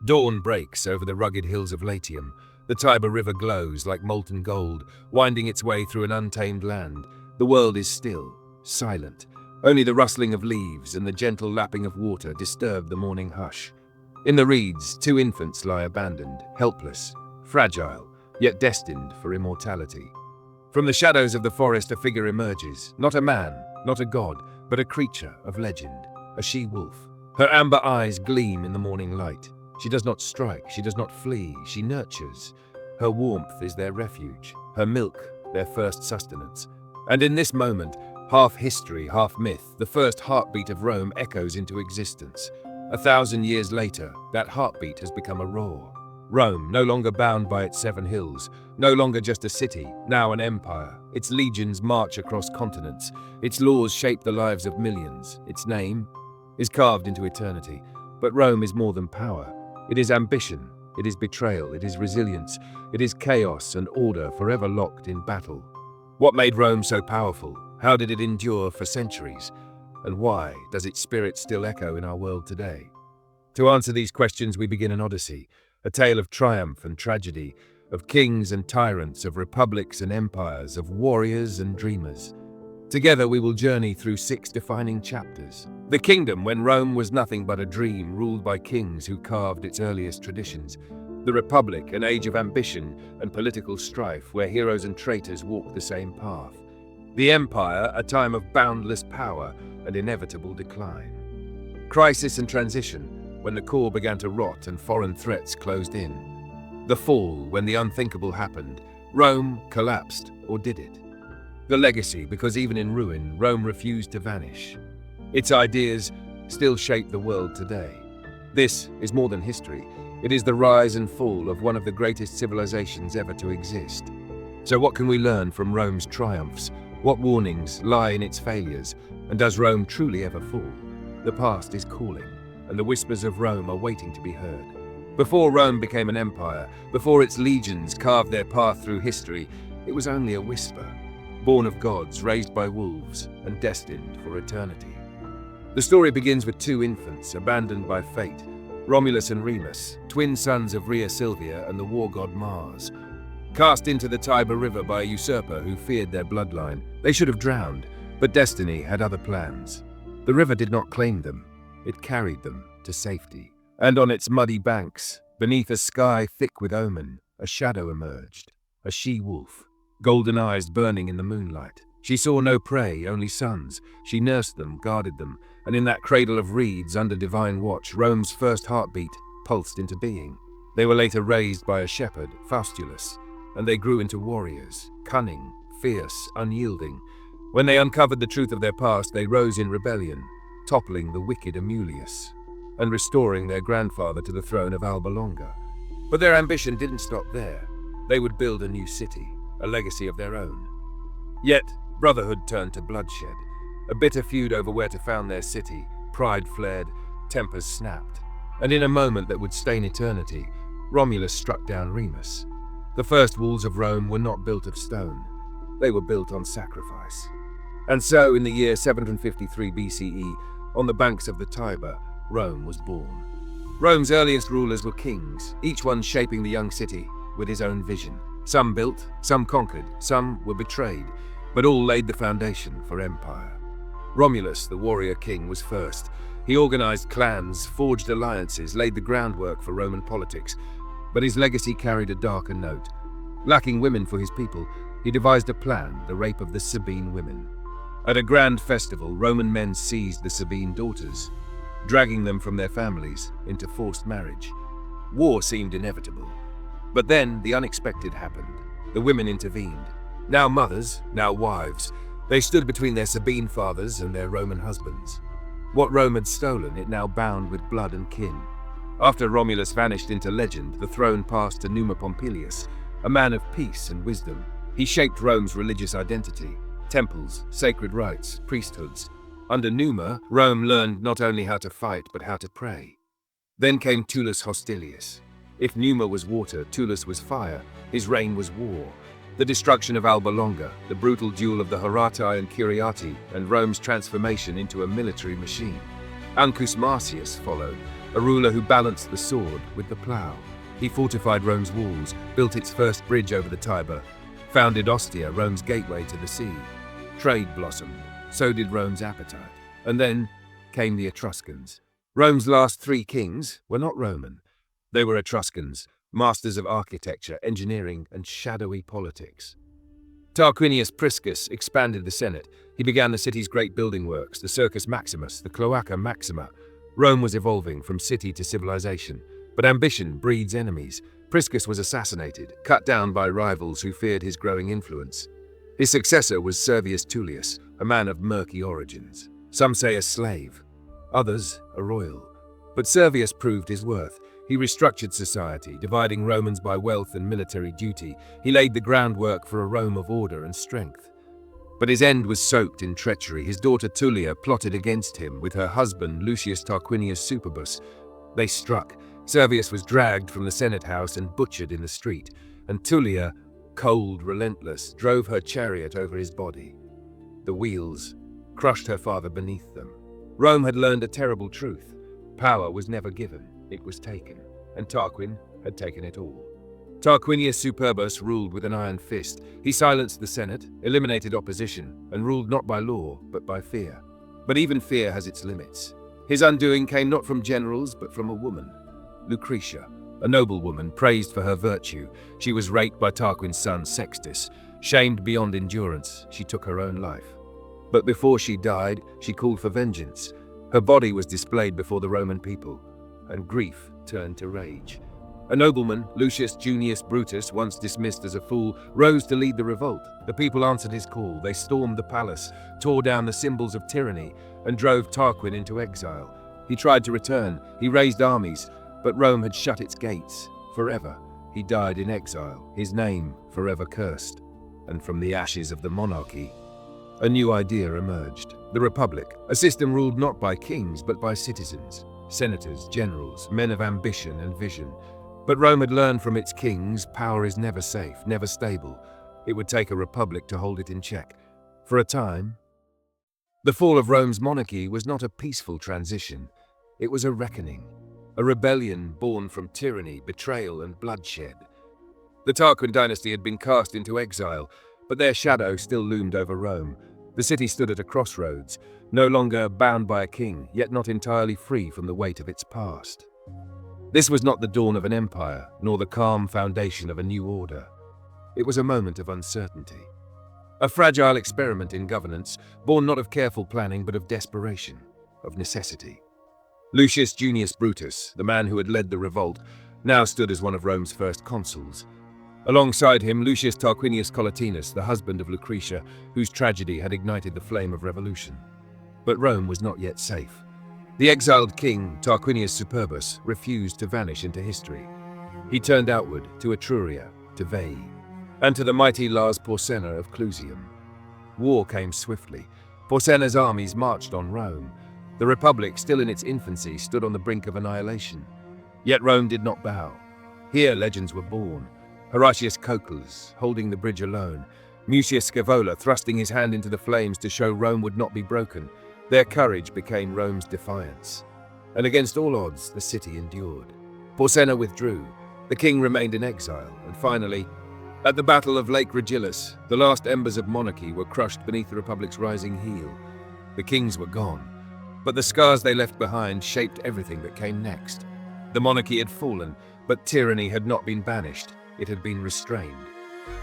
Dawn breaks over the rugged hills of Latium. The Tiber River glows like molten gold, winding its way through an untamed land. The world is still, silent. Only the rustling of leaves and the gentle lapping of water disturb the morning hush. In the reeds, two infants lie abandoned, helpless, fragile, yet destined for immortality. From the shadows of the forest a figure emerges, not a man, not a god, but a creature of legend, a she-wolf. Her amber eyes gleam in the morning light. She does not strike, she does not flee, she nurtures. Her warmth is their refuge, her milk their first sustenance. And in this moment, half history, half myth, the first heartbeat of Rome echoes into existence. 1,000 years later, that heartbeat has become a roar. Rome, no longer bound by its 7 hills, no longer just a city, now an empire. Its legions march across continents. Its laws shape the lives of millions. Its name is carved into eternity. But Rome is more than power. It is ambition. It is betrayal. It is resilience. It is chaos and order forever locked in battle. What made Rome so powerful? How did it endure for centuries? And why does its spirit still echo in our world today? To answer these questions, we begin an odyssey, a tale of triumph and tragedy, of kings and tyrants, of republics and empires, of warriors and dreamers. Together we will journey through 6 defining chapters. The kingdom when Rome was nothing but a dream ruled by kings who carved its earliest traditions. The republic, an age of ambition and political strife where heroes and traitors walked the same path. The empire, a time of boundless power and inevitable decline. Crisis and transition, when the core began to rot and foreign threats closed in. The fall, when the unthinkable happened. Rome collapsed, or did it? The legacy, because even in ruin, Rome refused to vanish. Its ideas still shape the world today. This is more than history. It is the rise and fall of one of the greatest civilizations ever to exist. So what can we learn from Rome's triumphs? What warnings lie in its failures? And does Rome truly ever fall? The past is calling, and the whispers of Rome are waiting to be heard. Before Rome became an empire, before its legions carved their path through history, it was only a whisper, born of gods, raised by wolves, and destined for eternity. The story begins with 2 infants abandoned by fate, Romulus and Remus, twin sons of Rhea Silvia and the war god Mars. Cast into the Tiber River by a usurper who feared their bloodline, they should have drowned, but destiny had other plans. The river did not claim them, it carried them to safety. And on its muddy banks, beneath a sky thick with omen, a shadow emerged, a she-wolf, golden eyes burning in the moonlight. She saw no prey, only sons. She nursed them, guarded them, and in that cradle of reeds under divine watch, Rome's first heartbeat pulsed into being. They were later raised by a shepherd, Faustulus, and they grew into warriors, cunning, fierce, unyielding. When they uncovered the truth of their past, they rose in rebellion, toppling the wicked Amulius, and restoring their grandfather to the throne of Alba Longa. But their ambition didn't stop there. They would build a new city, a legacy of their own. Yet, brotherhood turned to bloodshed. A bitter feud over where to found their city. Pride flared, tempers snapped. And in a moment that would stain eternity, Romulus struck down Remus. The first walls of Rome were not built of stone. They were built on sacrifice. And so, in the year 753 BCE, on the banks of the Tiber, Rome was born. Rome's earliest rulers were kings, each one shaping the young city with his own vision. Some built, some conquered, some were betrayed, but all laid the foundation for empire. Romulus, the warrior king, was first. He organized clans, forged alliances, laid the groundwork for Roman politics, but his legacy carried a darker note. Lacking women for his people, he devised a plan, the rape of the Sabine women. At a grand festival, Roman men seized the Sabine daughters, dragging them from their families into forced marriage. War seemed inevitable. But then the unexpected happened. The women intervened. Now mothers, now wives, they stood between their Sabine fathers and their Roman husbands. What Rome had stolen, it now bound with blood and kin. After Romulus vanished into legend, the throne passed to Numa Pompilius, a man of peace and wisdom. He shaped Rome's religious identity, temples, sacred rites, priesthoods. Under Numa, Rome learned not only how to fight, but how to pray. Then came Tullus Hostilius. If Numa was water, Tullus was fire. His reign was war. The destruction of Alba Longa, the brutal duel of the Horatii and Curiati, and Rome's transformation into a military machine. Ancus Marcius followed, a ruler who balanced the sword with the plough. He fortified Rome's walls, built its first bridge over the Tiber, founded Ostia, Rome's gateway to the sea. Trade blossomed, so did Rome's appetite. And then came the Etruscans. Rome's last three kings were not Roman. They were Etruscans, masters of architecture, engineering, and shadowy politics. Tarquinius Priscus expanded the Senate. He began the city's great building works, the Circus Maximus, the Cloaca Maxima. Rome was evolving from city to civilization, but ambition breeds enemies. Priscus was assassinated, cut down by rivals who feared his growing influence. His successor was Servius Tullius, a man of murky origins. Some say a slave, others a royal. But Servius proved his worth. He restructured society, dividing Romans by wealth and military duty. He laid the groundwork for a Rome of order and strength. But his end was soaked in treachery. His daughter Tullia plotted against him with her husband Lucius Tarquinius Superbus. They struck. Servius was dragged from the Senate house and butchered in the street, and Tullia, cold, relentless, drove her chariot over his body. The wheels crushed her father beneath them. Rome had learned a terrible truth. Power was never given, it was taken, and Tarquin had taken it all. Tarquinius Superbus ruled with an iron fist. He silenced the Senate, eliminated opposition, and ruled not by law, but by fear. But even fear has its limits. His undoing came not from generals, but from a woman. Lucretia, a noblewoman praised for her virtue. She was raped by Tarquin's son Sextus. Shamed beyond endurance, she took her own life. But before she died, she called for vengeance. Her body was displayed before the Roman people, and grief turned to rage. A nobleman, Lucius Junius Brutus, once dismissed as a fool, rose to lead the revolt. The people answered his call. They stormed the palace, tore down the symbols of tyranny, and drove Tarquin into exile. He tried to return. He raised armies, but Rome had shut its gates forever. He died in exile, his name forever cursed. And from the ashes of the monarchy, a new idea emerged. The Republic, a system ruled not by kings, but by citizens, senators, generals, men of ambition and vision. But Rome had learned from its kings, power is never safe, never stable. It would take a republic to hold it in check. For a time, the fall of Rome's monarchy was not a peaceful transition. It was a reckoning, a rebellion born from tyranny, betrayal, and bloodshed. The Tarquin dynasty had been cast into exile, but their shadow still loomed over Rome. The city stood at a crossroads, no longer bound by a king, yet not entirely free from the weight of its past. This was not the dawn of an empire, nor the calm foundation of a new order. It was a moment of uncertainty. A fragile experiment in governance, born not of careful planning but of desperation, of necessity. Lucius Junius Brutus, the man who had led the revolt, now stood as one of Rome's first consuls. Alongside him, Lucius Tarquinius Collatinus, the husband of Lucretia, whose tragedy had ignited the flame of revolution. But Rome was not yet safe. The exiled king, Tarquinius Superbus, refused to vanish into history. He turned outward to Etruria, to Veii, and to the mighty Lars Porsena of Clusium. War came swiftly. Porsena's armies marched on Rome. The Republic, still in its infancy, stood on the brink of annihilation. Yet Rome did not bow. Here legends were born. Horatius Cocles, holding the bridge alone. Mucius Scaevola, thrusting his hand into the flames to show Rome would not be broken. Their courage became Rome's defiance. And against all odds, the city endured. Porsena withdrew. The king remained in exile. And finally, at the Battle of Lake Regillus, the last embers of monarchy were crushed beneath the Republic's rising heel. The kings were gone, but the scars they left behind shaped everything that came next. The monarchy had fallen, but tyranny had not been banished. It had been restrained,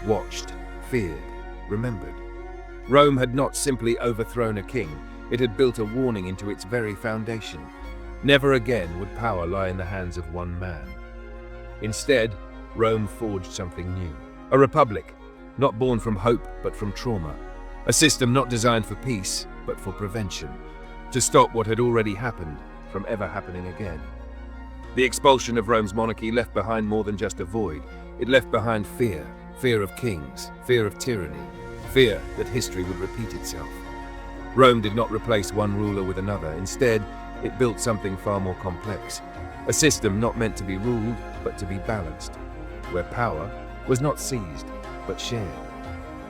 watched, feared, remembered. Rome had not simply overthrown a king, it had built a warning into its very foundation. Never again would power lie in the hands of one man. Instead, Rome forged something new. A republic, not born from hope but from trauma. A system not designed for peace but for prevention, to stop what had already happened from ever happening again. The expulsion of Rome's monarchy left behind more than just a void. It left behind fear, fear of kings, fear of tyranny, fear that history would repeat itself. Rome did not replace one ruler with another. Instead, it built something far more complex. A system not meant to be ruled, but to be balanced. Where power was not seized, but shared.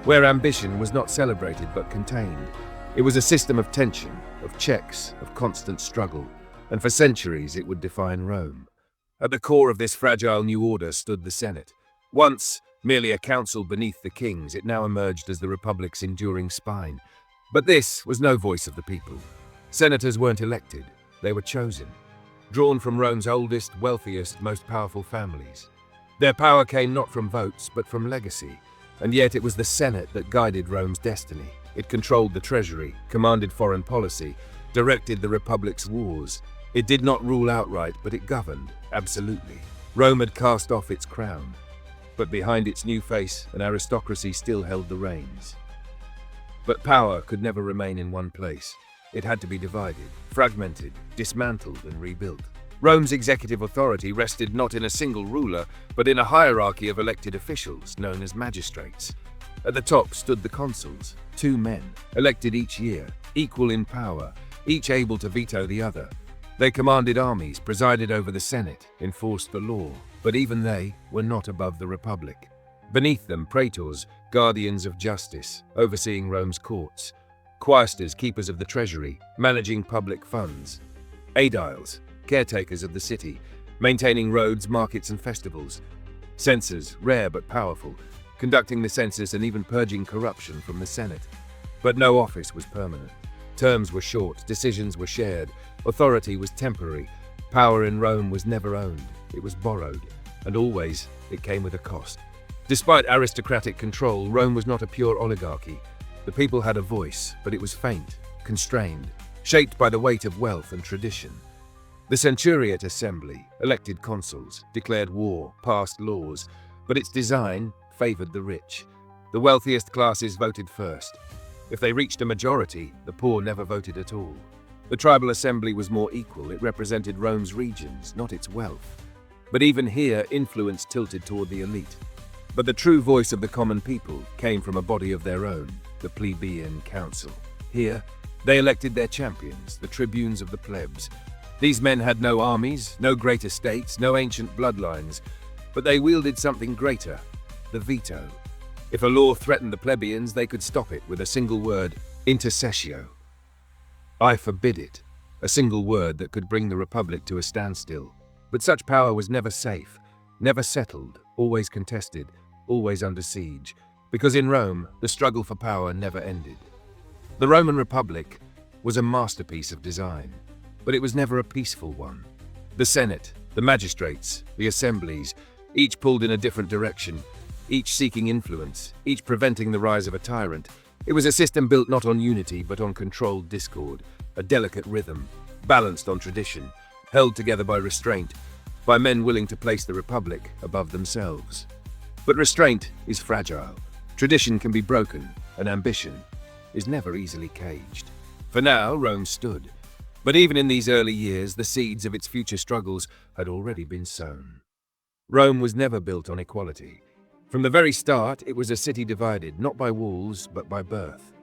Where ambition was not celebrated, but contained. It was a system of tension, of checks, of constant struggle. and for centuries it would define Rome. At the core of this fragile new order stood the Senate. Once merely a council beneath the kings, it now emerged as the Republic's enduring spine. But this was no voice of the people. Senators weren't elected, they were chosen, drawn from Rome's oldest, wealthiest, most powerful families. Their power came not from votes, but from legacy, and yet it was the Senate that guided Rome's destiny. It controlled the treasury, commanded foreign policy, directed the Republic's wars. It did not rule outright, but it governed, absolutely. Rome had cast off its crown, but behind its new face, an aristocracy still held the reins. But power could never remain in one place. It had to be divided, fragmented, dismantled, and rebuilt. Rome's executive authority rested not in a single ruler, but in a hierarchy of elected officials known as magistrates. At the top stood the consuls, 2 men, elected each year, equal in power, each able to veto the other. They commanded armies, presided over the Senate, enforced the law, but even they were not above the Republic. Beneath them, praetors, guardians of justice, overseeing Rome's courts, quaestors, keepers of the treasury, managing public funds, aediles, caretakers of the city, maintaining roads, markets, and festivals, censors, rare but powerful, conducting the census and even purging corruption from the Senate. But no office was permanent. Terms were short, decisions were shared, authority was temporary. Power in Rome was never owned, it was borrowed, and always it came with a cost. Despite aristocratic control, Rome was not a pure oligarchy. The people had a voice, but it was faint, constrained, shaped by the weight of wealth and tradition. The Centuriate Assembly elected consuls, declared war, passed laws, but its design favored the rich. The wealthiest classes voted first. If they reached a majority, the poor never voted at all. The tribal assembly was more equal. It represented Rome's regions, not its wealth. But even here, influence tilted toward the elite. But the true voice of the common people came from a body of their own, the plebeian council. Here, they elected their champions, the tribunes of the plebs. These men had no armies, no great estates, no ancient bloodlines, but they wielded something greater, the veto. If a law threatened the plebeians, they could stop it with a single word, intercessio. I forbid it, a single word that could bring the Republic to a standstill. But such power was never safe, never settled, always contested, always under siege, because in Rome, the struggle for power never ended. The Roman Republic was a masterpiece of design, but it was never a peaceful one. The Senate, the magistrates, the assemblies, each pulled in a different direction, each seeking influence, each preventing the rise of a tyrant. It was a system built not on unity, but on controlled discord, a delicate rhythm, balanced on tradition, held together by restraint, by men willing to place the Republic above themselves. But restraint is fragile. Tradition can be broken, and ambition is never easily caged. For now, Rome stood. But even in these early years, the seeds of its future struggles had already been sown. Rome was never built on equality. From the very start, it was a city divided, not by walls, but by birth.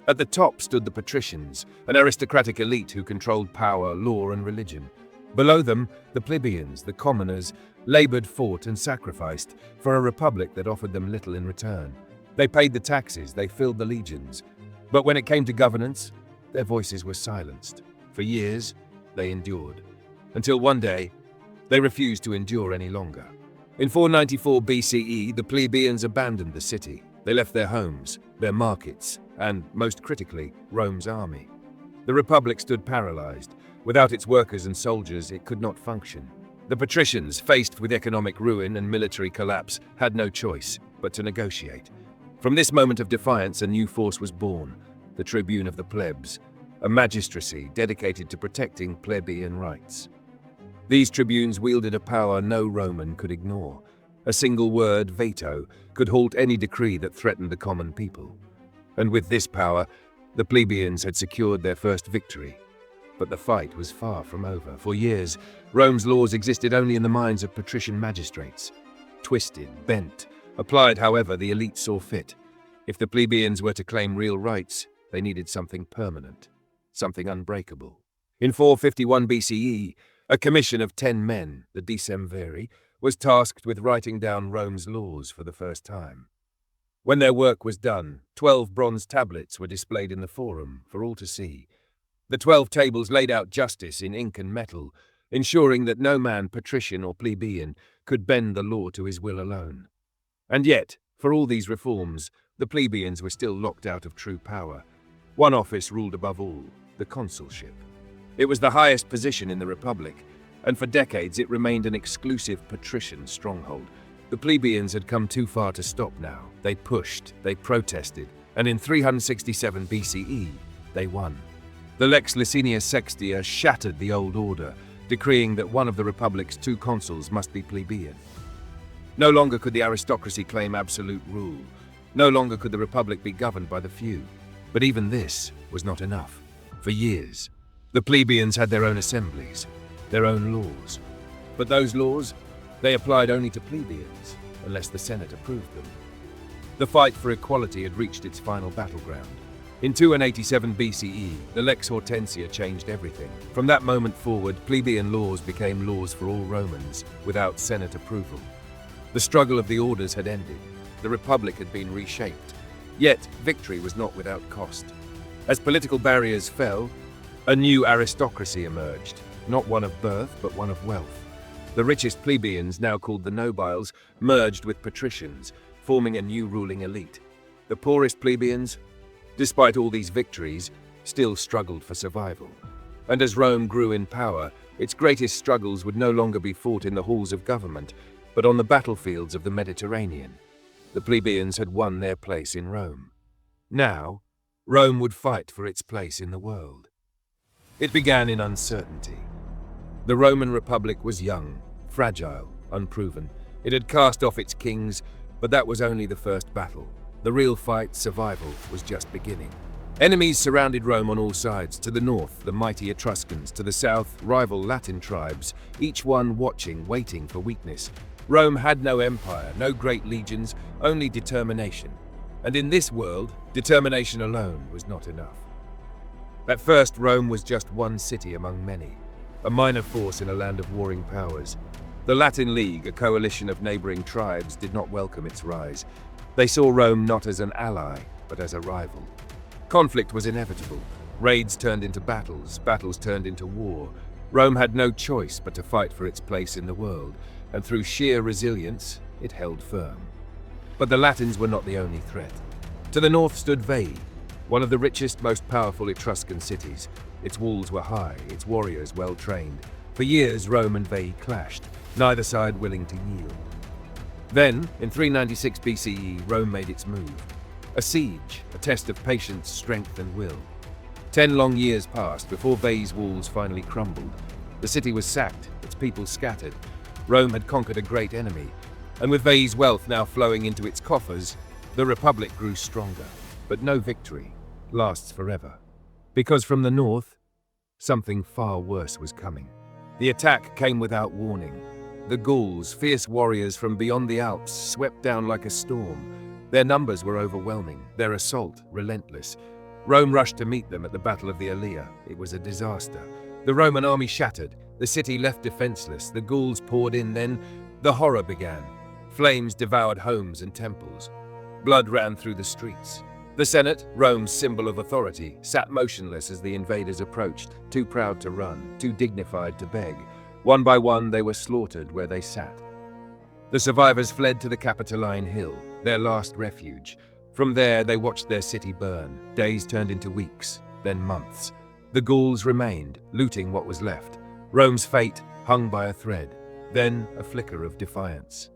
At the top stood the patricians, an aristocratic elite who controlled power, law, and religion. Below them, the plebeians, the commoners, labored, fought, and sacrificed for a republic that offered them little in return. They paid the taxes, they filled the legions. But when it came to governance, their voices were silenced. For years, they endured. Until one day, they refused to endure any longer. In 494 BCE, the plebeians abandoned the city. They left their homes, their markets, and, most critically, Rome's army. The Republic stood paralyzed. Without its workers and soldiers, it could not function. The patricians, faced with economic ruin and military collapse, had no choice but to negotiate. From this moment of defiance, a new force was born, the tribune of the plebs, a magistracy dedicated to protecting plebeian rights. These tribunes wielded a power no Roman could ignore. A single word, veto, could halt any decree that threatened the common people. And with this power, the plebeians had secured their first victory. But the fight was far from over. For years, Rome's laws existed only in the minds of patrician magistrates. Twisted, bent, applied however the elite saw fit. If the plebeians were to claim real rights, they needed something permanent, something unbreakable. In 451 BCE, a commission of 10 men, the decemviri, was tasked with writing down Rome's laws for the first time. When their work was done, 12 bronze tablets were displayed in the forum for all to see. The 12 tables laid out justice in ink and metal, ensuring that no man, patrician or plebeian, could bend the law to his will alone. And yet, for all these reforms, the plebeians were still locked out of true power. One office ruled above all, the consulship. It was the highest position in the Republic, and for decades it remained an exclusive patrician stronghold. The plebeians had come too far to stop now. They pushed, they protested, and in 367 BCE, they won. The Lex Licinius Sextia shattered the old order, decreeing that one of the Republic's 2 consuls must be plebeian. No longer could the aristocracy claim absolute rule. No longer could the Republic be governed by the few. But even this was not enough. For years, the plebeians had their own assemblies, their own laws. But those laws, they applied only to plebeians, unless the Senate approved them. The fight for equality had reached its final battleground. In 287 BCE, the Lex Hortensia changed everything. From that moment forward, plebeian laws became laws for all Romans, without Senate approval. The struggle of the orders had ended. The Republic had been reshaped. Yet, victory was not without cost. As political barriers fell, a new aristocracy emerged, not one of birth, but one of wealth. The richest plebeians, now called the nobiles, merged with patricians, forming a new ruling elite. The poorest plebeians, despite all these victories, still struggled for survival. And as Rome grew in power, its greatest struggles would no longer be fought in the halls of government, but on the battlefields of the Mediterranean. The plebeians had won their place in Rome. Now, Rome would fight for its place in the world. It began in uncertainty. The Roman Republic was young, fragile, unproven. It had cast off its kings, but that was only the first battle. The real fight, survival, was just beginning. Enemies surrounded Rome on all sides. To the north, the mighty Etruscans. To the south, rival Latin tribes, each one watching, waiting for weakness. Rome had no empire, no great legions, only determination. And in this world, determination alone was not enough. At first, Rome was just one city among many, a minor force in a land of warring powers. The Latin League, a coalition of neighboring tribes, did not welcome its rise. They saw Rome not as an ally, but as a rival. Conflict was inevitable. Raids turned into battles, battles turned into war. Rome had no choice but to fight for its place in the world, and through sheer resilience, it held firm. But the Latins were not the only threat. To the north stood Veii, one of the richest, most powerful Etruscan cities. Its walls were high, its warriors well-trained. For years, Rome and Veii clashed, neither side willing to yield. Then, in 396 BCE, Rome made its move. A siege, a test of patience, strength, and will. 10 long years passed before Veii's walls finally crumbled. The city was sacked, its people scattered. Rome had conquered a great enemy, and with Veii's wealth now flowing into its coffers, the Republic grew stronger. But no victory lasts forever. Because from the north, something far worse was coming. The attack came without warning. The Gauls, fierce warriors from beyond the Alps, swept down like a storm. Their numbers were overwhelming, their assault relentless. Rome rushed to meet them at the Battle of the Allia. It was a disaster. The Roman army shattered, the city left defenseless, the Gauls poured in, then the horror began. Flames devoured homes and temples. Blood ran through the streets. The Senate, Rome's symbol of authority, sat motionless as the invaders approached, too proud to run, too dignified to beg. One by one, they were slaughtered where they sat. The survivors fled to the Capitoline Hill, their last refuge. From there, they watched their city burn. Days turned into weeks, then months. The Gauls remained, looting what was left. Rome's fate hung by a thread, then a flicker of defiance.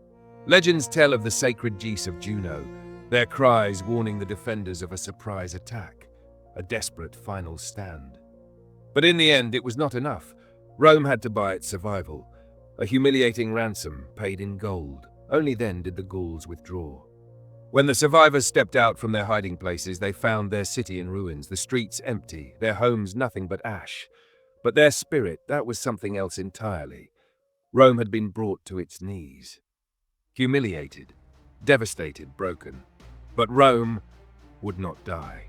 Legends tell of the sacred geese of Juno, their cries warning the defenders of a surprise attack, a desperate final stand. But in the end, it was not enough. Rome had to buy its survival, a humiliating ransom paid in gold. Only then did the Gauls withdraw. When the survivors stepped out from their hiding places, they found their city in ruins, the streets empty, their homes nothing but ash. But their spirit, that was something else entirely. Rome had been brought to its knees. Humiliated, devastated, broken. But Rome would not die.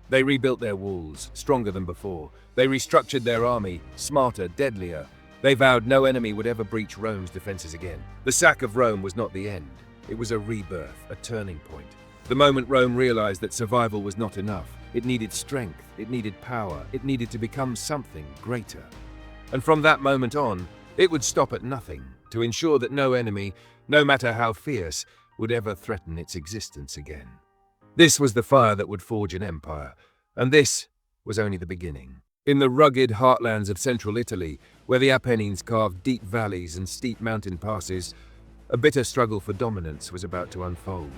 They rebuilt their walls, stronger than before. They restructured their army, smarter, deadlier. They vowed no enemy would ever breach Rome's defenses again. The sack of Rome was not the end. It was a rebirth, a turning point. The moment Rome realized that survival was not enough, It needed strength, it needed power, it needed to become something greater. And from that moment on, it would stop at nothing to ensure that no enemy, no matter how fierce, would ever threaten its existence again. This was the fire that would forge an empire, and this was only the beginning. In the rugged heartlands of central Italy, where the Apennines carved deep valleys and steep mountain passes, a bitter struggle for dominance was about to unfold.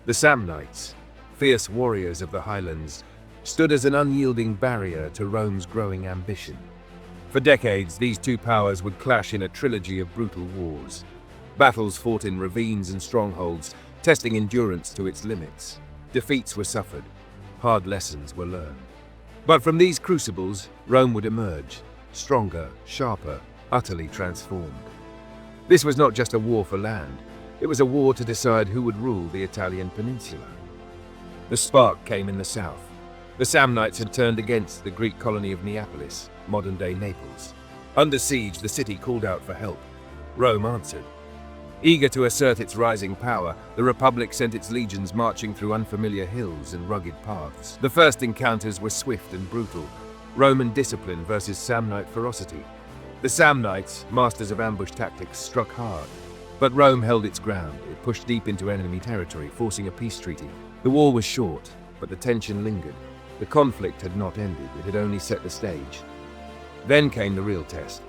The Samnites, fierce warriors of the highlands, stood as an unyielding barrier to Rome's growing ambition. For decades, these two powers would clash in a trilogy of brutal wars. Battles fought in ravines and strongholds, testing endurance to its limits. Defeats were suffered, hard lessons were learned. But from these crucibles, Rome would emerge, stronger, sharper, utterly transformed. This was not just a war for land, it was a war to decide who would rule the Italian peninsula. The spark came in the south. The Samnites had turned against the Greek colony of Neapolis, modern-day Naples. Under siege, the city called out for help. Rome answered. Eager to assert its rising power, the Republic sent its legions marching through unfamiliar hills and rugged paths. The first encounters were swift and brutal, Roman discipline versus Samnite ferocity. The Samnites, masters of ambush tactics, struck hard. But Rome held its ground. It pushed deep into enemy territory, forcing a peace treaty. The war was short, but the tension lingered. The conflict had not ended, it had only set the stage. Then came the real test.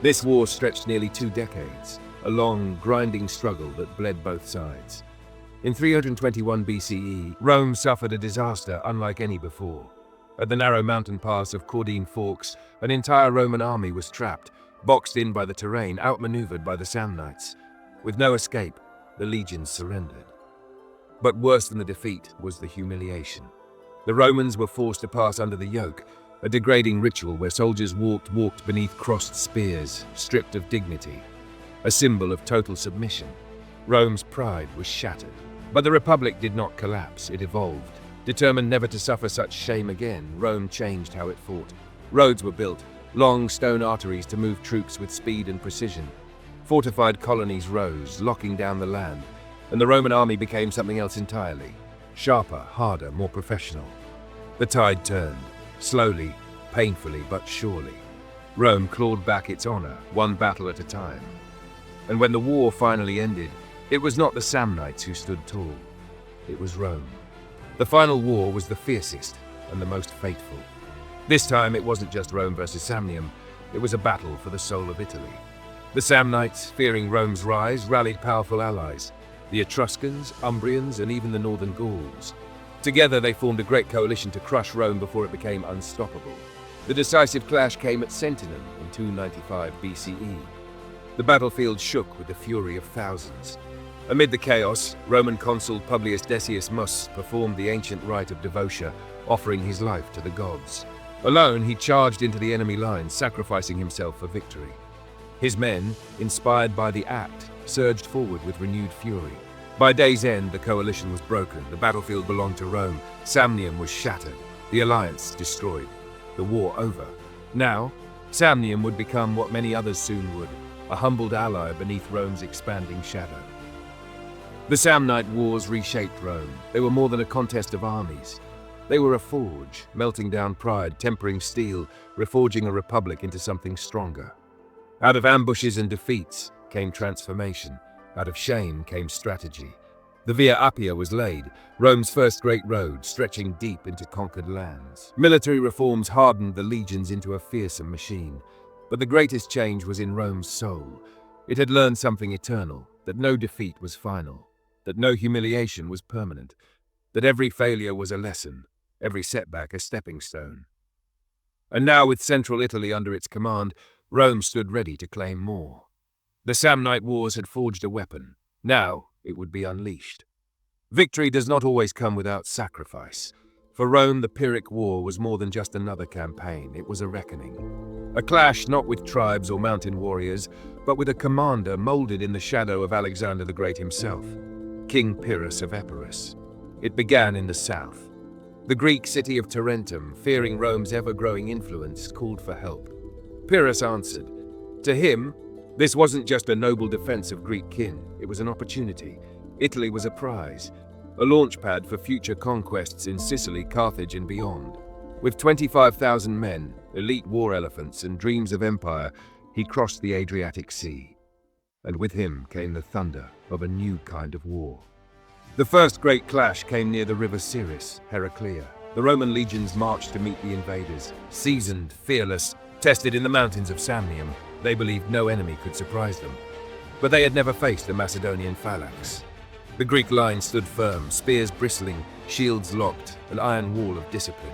This war stretched nearly 2 decades. A long, grinding struggle that bled both sides. In 321 BCE, Rome suffered a disaster unlike any before. At the narrow mountain pass of Caudine Forks, an entire Roman army was trapped, boxed in by the terrain, outmaneuvered by the Samnites. With no escape, the legions surrendered. But worse than the defeat was the humiliation. The Romans were forced to pass under the yoke, a degrading ritual where soldiers walked beneath crossed spears, stripped of dignity. A symbol of total submission. Rome's pride was shattered. But the Republic did not collapse, it evolved. Determined never to suffer such shame again, Rome changed how it fought. Roads were built, long stone arteries to move troops with speed and precision. Fortified colonies rose, locking down the land, and the Roman army became something else entirely. Sharper, harder, more professional. The tide turned, slowly, painfully, but surely. Rome clawed back its honor, one battle at a time. And when the war finally ended, it was not the Samnites who stood tall. It was Rome. The final war was the fiercest and the most fateful. This time it wasn't just Rome versus Samnium, it was a battle for the soul of Italy. The Samnites, fearing Rome's rise, rallied powerful allies, the Etruscans, Umbrians, and even the northern Gauls. Together they formed a great coalition to crush Rome before it became unstoppable. The decisive clash came at Sentinum in 295 BCE. The battlefield shook with the fury of thousands. Amid the chaos, Roman consul Publius Decius Mus performed the ancient rite of devotia, offering his life to the gods. Alone, he charged into the enemy lines, sacrificing himself for victory. His men, inspired by the act, surged forward with renewed fury. By day's end, the coalition was broken. The battlefield belonged to Rome. Samnium was shattered. The alliance destroyed. The war over. Now, Samnium would become what many others soon would, a humbled ally beneath Rome's expanding shadow. The Samnite wars reshaped Rome. They were more than a contest of armies. They were a forge, melting down pride, tempering steel, reforging a republic into something stronger. Out of ambushes and defeats came transformation. Out of shame came strategy. The Via Appia was laid, Rome's first great road, stretching deep into conquered lands. Military reforms hardened the legions into a fearsome machine. But the greatest change was in Rome's soul. It had learned something eternal, that no defeat was final, that no humiliation was permanent, that every failure was a lesson, every setback a stepping stone. And now, with central Italy under its command, Rome stood ready to claim more. The Samnite wars had forged a weapon. Now it would be unleashed. Victory does not always come without sacrifice. For Rome, the Pyrrhic War was more than just another campaign. It was a reckoning. A clash not with tribes or mountain warriors, but with a commander molded in the shadow of Alexander the Great himself, King Pyrrhus of Epirus. It began in the south. The Greek city of Tarentum, fearing Rome's ever-growing influence, called for help. Pyrrhus answered. To him, this wasn't just a noble defense of Greek kin, it was an opportunity. Italy was a prize. a launchpad for future conquests in Sicily, Carthage, and beyond. With 25,000 men, elite war elephants, and dreams of empire, he crossed the Adriatic Sea. And with him came the thunder of a new kind of war. The first great clash came near the river Siris, Heraclea. The Roman legions marched to meet the invaders. Seasoned, fearless, tested in the mountains of Samnium, they believed no enemy could surprise them. But they had never faced a Macedonian phalanx. The Greek line stood firm, spears bristling, shields locked, an iron wall of discipline.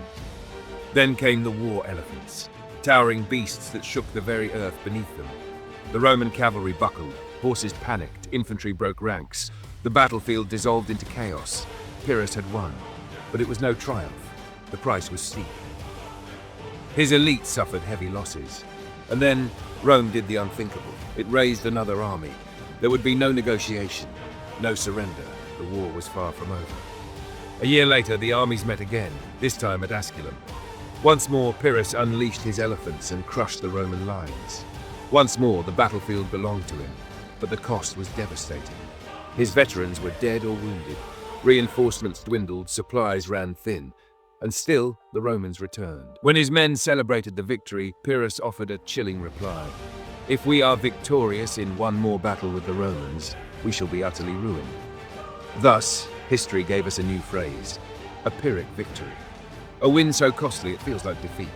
Then came the war elephants, towering beasts that shook the very earth beneath them. The Roman cavalry buckled, horses panicked, infantry broke ranks. The battlefield dissolved into chaos. Pyrrhus had won, but it was no triumph. The price was steep. His elite suffered heavy losses. And then Rome did the unthinkable. It raised another army. There would be no negotiation, no surrender. The war was far from over. A year later, the armies met again, this time at Asculum. Once more, Pyrrhus unleashed his elephants and crushed the Roman lines. Once more, the battlefield belonged to him, but the cost was devastating. His veterans were dead or wounded. Reinforcements dwindled, supplies ran thin. And still, the Romans returned. When his men celebrated the victory, Pyrrhus offered a chilling reply. If we are victorious in one more battle with the Romans, we shall be utterly ruined. Thus, history gave us a new phrase, a Pyrrhic victory. A win so costly it feels like defeat.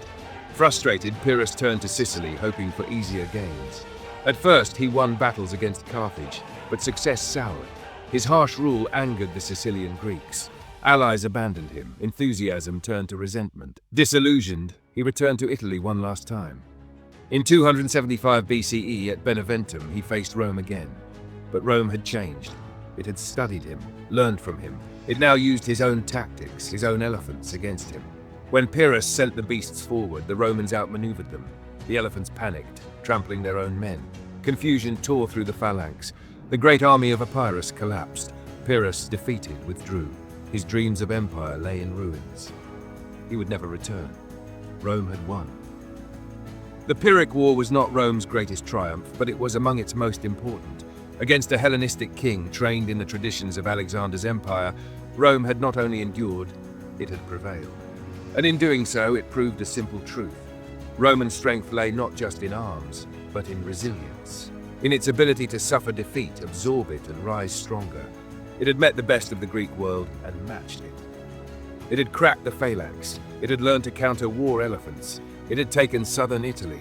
Frustrated, Pyrrhus turned to Sicily, hoping for easier gains. At first, he won battles against Carthage, but success soured. His harsh rule angered the Sicilian Greeks. Allies abandoned him. Enthusiasm turned to resentment. Disillusioned, he returned to Italy one last time. In 275 BCE at Beneventum, he faced Rome again. But Rome had changed. It had studied him, learned from him. It now used his own tactics, his own elephants against him. When Pyrrhus sent the beasts forward, the Romans outmaneuvered them. The elephants panicked, trampling their own men. Confusion tore through the phalanx. The great army of Epirus collapsed. Pyrrhus, defeated, withdrew. His dreams of empire lay in ruins. He would never return. Rome had won. The Pyrrhic War was not Rome's greatest triumph, but it was among its most important. Against a Hellenistic king trained in the traditions of Alexander's empire, Rome had not only endured, it had prevailed. And in doing so, it proved a simple truth. Roman strength lay not just in arms, but in resilience. In its ability to suffer defeat, absorb it, and rise stronger. It had met the best of the Greek world and matched it. It had cracked the phalanx. It had learned to counter war elephants. It had taken southern Italy.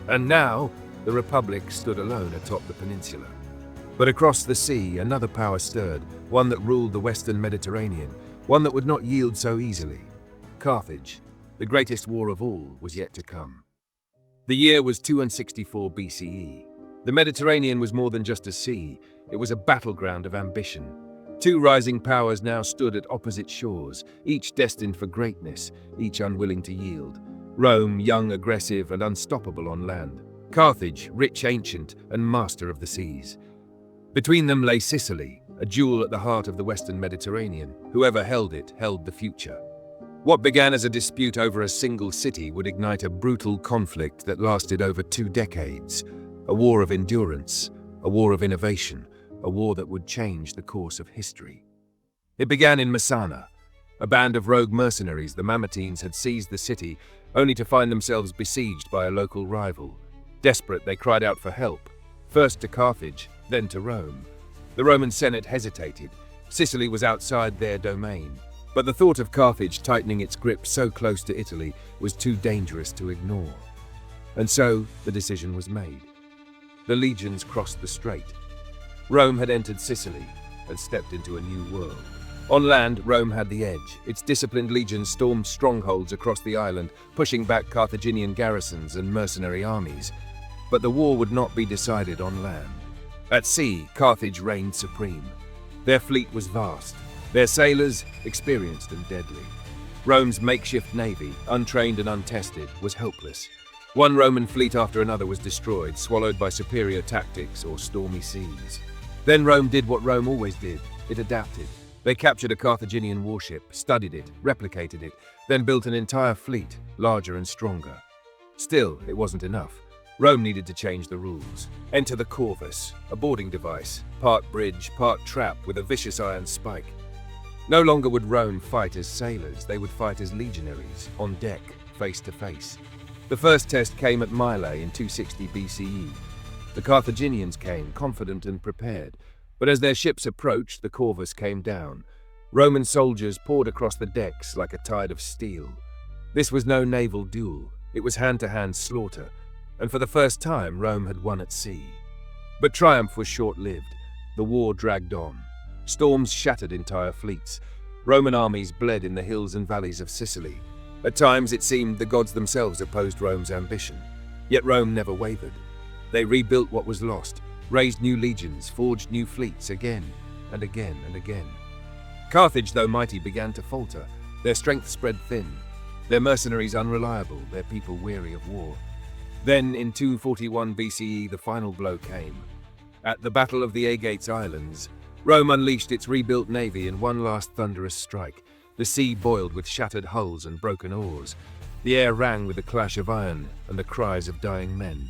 And now, the Republic stood alone atop the peninsula. But across the sea, another power stirred, one that ruled the western Mediterranean, one that would not yield so easily. Carthage, the greatest war of all, was yet to come. The year was 264 BCE. The Mediterranean was more than just a sea. It was a battleground of ambition. Two rising powers now stood at opposite shores, each destined for greatness, each unwilling to yield. Rome, young, aggressive, and unstoppable on land. Carthage, rich, ancient, and master of the seas. Between them lay Sicily, a jewel at the heart of the western Mediterranean. Whoever held it held the future. What began as a dispute over a single city would ignite a brutal conflict that lasted over 2 decades. A war of endurance, a war of innovation, a war that would change the course of history. It began in Messana. A band of rogue mercenaries, the Mamertines, had seized the city, only to find themselves besieged by a local rival. Desperate, they cried out for help, first to Carthage, then to Rome. The Roman Senate hesitated. Sicily was outside their domain. But the thought of Carthage tightening its grip so close to Italy was too dangerous to ignore. And so the decision was made. The legions crossed the strait. Rome had entered Sicily and stepped into a new world. On land, Rome had the edge. Its disciplined legions stormed strongholds across the island, pushing back Carthaginian garrisons and mercenary armies. But the war would not be decided on land. At sea, Carthage reigned supreme. Their fleet was vast, their sailors experienced and deadly. Rome's makeshift navy, untrained and untested, was helpless. One Roman fleet after another was destroyed, swallowed by superior tactics or stormy seas. Then Rome did what Rome always did. It adapted. They captured a Carthaginian warship, studied it, replicated it, then built an entire fleet, larger and stronger. Still, it wasn't enough. Rome needed to change the rules. Enter the corvus, a boarding device, part bridge, part trap with a vicious iron spike. No longer would Rome fight as sailors, they would fight as legionaries, on deck, face to face. The first test came at Mylae in 260 BCE. The Carthaginians came, confident and prepared, but as their ships approached, the Corvus came down. Roman soldiers poured across the decks like a tide of steel. This was no naval duel, it was hand-to-hand slaughter, and for the first time Rome had won at sea. But triumph was short-lived. The war dragged on. Storms shattered entire fleets. Roman armies bled in the hills and valleys of Sicily. At times it seemed the gods themselves opposed Rome's ambition. Yet Rome never wavered. They rebuilt what was lost, raised new legions, forged new fleets again and again and again. Carthage, though mighty, began to falter. Their strength spread thin, their mercenaries unreliable, their people weary of war. Then, in 241 BCE, the final blow came. At the Battle of the Aegates Islands, Rome unleashed its rebuilt navy in one last thunderous strike. The sea boiled with shattered hulls and broken oars. The air rang with the clash of iron and the cries of dying men.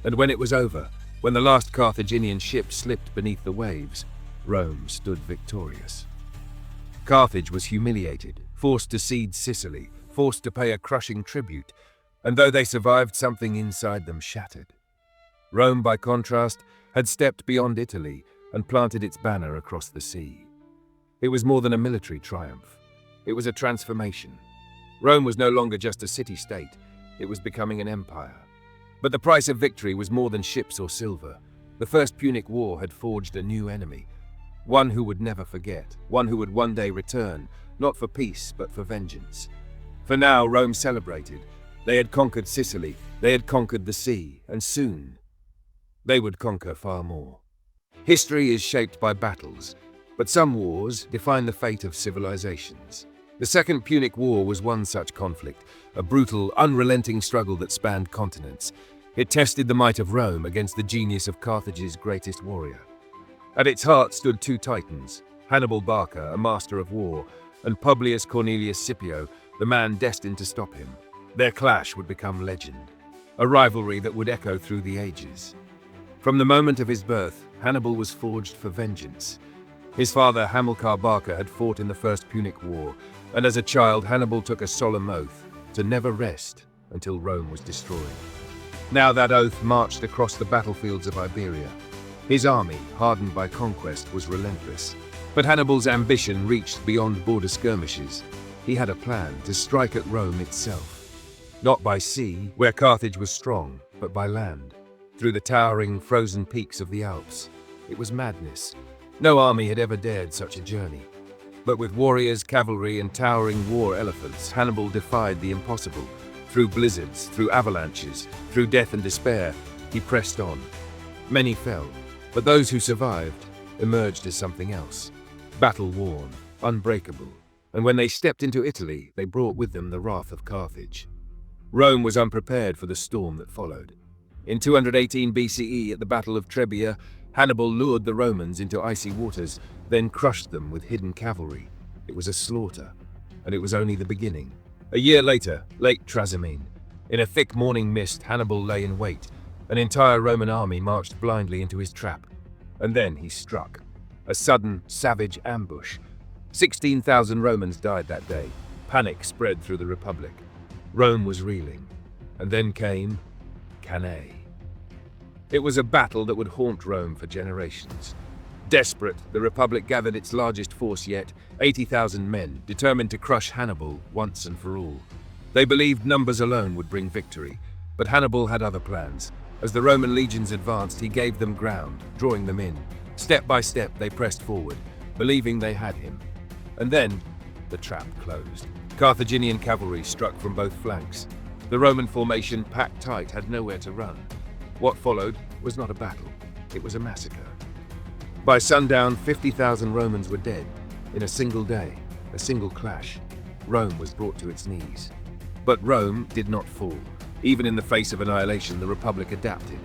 And when it was over, when the last Carthaginian ship slipped beneath the waves, Rome stood victorious. Carthage was humiliated, forced to cede Sicily, forced to pay a crushing tribute, and though they survived, something inside them shattered. Rome, by contrast, had stepped beyond Italy and planted its banner across the sea. It was more than a military triumph. It was a transformation. Rome was no longer just a city-state, it was becoming an empire. But the price of victory was more than ships or silver. The First Punic War had forged a new enemy, one who would never forget, one who would one day return, not for peace, but for vengeance. For now, Rome celebrated. They had conquered Sicily, they had conquered the sea, and soon they would conquer far more. History is shaped by battles, but some wars define the fate of civilizations. The Second Punic War was one such conflict, a brutal, unrelenting struggle that spanned continents. It tested the might of Rome against the genius of Carthage's greatest warrior. At its heart stood two titans, Hannibal Barca, a master of war, and Publius Cornelius Scipio, the man destined to stop him. Their clash would become legend, a rivalry that would echo through the ages. From the moment of his birth, Hannibal was forged for vengeance. His father, Hamilcar Barca, had fought in the First Punic War, and as a child, Hannibal took a solemn oath to never rest until Rome was destroyed. Now that oath marched across the battlefields of Iberia. His army, hardened by conquest, was relentless. But Hannibal's ambition reached beyond border skirmishes. He had a plan to strike at Rome itself. Not by sea, where Carthage was strong, but by land, through the towering, frozen peaks of the Alps. It was madness. No army had ever dared such a journey. But with warriors, cavalry, and towering war elephants, Hannibal defied the impossible. Through blizzards, through avalanches, through death and despair, he pressed on. Many fell, but those who survived emerged as something else. Battle-worn, unbreakable, and when they stepped into Italy, they brought with them the wrath of Carthage. Rome was unprepared for the storm that followed. In 218 BCE, at the Battle of Trebia, Hannibal lured the Romans into icy waters, then crushed them with hidden cavalry. It was a slaughter, and it was only the beginning. A year later, Lake Trasimene, in a thick morning mist, Hannibal lay in wait. An entire Roman army marched blindly into his trap. And then he struck. A sudden, savage ambush. 16,000 Romans died that day. Panic spread through the Republic. Rome was reeling. And then came Cannae. It was a battle that would haunt Rome for generations. Desperate, the Republic gathered its largest force yet, 80,000 men, determined to crush Hannibal once and for all. They believed numbers alone would bring victory, but Hannibal had other plans. As the Roman legions advanced, he gave them ground, drawing them in. Step by step, they pressed forward, believing they had him. And then, the trap closed. Carthaginian cavalry struck from both flanks. The Roman formation, packed tight, had nowhere to run. What followed was not a battle, it was a massacre. By sundown, 50,000 Romans were dead. In a single day, a single clash, Rome was brought to its knees. But Rome did not fall. Even in the face of annihilation, the Republic adapted.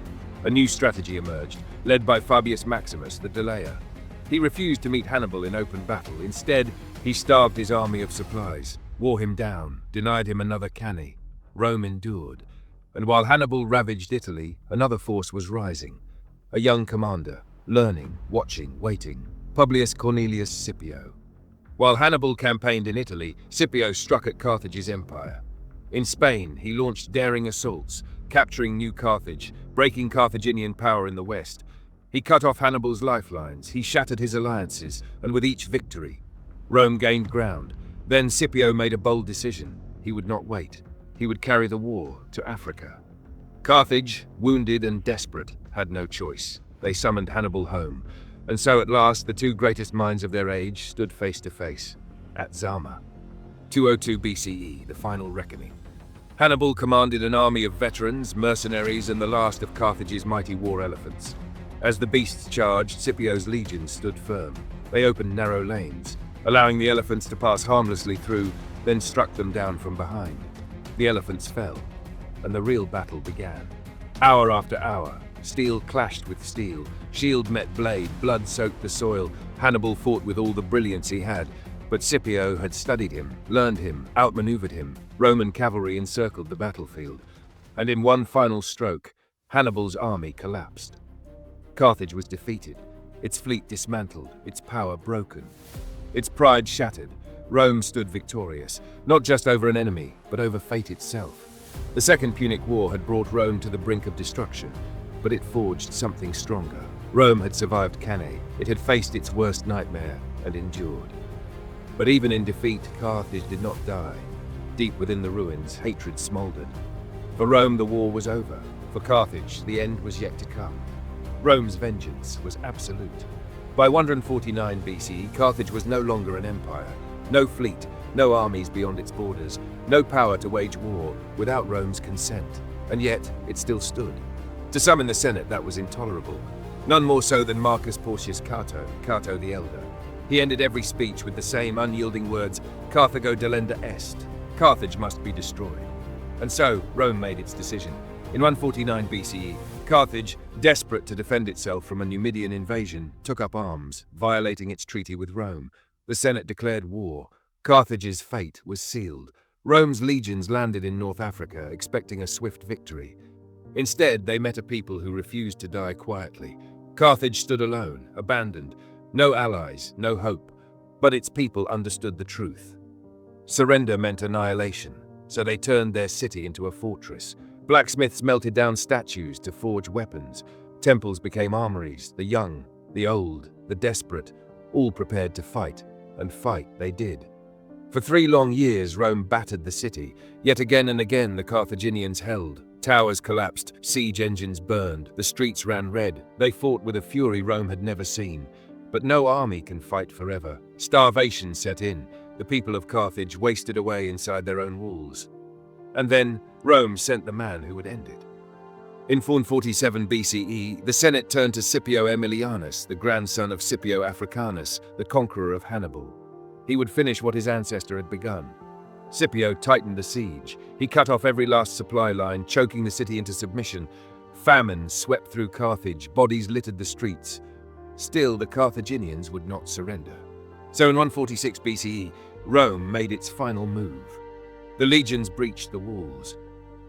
A new strategy emerged, led by Fabius Maximus, the delayer. He refused to meet Hannibal in open battle. Instead, he starved his army of supplies, wore him down, denied him another Cannae. Rome endured. And while Hannibal ravaged Italy, another force was rising. A young commander, learning, watching, waiting, Publius Cornelius Scipio. While Hannibal campaigned in Italy, Scipio struck at Carthage's empire. In Spain, he launched daring assaults, capturing New Carthage, breaking Carthaginian power in the west. He cut off Hannibal's lifelines, he shattered his alliances, and with each victory, Rome gained ground. Then Scipio made a bold decision. He would not wait. He would carry the war to Africa. Carthage, wounded and desperate, had no choice. They summoned Hannibal home, and so at last the two greatest minds of their age stood face to face at Zama. 202 BCE, the final reckoning. Hannibal commanded an army of veterans, mercenaries, and the last of Carthage's mighty war elephants. As the beasts charged, Scipio's legions stood firm. They opened narrow lanes, allowing the elephants to pass harmlessly through, then struck them down from behind. The elephants fell, and the real battle began. Hour after hour, steel clashed with steel, shield met blade, blood soaked the soil. Hannibal fought with all the brilliance he had, but Scipio had studied him, learned him, outmaneuvered him. Roman cavalry encircled the battlefield, and in one final stroke, Hannibal's army collapsed. Carthage was defeated, its fleet dismantled, its power broken, its pride shattered. Rome stood victorious, not just over an enemy, but over fate itself. The Second Punic War had brought Rome to the brink of destruction, but it forged something stronger. Rome had survived Cannae, it had faced its worst nightmare and endured. But even in defeat, Carthage did not die. Deep within the ruins, hatred smoldered. For Rome, the war was over. For Carthage, the end was yet to come. Rome's vengeance was absolute. By 149 BCE, Carthage was no longer an empire. No fleet, no armies beyond its borders, no power to wage war without Rome's consent. And yet, it still stood. To some in the Senate, that was intolerable. None more so than Marcus Porcius Cato, Cato the Elder. He ended every speech with the same unyielding words, Carthago delenda est. Carthage must be destroyed. And so, Rome made its decision. In 149 BCE, Carthage, desperate to defend itself from a Numidian invasion, took up arms, violating its treaty with Rome. The Senate declared war. Carthage's fate was sealed. Rome's legions landed in North Africa, expecting a swift victory. Instead, they met a people who refused to die quietly. Carthage stood alone, abandoned. No allies, no hope. But its people understood the truth. Surrender meant annihilation, so they turned their city into a fortress. Blacksmiths melted down statues to forge weapons. Temples became armories. The young, the old, the desperate, all prepared to fight, and fight they did. For 3 long years, Rome battered the city. Yet again and again, the Carthaginians held. Towers collapsed, siege engines burned, the streets ran red. They fought with a fury Rome had never seen. But no army can fight forever. Starvation set in. The people of Carthage wasted away inside their own walls. And then Rome sent the man who would end it. In 447 BCE, the Senate turned to Scipio Aemilianus, the grandson of Scipio Africanus, the conqueror of Hannibal. He would finish what his ancestor had begun. Scipio tightened the siege. He cut off every last supply line, choking the city into submission. Famine swept through Carthage, bodies littered the streets. Still, the Carthaginians would not surrender. So in 146 BCE, Rome made its final move. The legions breached the walls.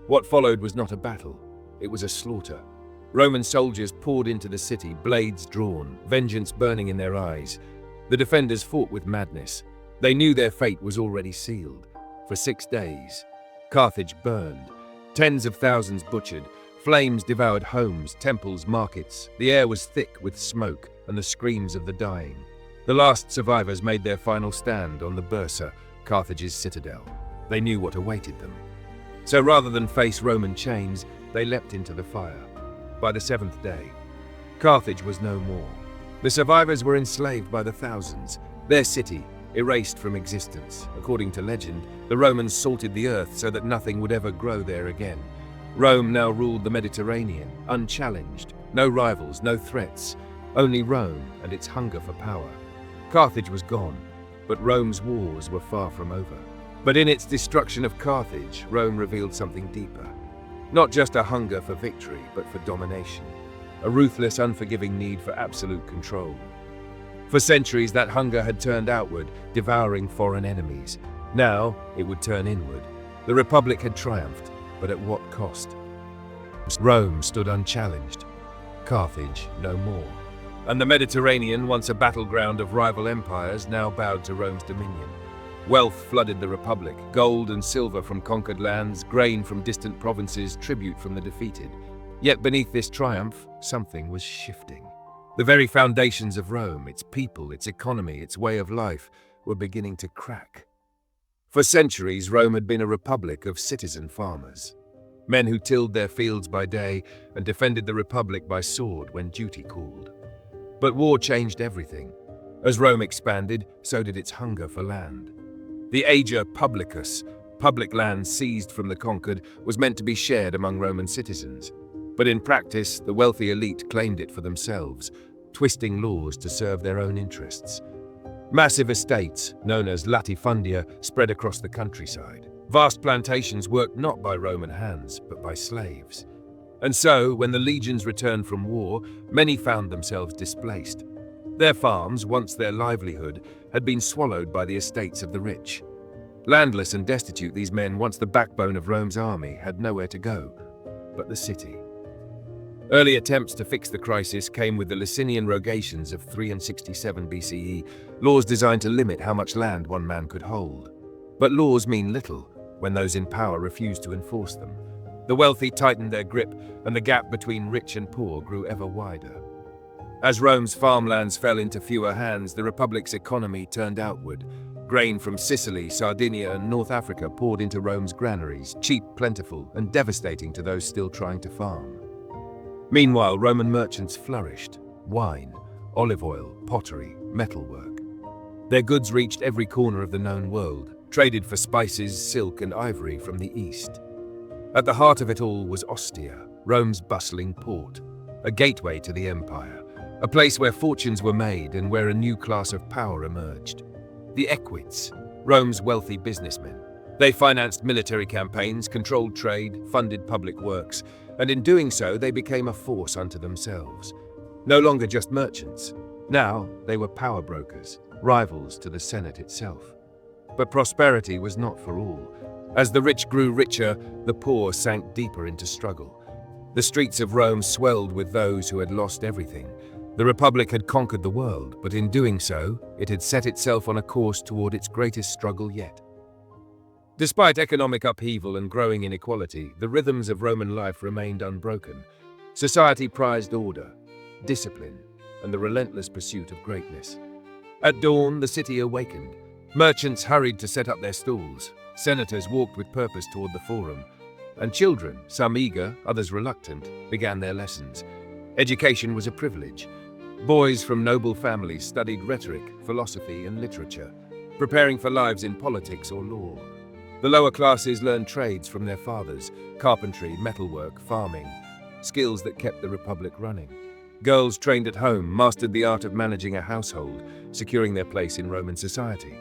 What followed was not a battle, it was a slaughter. Roman soldiers poured into the city, blades drawn, vengeance burning in their eyes. The defenders fought with madness. They knew their fate was already sealed. For 6 days, Carthage burned. Tens of thousands butchered. Flames devoured homes, temples, markets. The air was thick with smoke and the screams of the dying. The last survivors made their final stand on the Bursa, Carthage's citadel. They knew what awaited them. So rather than face Roman chains, they leapt into the fire. By the 7th day, Carthage was no more. The survivors were enslaved by the thousands. Their city, erased from existence. According to legend, the Romans salted the earth so that nothing would ever grow there again. Rome now ruled the Mediterranean, unchallenged. No rivals, no threats. Only Rome and its hunger for power. Carthage was gone, but Rome's wars were far from over. But in its destruction of Carthage, Rome revealed something deeper. Not just a hunger for victory, but for domination. A ruthless, unforgiving need for absolute control. For centuries, that hunger had turned outward, devouring foreign enemies. Now, it would turn inward. The Republic had triumphed, but at what cost? Rome stood unchallenged. Carthage no more. And the Mediterranean, once a battleground of rival empires, now bowed to Rome's dominion. Wealth flooded the Republic, gold and silver from conquered lands, grain from distant provinces, tribute from the defeated. Yet beneath this triumph, something was shifting. The very foundations of Rome, its people, its economy, its way of life, were beginning to crack. For centuries, Rome had been a republic of citizen farmers. Men who tilled their fields by day and defended the Republic by sword when duty called. But war changed everything. As Rome expanded, so did its hunger for land. The ager publicus, public land seized from the conquered, was meant to be shared among Roman citizens. But in practice, the wealthy elite claimed it for themselves, twisting laws to serve their own interests. Massive estates, known as latifundia, spread across the countryside. Vast plantations worked not by Roman hands, but by slaves. And so, when the legions returned from war, many found themselves displaced. Their farms, once their livelihood, had been swallowed by the estates of the rich. Landless and destitute, these men, once the backbone of Rome's army, had nowhere to go but the city. Early attempts to fix the crisis came with the Licinian rogations of 367 BCE, laws designed to limit how much land one man could hold. But laws mean little when those in power refuse to enforce them. The wealthy tightened their grip, and the gap between rich and poor grew ever wider. As Rome's farmlands fell into fewer hands, the Republic's economy turned outward. Grain from Sicily, Sardinia, and North Africa poured into Rome's granaries, cheap, plentiful, and devastating to those still trying to farm. Meanwhile, Roman merchants flourished. Wine, olive oil, pottery, metalwork. Their goods reached every corner of the known world, traded for spices, silk, and ivory from the east. At the heart of it all was Ostia, Rome's bustling port, a gateway to the empire, a place where fortunes were made and where a new class of power emerged. The Equites, Rome's wealthy businessmen. They financed military campaigns, controlled trade, funded public works, and in doing so they became a force unto themselves. No longer just merchants. Now they were power brokers, rivals to the Senate itself. But prosperity was not for all. As the rich grew richer, the poor sank deeper into struggle. The streets of Rome swelled with those who had lost everything. The Republic had conquered the world, but in doing so, it had set itself on a course toward its greatest struggle yet. Despite economic upheaval and growing inequality, the rhythms of Roman life remained unbroken. Society prized order, discipline, and the relentless pursuit of greatness. At dawn, the city awakened. Merchants hurried to set up their stalls. Senators walked with purpose toward the forum. And children, some eager, others reluctant, began their lessons. Education was a privilege. Boys from noble families studied rhetoric, philosophy, and literature, preparing for lives in politics or law. The lower classes learned trades from their fathers: carpentry, metalwork, farming, skills that kept the Republic running. Girls trained at home mastered the art of managing a household, securing their place in Roman society.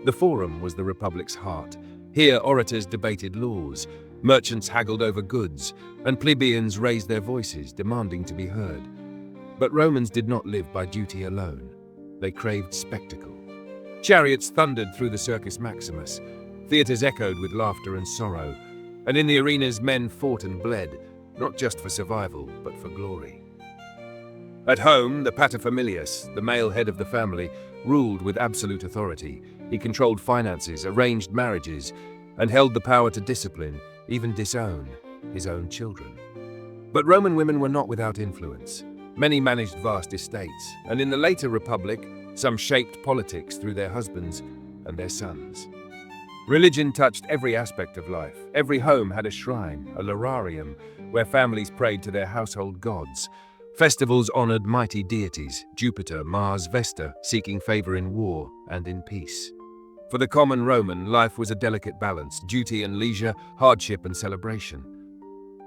The Forum was the Republic's heart. Here orators debated laws, merchants haggled over goods, and plebeians raised their voices, demanding to be heard. But Romans did not live by duty alone. They craved spectacle. Chariots thundered through the Circus Maximus. Theaters echoed with laughter and sorrow. And in the arenas, men fought and bled, not just for survival, but for glory. At home, the paterfamilias, the male head of the family, ruled with absolute authority. He controlled finances, arranged marriages, and held the power to discipline, even disown, his own children. But Roman women were not without influence. Many managed vast estates, and in the later Republic, some shaped politics through their husbands and their sons. Religion touched every aspect of life. Every home had a shrine, a lararium, where families prayed to their household gods. Festivals honored mighty deities, Jupiter, Mars, Vesta, seeking favor in war and in peace. For the common Roman, life was a delicate balance: duty and leisure, hardship and celebration.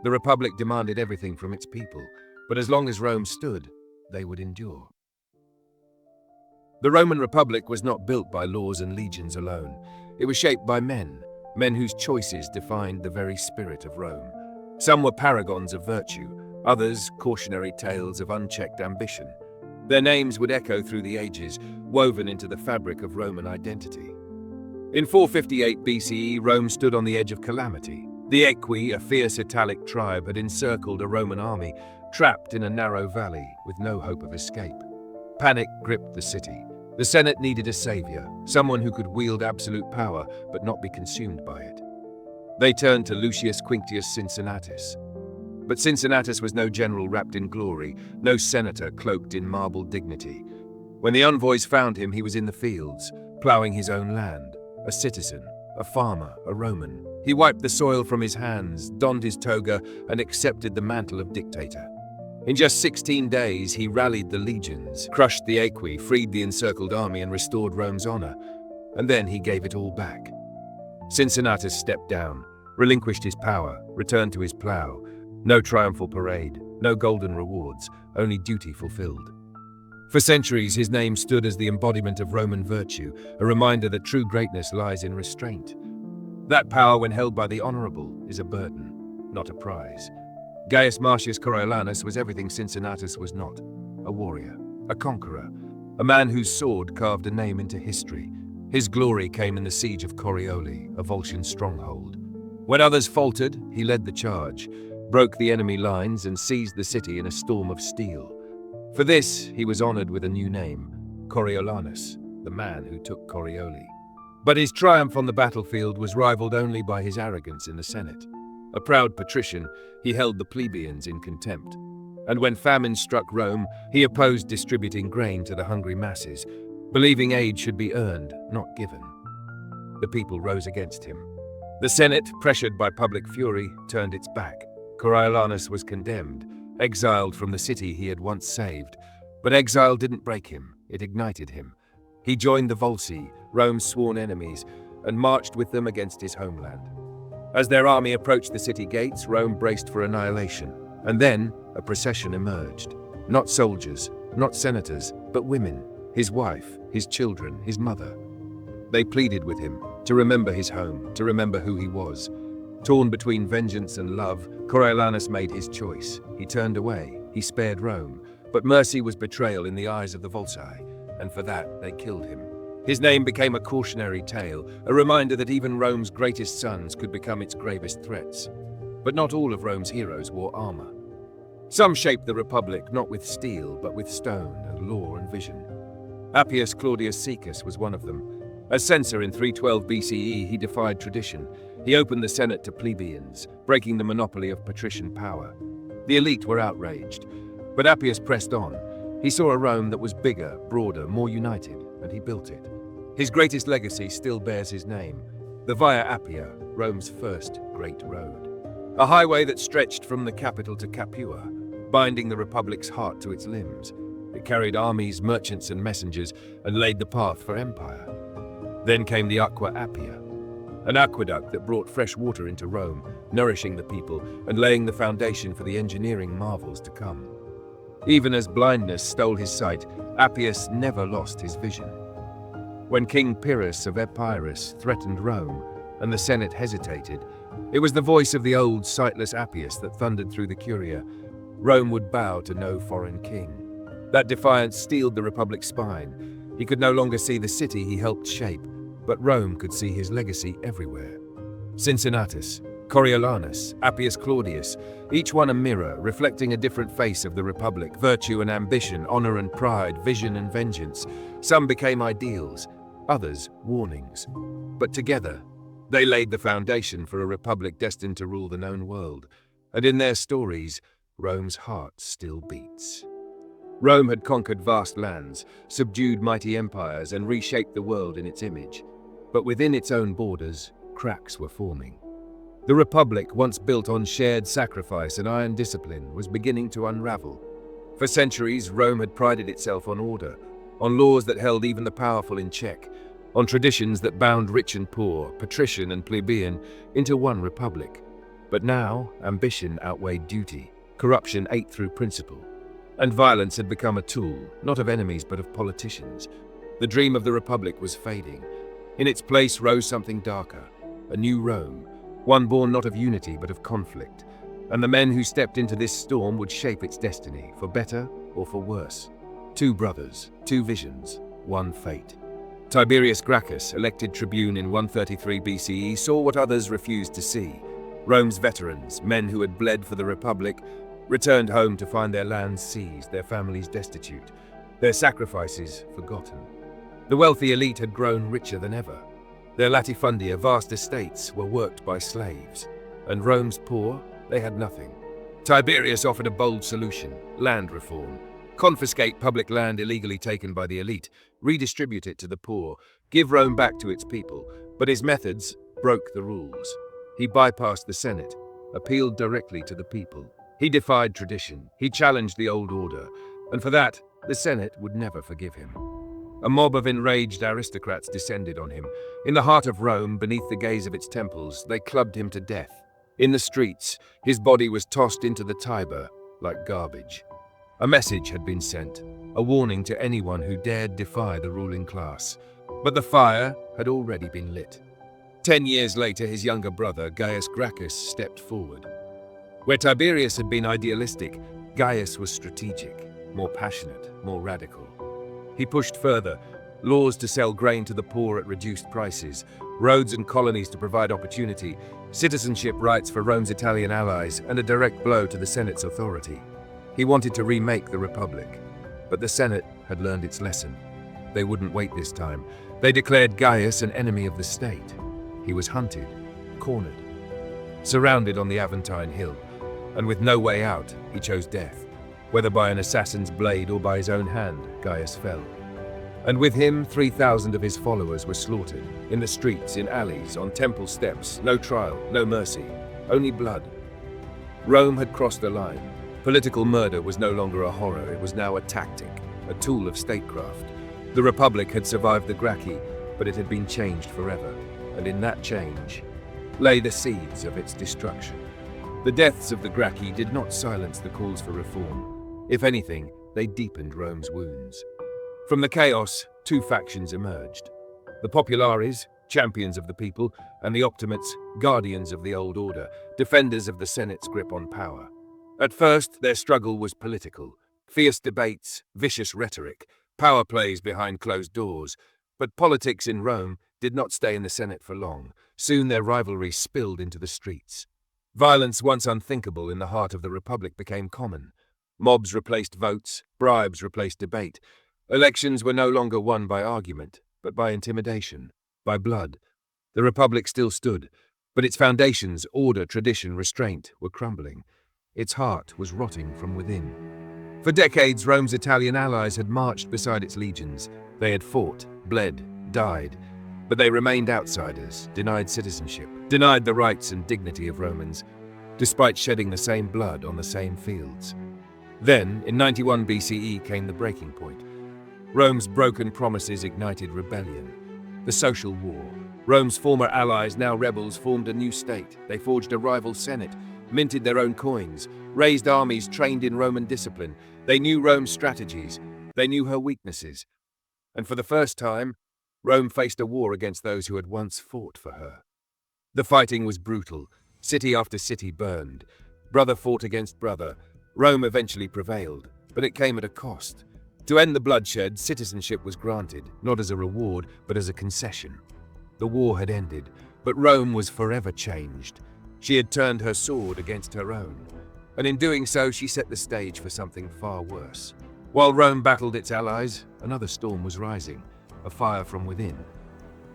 The Republic demanded everything from its people, but as long as Rome stood, they would endure. The Roman Republic was not built by laws and legions alone. It was shaped by men whose choices defined the very spirit of Rome. Some were paragons of virtue, others cautionary tales of unchecked ambition. Their names would echo through the ages, woven into the fabric of Roman identity. In 458 BCE, Rome stood on the edge of calamity. The Equi, a fierce Italic tribe, had encircled a Roman army, trapped in a narrow valley with no hope of escape. Panic gripped the city. The Senate needed a savior, someone who could wield absolute power but not be consumed by it. They turned to Lucius Quinctius Cincinnatus. But Cincinnatus was no general wrapped in glory, no senator cloaked in marble dignity. When the envoys found him, he was in the fields, ploughing his own land, a citizen, a farmer, a Roman. He wiped the soil from his hands, donned his toga, and accepted the mantle of dictator. In just 16 days, he rallied the legions, crushed the Aequi, freed the encircled army, and restored Rome's honor. And then he gave it all back. Cincinnatus stepped down, relinquished his power, returned to his plough. No triumphal parade, no golden rewards, only duty fulfilled. For centuries, his name stood as the embodiment of Roman virtue, a reminder that true greatness lies in restraint. That power, when held by the honorable, is a burden, not a prize. Gaius Marcius Coriolanus was everything Cincinnatus was not: a warrior, a conqueror, a man whose sword carved a name into history. His glory came in the siege of Corioli, a Volscian stronghold. When others faltered, he led the charge, broke the enemy lines, and seized the city in a storm of steel. For this, he was honored with a new name, Coriolanus, the man who took Corioli. But his triumph on the battlefield was rivaled only by his arrogance in the Senate. A proud patrician, he held the plebeians in contempt. And when famine struck Rome, he opposed distributing grain to the hungry masses, believing aid should be earned, not given. The people rose against him. The Senate, pressured by public fury, turned its back. Coriolanus was condemned, exiled from the city he had once saved. But exile didn't break him, it ignited him. He joined the Volsci, Rome's sworn enemies, and marched with them against his homeland. As their army approached the city gates, Rome braced for annihilation. And then a procession emerged. Not soldiers, not senators, but women, his wife, his children, his mother. They pleaded with him to remember his home, to remember who he was. Torn between vengeance and love, Coriolanus made his choice. He turned away, he spared Rome, but mercy was betrayal in the eyes of the Volsci, and for that they killed him. His name became a cautionary tale, a reminder that even Rome's greatest sons could become its gravest threats. But not all of Rome's heroes wore armor. Some shaped the Republic not with steel, but with stone and law and vision. Appius Claudius Caecus was one of them. As censor in 312 BCE, he defied tradition. He opened the Senate to plebeians, breaking the monopoly of patrician power. The elite were outraged, but Appius pressed on. He saw a Rome that was bigger, broader, more united, and he built it. His greatest legacy still bears his name, the Via Appia, Rome's first great road. A highway that stretched from the capital to Capua, binding the Republic's heart to its limbs. It carried armies, merchants, and messengers, and laid the path for empire. Then came the Aqua Appia, an aqueduct that brought fresh water into Rome, nourishing the people and laying the foundation for the engineering marvels to come. Even as blindness stole his sight, Appius never lost his vision. When King Pyrrhus of Epirus threatened Rome, and the Senate hesitated, it was the voice of the old, sightless Appius that thundered through the Curia. Rome would bow to no foreign king. That defiance steeled the Republic's spine. He could no longer see the city he helped shape, but Rome could see his legacy everywhere. Cincinnatus, Coriolanus, Appius Claudius, each one a mirror, reflecting a different face of the Republic: virtue and ambition, honor and pride, vision and vengeance. Some became ideals, others warnings. But together, they laid the foundation for a Republic destined to rule the known world. And in their stories, Rome's heart still beats. Rome had conquered vast lands, subdued mighty empires, and reshaped the world in its image. But within its own borders, cracks were forming. The Republic, once built on shared sacrifice and iron discipline, was beginning to unravel. For centuries, Rome had prided itself on order, on laws that held even the powerful in check, on traditions that bound rich and poor, patrician and plebeian, into one republic. But now, ambition outweighed duty, corruption ate through principle, and violence had become a tool, not of enemies but of politicians. The dream of the Republic was fading. In its place rose something darker, a new Rome, one born not of unity but of conflict. And the men who stepped into this storm would shape its destiny, for better or for worse. Two brothers, two visions, one fate. Tiberius Gracchus, elected tribune in 133 BCE, saw what others refused to see. Rome's veterans, men who had bled for the Republic, returned home to find their lands seized, their families destitute, their sacrifices forgotten. The wealthy elite had grown richer than ever. Their latifundia, vast estates, were worked by slaves. And Rome's poor, they had nothing. Tiberius offered a bold solution: land reform. Confiscate public land illegally taken by the elite, redistribute it to the poor, give Rome back to its people. But his methods broke the rules. He bypassed the Senate, appealed directly to the people. He defied tradition, he challenged the old order, and for that, the Senate would never forgive him. A mob of enraged aristocrats descended on him. In the heart of Rome, beneath the gaze of its temples, they clubbed him to death. In the streets, his body was tossed into the Tiber like garbage. A message had been sent, a warning to anyone who dared defy the ruling class. But the fire had already been lit. 10 years later, his younger brother, Gaius Gracchus, stepped forward. Where Tiberius had been idealistic, Gaius was strategic, more passionate, more radical. He pushed further: laws to sell grain to the poor at reduced prices, roads and colonies to provide opportunity, citizenship rights for Rome's Italian allies, and a direct blow to the Senate's authority. He wanted to remake the Republic, but the Senate had learned its lesson. They wouldn't wait this time. They declared Gaius an enemy of the state. He was hunted, cornered, surrounded on the Aventine Hill, and with no way out, he chose death. Whether by an assassin's blade or by his own hand, Gaius fell. And with him, 3,000 of his followers were slaughtered, in the streets, in alleys, on temple steps. No trial, no mercy, only blood. Rome had crossed the line. Political murder was no longer a horror, it was now a tactic, a tool of statecraft. The Republic had survived the Gracchi, but it had been changed forever, and in that change lay the seeds of its destruction. The deaths of the Gracchi did not silence the calls for reform. If anything, they deepened Rome's wounds. From the chaos, two factions emerged: the Populares, champions of the people, and the Optimates, guardians of the old order, defenders of the Senate's grip on power. At first, their struggle was political: fierce debates, vicious rhetoric, power plays behind closed doors. But politics in Rome did not stay in the Senate for long. Soon their rivalry spilled into the streets. Violence, once unthinkable in the heart of the Republic, became common. Mobs replaced votes, bribes replaced debate. Elections were no longer won by argument, but by intimidation, by blood. The Republic still stood, but its foundations, order, tradition, restraint, were crumbling. Its heart was rotting from within. For decades, Rome's Italian allies had marched beside its legions. They had fought, bled, died, but they remained outsiders, denied citizenship, denied the rights and dignity of Romans, despite shedding the same blood on the same fields. Then, in 91 BCE, came the breaking point. Rome's broken promises ignited rebellion. The social war. Rome's former allies, now rebels, formed a new state. They forged a rival Senate, minted their own coins, raised armies trained in Roman discipline. They knew Rome's strategies. They knew her weaknesses. And for the first time, Rome faced a war against those who had once fought for her. The fighting was brutal. City after city burned. Brother fought against brother. Rome eventually prevailed, but it came at a cost. To end the bloodshed, citizenship was granted, not as a reward, but as a concession. The war had ended, but Rome was forever changed. She had turned her sword against her own, and in doing so, she set the stage for something far worse. While Rome battled its allies, another storm was rising, a fire from within.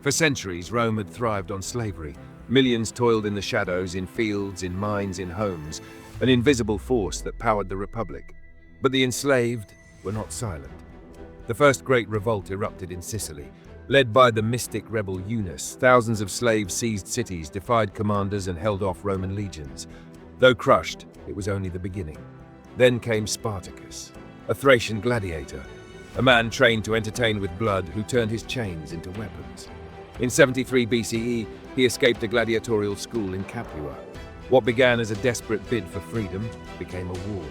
For centuries, Rome had thrived on slavery. Millions toiled in the shadows, in fields, in mines, in homes, an invisible force that powered the Republic. But the enslaved were not silent. The first great revolt erupted in Sicily. Led by the mystic rebel Eunice, thousands of slaves seized cities, defied commanders, and held off Roman legions. Though crushed, it was only the beginning. Then came Spartacus, a Thracian gladiator, a man trained to entertain with blood who turned his chains into weapons. In 73 BCE, he escaped a gladiatorial school in Capua. What began as a desperate bid for freedom became a war.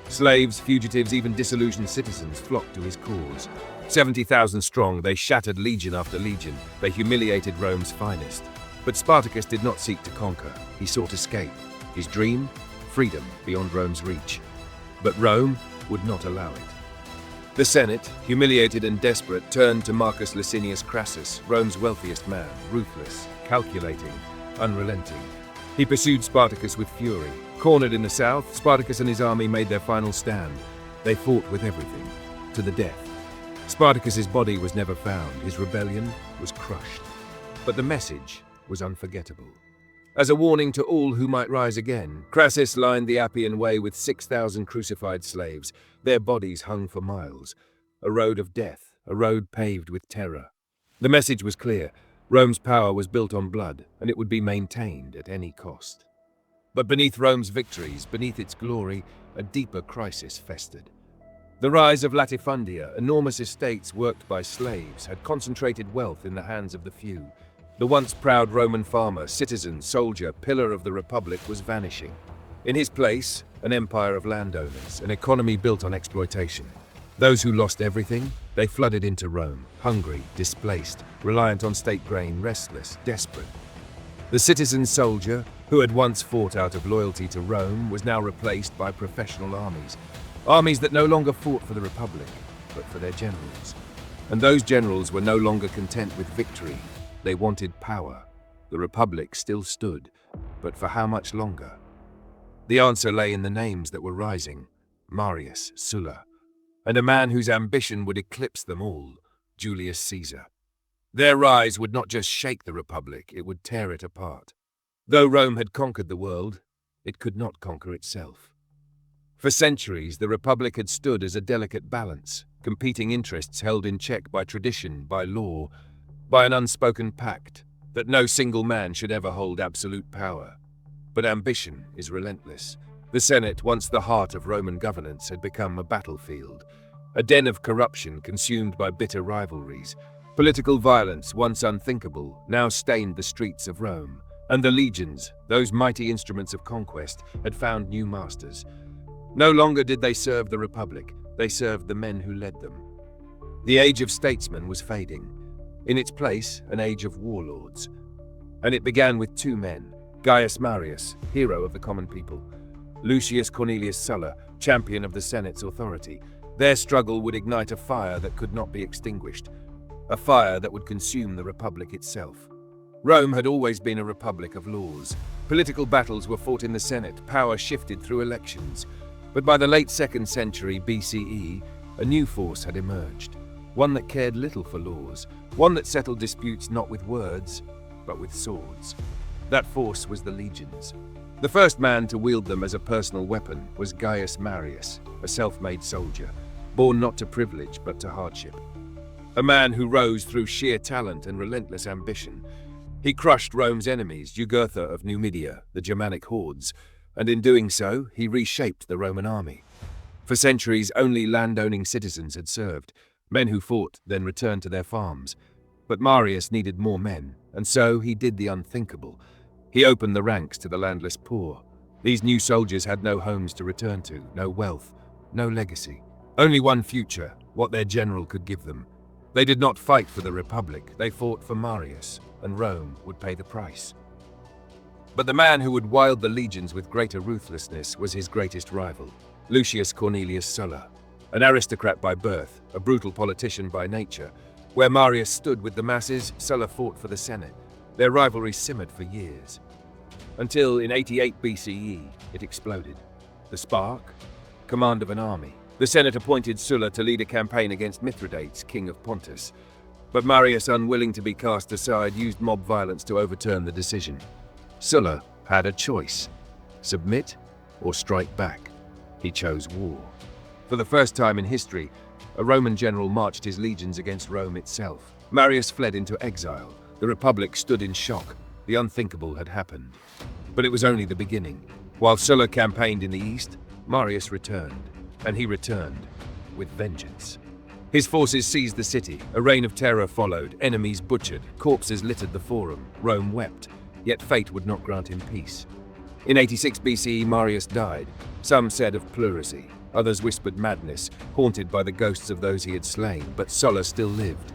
Slaves, fugitives, even disillusioned citizens flocked to his cause. 70,000 strong, they shattered legion after legion. They humiliated Rome's finest. But Spartacus did not seek to conquer. He sought escape. His dream? Freedom beyond Rome's reach. But Rome would not allow it. The Senate, humiliated and desperate, turned to Marcus Licinius Crassus, Rome's wealthiest man, ruthless, calculating, unrelenting. He pursued Spartacus with fury. Cornered in the south, Spartacus and his army made their final stand. They fought with everything, to the death. Spartacus's body was never found. His rebellion was crushed. But the message was unforgettable. As a warning to all who might rise again, Crassus lined the Appian Way with 6,000 crucified slaves. Their bodies hung for miles. A road of death, a road paved with terror. The message was clear. Rome's power was built on blood, and it would be maintained at any cost. But beneath Rome's victories, beneath its glory, a deeper crisis festered. The rise of latifundia, enormous estates worked by slaves, had concentrated wealth in the hands of the few. The once proud Roman farmer, citizen, soldier, pillar of the Republic was vanishing. In his place, an empire of landowners, an economy built on exploitation. Those who lost everything, they flooded into Rome, hungry, displaced, reliant on state grain, restless, desperate. The citizen soldier, who had once fought out of loyalty to Rome, was now replaced by professional armies. Armies that no longer fought for the Republic, but for their generals. And those generals were no longer content with victory. They wanted power. The Republic still stood, but for how much longer? The answer lay in the names that were rising: Marius, Sulla, and a man whose ambition would eclipse them all, Julius Caesar. Their rise would not just shake the Republic, it would tear it apart. Though Rome had conquered the world, it could not conquer itself. For centuries, the Republic had stood as a delicate balance, competing interests held in check by tradition, by law, by an unspoken pact that no single man should ever hold absolute power. But ambition is relentless. The Senate, once the heart of Roman governance, had become a battlefield, a den of corruption consumed by bitter rivalries. Political violence, once unthinkable, now stained the streets of Rome. And the legions, those mighty instruments of conquest, had found new masters. No longer did they serve the Republic, they served the men who led them. The age of statesmen was fading. In its place, an age of warlords. And it began with two men: Gaius Marius, hero of the common people; Lucius Cornelius Sulla, champion of the Senate's authority. Their struggle would ignite a fire that could not be extinguished, a fire that would consume the Republic itself. Rome had always been a republic of laws. Political battles were fought in the Senate, power shifted through elections. But by the late 2nd century BCE, a new force had emerged, one that cared little for laws, one that settled disputes not with words, but with swords. That force was the legions. The first man to wield them as a personal weapon was Gaius Marius, a self-made soldier, born not to privilege but to hardship. A man who rose through sheer talent and relentless ambition. He crushed Rome's enemies, Jugurtha of Numidia, the Germanic hordes, and in doing so, he reshaped the Roman army. For centuries, only landowning citizens had served, men who fought, then returned to their farms. But Marius needed more men, and so he did the unthinkable. He opened the ranks to the landless poor. These new soldiers had no homes to return to, no wealth, no legacy. Only one future, what their general could give them. They did not fight for the Republic, they fought for Marius, and Rome would pay the price. But the man who would wield the legions with greater ruthlessness was his greatest rival, Lucius Cornelius Sulla, an aristocrat by birth, a brutal politician by nature. Where Marius stood with the masses, Sulla fought for the Senate. Their rivalry simmered for years, until in 88 BCE it exploded. The spark? Command of an army. The Senate appointed Sulla to lead a campaign against Mithridates, king of Pontus. But Marius, unwilling to be cast aside, used mob violence to overturn the decision. Sulla had a choice: submit or strike back. He chose war. For the first time in history, a Roman general marched his legions against Rome itself. Marius fled into exile. The Republic stood in shock. The unthinkable had happened. But it was only the beginning. While Sulla campaigned in the east, Marius returned. And he returned with vengeance. His forces seized the city. A reign of terror followed. Enemies butchered. Corpses littered the forum. Rome wept. Yet fate would not grant him peace. In 86 BCE, Marius died. Some said of pleurisy. Others whispered madness, haunted by the ghosts of those he had slain. But Sulla still lived.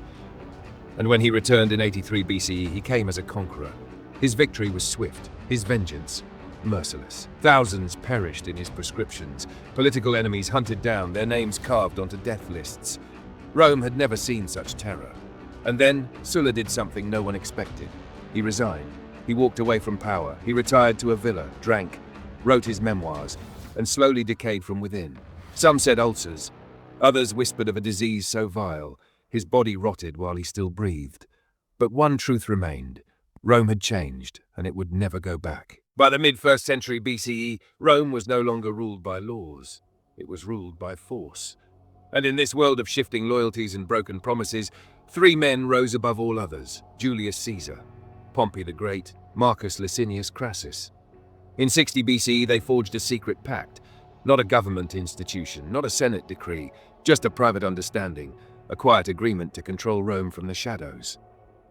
And when he returned in 83 BCE, he came as a conqueror. His victory was swift. His vengeance merciless. Thousands perished in his proscriptions. Political enemies hunted down, their names carved onto death lists. Rome had never seen such terror. And then Sulla did something no one expected. He resigned. He walked away from power. He retired to a villa, drank, wrote his memoirs, and slowly decayed from within. Some said ulcers, others whispered of a disease so vile, his body rotted while he still breathed. But one truth remained. Rome had changed, and it would never go back. By the mid-1st century BCE, Rome was no longer ruled by laws. It was ruled by force. And in this world of shifting loyalties and broken promises, 3 men rose above all others: Julius Caesar, Pompey the Great, Marcus Licinius Crassus. In 60 BCE, they forged a secret pact, not a government institution, not a Senate decree, just a private understanding, a quiet agreement to control Rome from the shadows.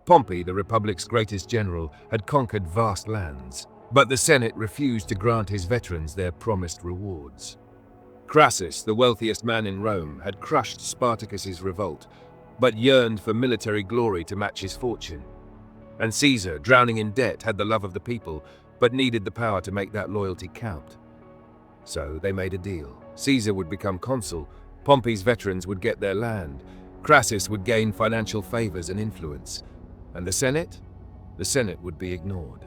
Pompey, the Republic's greatest general, had conquered vast lands, but the Senate refused to grant his veterans their promised rewards. Crassus, the wealthiest man in Rome, had crushed Spartacus's revolt, but yearned for military glory to match his fortune. And Caesar, drowning in debt, had the love of the people, but needed the power to make that loyalty count. So they made a deal. Caesar would become consul, Pompey's veterans would get their land, Crassus would gain financial favors and influence. And the Senate? The Senate would be ignored.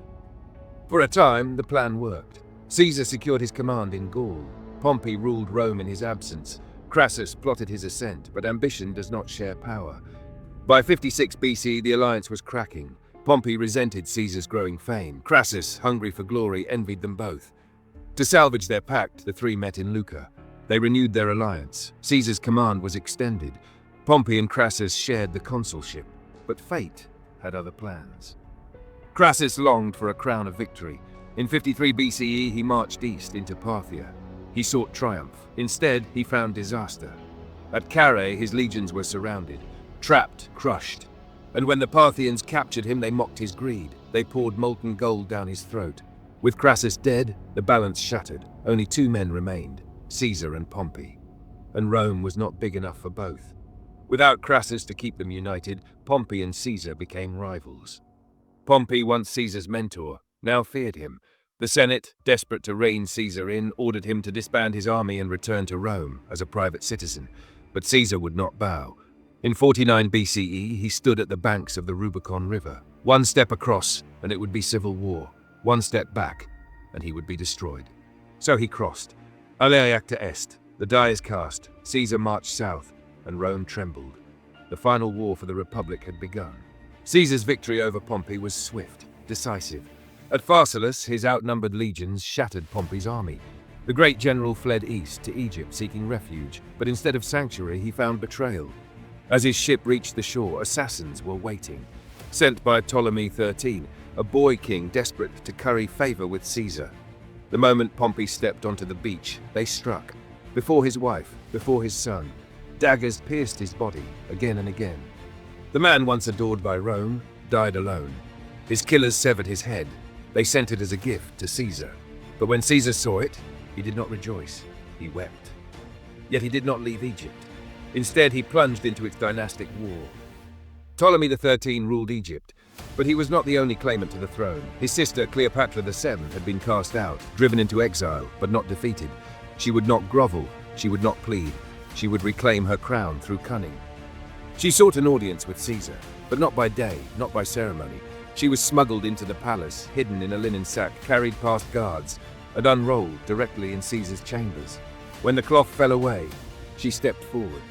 For a time, the plan worked. Caesar secured his command in Gaul. Pompey ruled Rome in his absence. Crassus plotted his ascent, but ambition does not share power. By 56 BC, the alliance was cracking. Pompey resented Caesar's growing fame. Crassus, hungry for glory, envied them both. To salvage their pact, the 3 met in Lucca. They renewed their alliance. Caesar's command was extended. Pompey and Crassus shared the consulship, but fate had other plans. Crassus longed for a crown of victory. In 53 BCE, he marched east into Parthia. He sought triumph. Instead, he found disaster. At Carrhae, his legions were surrounded, trapped, crushed. And when the Parthians captured him, they mocked his greed. They poured molten gold down his throat. With Crassus dead, the balance shattered. Only 2 men remained, Caesar and Pompey. And Rome was not big enough for both. Without Crassus to keep them united, Pompey and Caesar became rivals. Pompey, once Caesar's mentor, now feared him. The Senate, desperate to rein Caesar in, ordered him to disband his army and return to Rome as a private citizen. But Caesar would not bow. In 49 BCE, he stood at the banks of the Rubicon River. One step across, and it would be civil war. One step back, and he would be destroyed. So he crossed. Alea acta est. The die is cast. Caesar marched south, and Rome trembled. The final war for the Republic had begun. Caesar's victory over Pompey was swift, decisive. At Pharsalus, his outnumbered legions shattered Pompey's army. The great general fled east to Egypt seeking refuge, but instead of sanctuary, he found betrayal. As his ship reached the shore, assassins were waiting. Sent by Ptolemy XIII, a boy king desperate to curry favor with Caesar. The moment Pompey stepped onto the beach, they struck. Before his wife, before his son. Daggers pierced his body again and again. The man once adored by Rome died alone. His killers severed his head. They sent it as a gift to Caesar. But when Caesar saw it, he did not rejoice. He wept. Yet he did not leave Egypt. Instead, he plunged into its dynastic war. Ptolemy XIII ruled Egypt, but he was not the only claimant to the throne. His sister, Cleopatra VII, had been cast out, driven into exile, but not defeated. She would not grovel. She would not plead. She would reclaim her crown through cunning. She sought an audience with Caesar, but not by day, not by ceremony. She was smuggled into the palace, hidden in a linen sack, carried past guards, and unrolled directly in Caesar's chambers. When the cloth fell away, she stepped forward.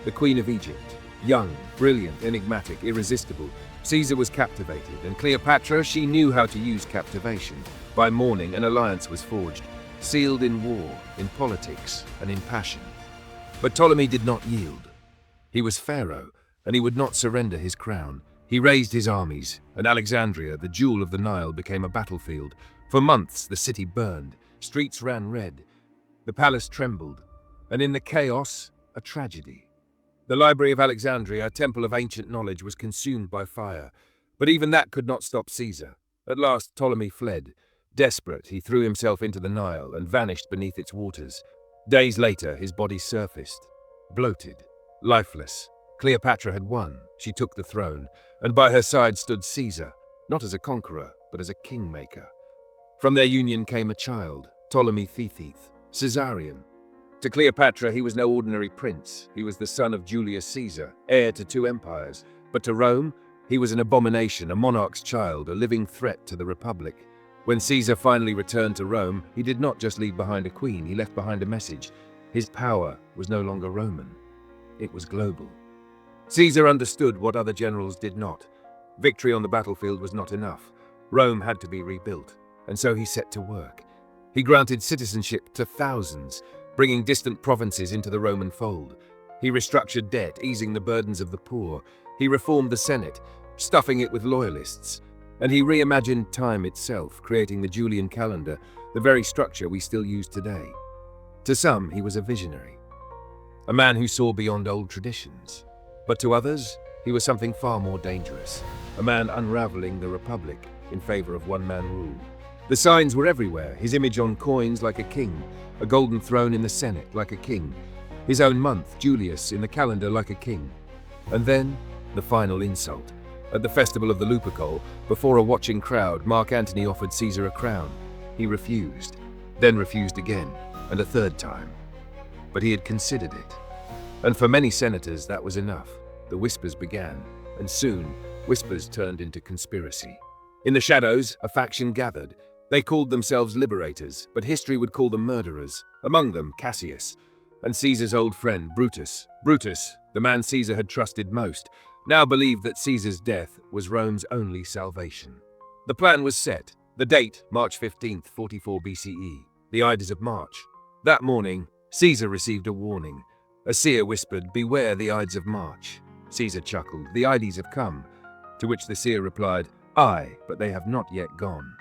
The Queen of Egypt, young, brilliant, enigmatic, irresistible. Caesar was captivated, and Cleopatra, she knew how to use captivation. By morning, an alliance was forged, sealed in war, in politics, and in passion. But Ptolemy did not yield. He was pharaoh, and he would not surrender his crown. He raised his armies, and Alexandria, the jewel of the Nile, became a battlefield. For months, the city burned. Streets ran red. The palace trembled. And in the chaos, a tragedy. The Library of Alexandria, a temple of ancient knowledge, was consumed by fire. But even that could not stop Caesar. At last, Ptolemy fled. Desperate, he threw himself into the Nile and vanished beneath its waters. Days later, his body surfaced, bloated, lifeless. Cleopatra had won. She took the throne, and by her side stood Caesar, not as a conqueror, but as a kingmaker. From their union came a child, Ptolemy Thetheth, Caesarion. To Cleopatra, he was no ordinary prince. He was the son of Julius Caesar, heir to 2 empires. But to Rome, he was an abomination, a monarch's child, a living threat to the Republic. When Caesar finally returned to Rome, he did not just leave behind a queen, he left behind a message. His power was no longer Roman, it was global. Caesar understood what other generals did not. Victory on the battlefield was not enough. Rome had to be rebuilt, and so he set to work. He granted citizenship to thousands, bringing distant provinces into the Roman fold. He restructured debt, easing the burdens of the poor. He reformed the Senate, stuffing it with loyalists. And he reimagined time itself, creating the Julian calendar, the very structure we still use today. To some, he was a visionary, a man who saw beyond old traditions. But to others, he was something far more dangerous, a man unraveling the Republic in favor of one-man rule. The signs were everywhere, his image on coins like a king, a golden throne in the Senate like a king, his own month, Julius, in the calendar like a king. And then, the final insult. At the festival of the Lupercal, before a watching crowd, Mark Antony offered Caesar a crown. He refused, then refused again, and a third time. But he had considered it. And for many senators, that was enough. The whispers began, and soon, whispers turned into conspiracy. In the shadows, a faction gathered. They called themselves liberators, but history would call them murderers. Among them, Cassius, and Caesar's old friend, Brutus. Brutus, the man Caesar had trusted most, now believed that Caesar's death was Rome's only salvation. The plan was set. The date, March 15th, 44 BCE, the Ides of March. That morning, Caesar received a warning. A seer whispered, "Beware the Ides of March." Caesar chuckled, "The Ides have come." To which the seer replied, "Aye, but they have not yet gone."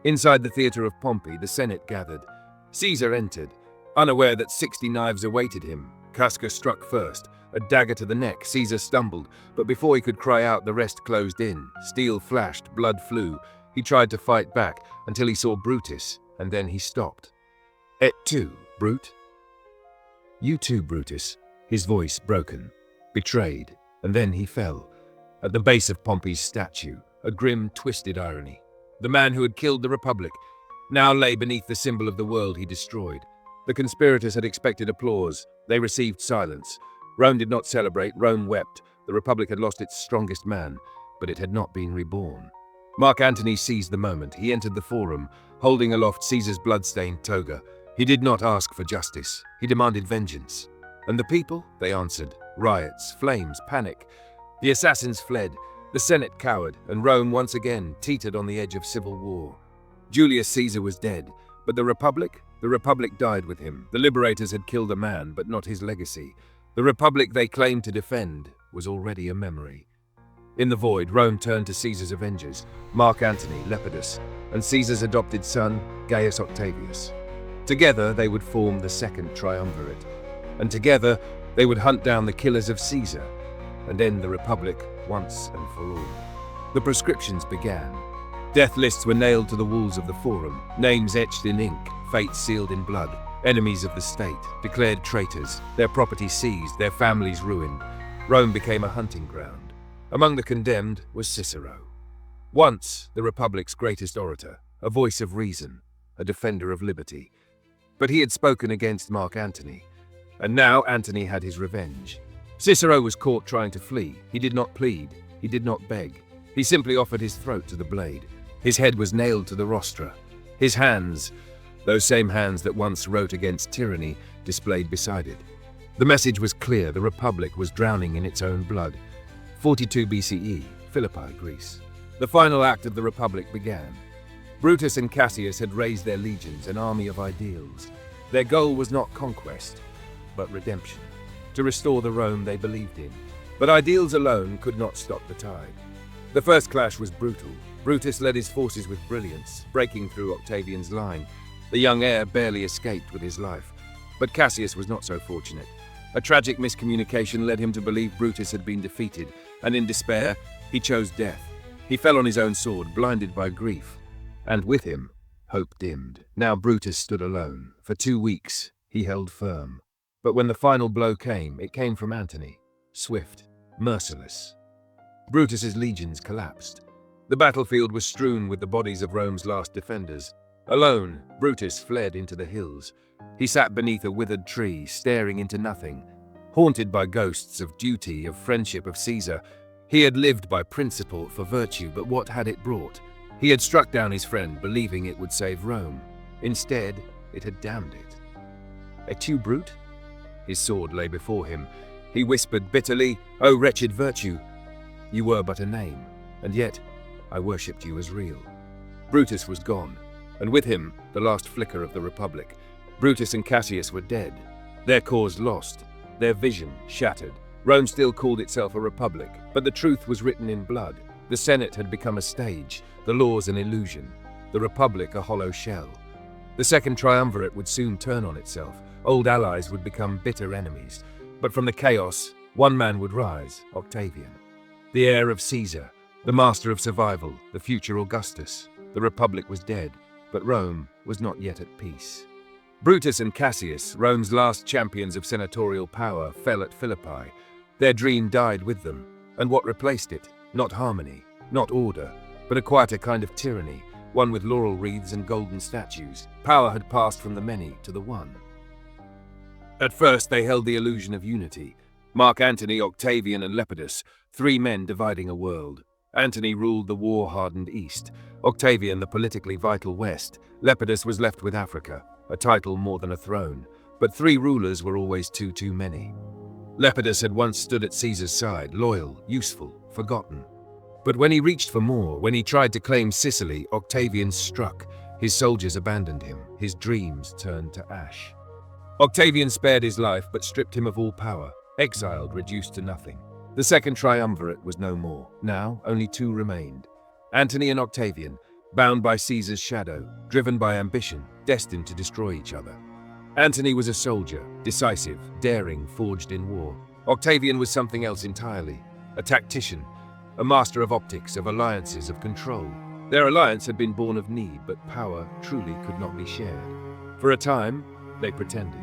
Inside the theater of Pompey, the Senate gathered. Caesar entered, unaware that 60 knives awaited him. Casca struck first, a dagger to the neck. Caesar stumbled, but before he could cry out, the rest closed in. Steel flashed, blood flew. He tried to fight back until he saw Brutus, and then he stopped. "Et tu, Brute?" "You too, Brutus," his voice broken, betrayed, and then he fell. At the base of Pompey's statue, a grim, twisted irony. The man who had killed the Republic now lay beneath the symbol of the world he destroyed. The conspirators had expected applause. They received silence. Rome did not celebrate. Rome wept. The Republic had lost its strongest man, but it had not been reborn. Mark Antony seized the moment. He entered the forum, holding aloft Caesar's blood-stained toga. He did not ask for justice. He demanded vengeance. And the people? They answered. Riots, flames, panic. The assassins fled. The Senate cowered, and Rome once again teetered on the edge of civil war. Julius Caesar was dead, but the Republic died with him. The liberators had killed a man, but not his legacy. The Republic they claimed to defend was already a memory. In the void, Rome turned to Caesar's avengers, Mark Antony, Lepidus, and Caesar's adopted son, Gaius Octavius. Together, they would form the Second Triumvirate, and together, they would hunt down the killers of Caesar and end the Republic once and for all. The proscriptions began. Death lists were nailed to the walls of the forum, names etched in ink, fates sealed in blood, enemies of the state, declared traitors, their property seized, their families ruined. Rome became a hunting ground. Among the condemned was Cicero. Once the Republic's greatest orator, a voice of reason, a defender of liberty. But he had spoken against Mark Antony, and now Antony had his revenge. Cicero was caught trying to flee. He did not plead. He did not beg. He simply offered his throat to the blade. His head was nailed to the rostra. His hands, those same hands that once wrote against tyranny, displayed beside it. The message was clear. The Republic was drowning in its own blood. 42 BCE, Philippi, Greece. The final act of the Republic began. Brutus and Cassius had raised their legions, an army of ideals. Their goal was not conquest, but redemption. To restore the Rome they believed in. But ideals alone could not stop the tide. The first clash was brutal. Brutus led his forces with brilliance, breaking through Octavian's line. The young heir barely escaped with his life. But Cassius was not so fortunate. A tragic miscommunication led him to believe Brutus had been defeated, and in despair, he chose death. He fell on his own sword, blinded by grief. And with him, hope dimmed. Now Brutus stood alone. For 2 weeks, he held firm. But when the final blow came, it came from Antony, swift, merciless. Brutus's legions collapsed. The battlefield was strewn with the bodies of Rome's last defenders. Alone, Brutus fled into the hills. He sat beneath a withered tree, staring into nothing. Haunted by ghosts of duty, of friendship, of Caesar, he had lived by principle for virtue, but what had it brought? He had struck down his friend, believing it would save Rome. Instead, it had damned it. Et tu, brute? His sword lay before him. He whispered bitterly, "O wretched virtue! You were but a name, and yet I worshipped you as real." Brutus was gone, and with him the last flicker of the Republic. Brutus and Cassius were dead, their cause lost, their vision shattered. Rome still called itself a republic, but the truth was written in blood. The Senate had become a stage, the laws an illusion, the Republic a hollow shell. The Second Triumvirate would soon turn on itself. Old allies would become bitter enemies. But from the chaos, one man would rise, Octavian. The heir of Caesar, the master of survival, the future Augustus. The Republic was dead, but Rome was not yet at peace. Brutus and Cassius, Rome's last champions of senatorial power, fell at Philippi. Their dream died with them, and what replaced it? Not harmony, not order, but a quieter kind of tyranny, one with laurel wreaths and golden statues. Power had passed from the many to the one. At first they held the illusion of unity. Mark Antony, Octavian and Lepidus, three men dividing a world. Antony ruled the war-hardened East, Octavian the politically vital West. Lepidus was left with Africa, a title more than a throne, but three rulers were always too many. Lepidus had once stood at Caesar's side, loyal, useful, forgotten. But when he reached for more, when he tried to claim Sicily, Octavian struck. His soldiers abandoned him, his dreams turned to ash. Octavian spared his life but stripped him of all power, exiled, reduced to nothing. The Second Triumvirate was no more. Now only two remained. Antony and Octavian, bound by Caesar's shadow, driven by ambition, destined to destroy each other. Antony was a soldier, decisive, daring, forged in war. Octavian was something else entirely, a tactician, a master of optics, of alliances, of control. Their alliance had been born of need, but power truly could not be shared. For a time, they pretended.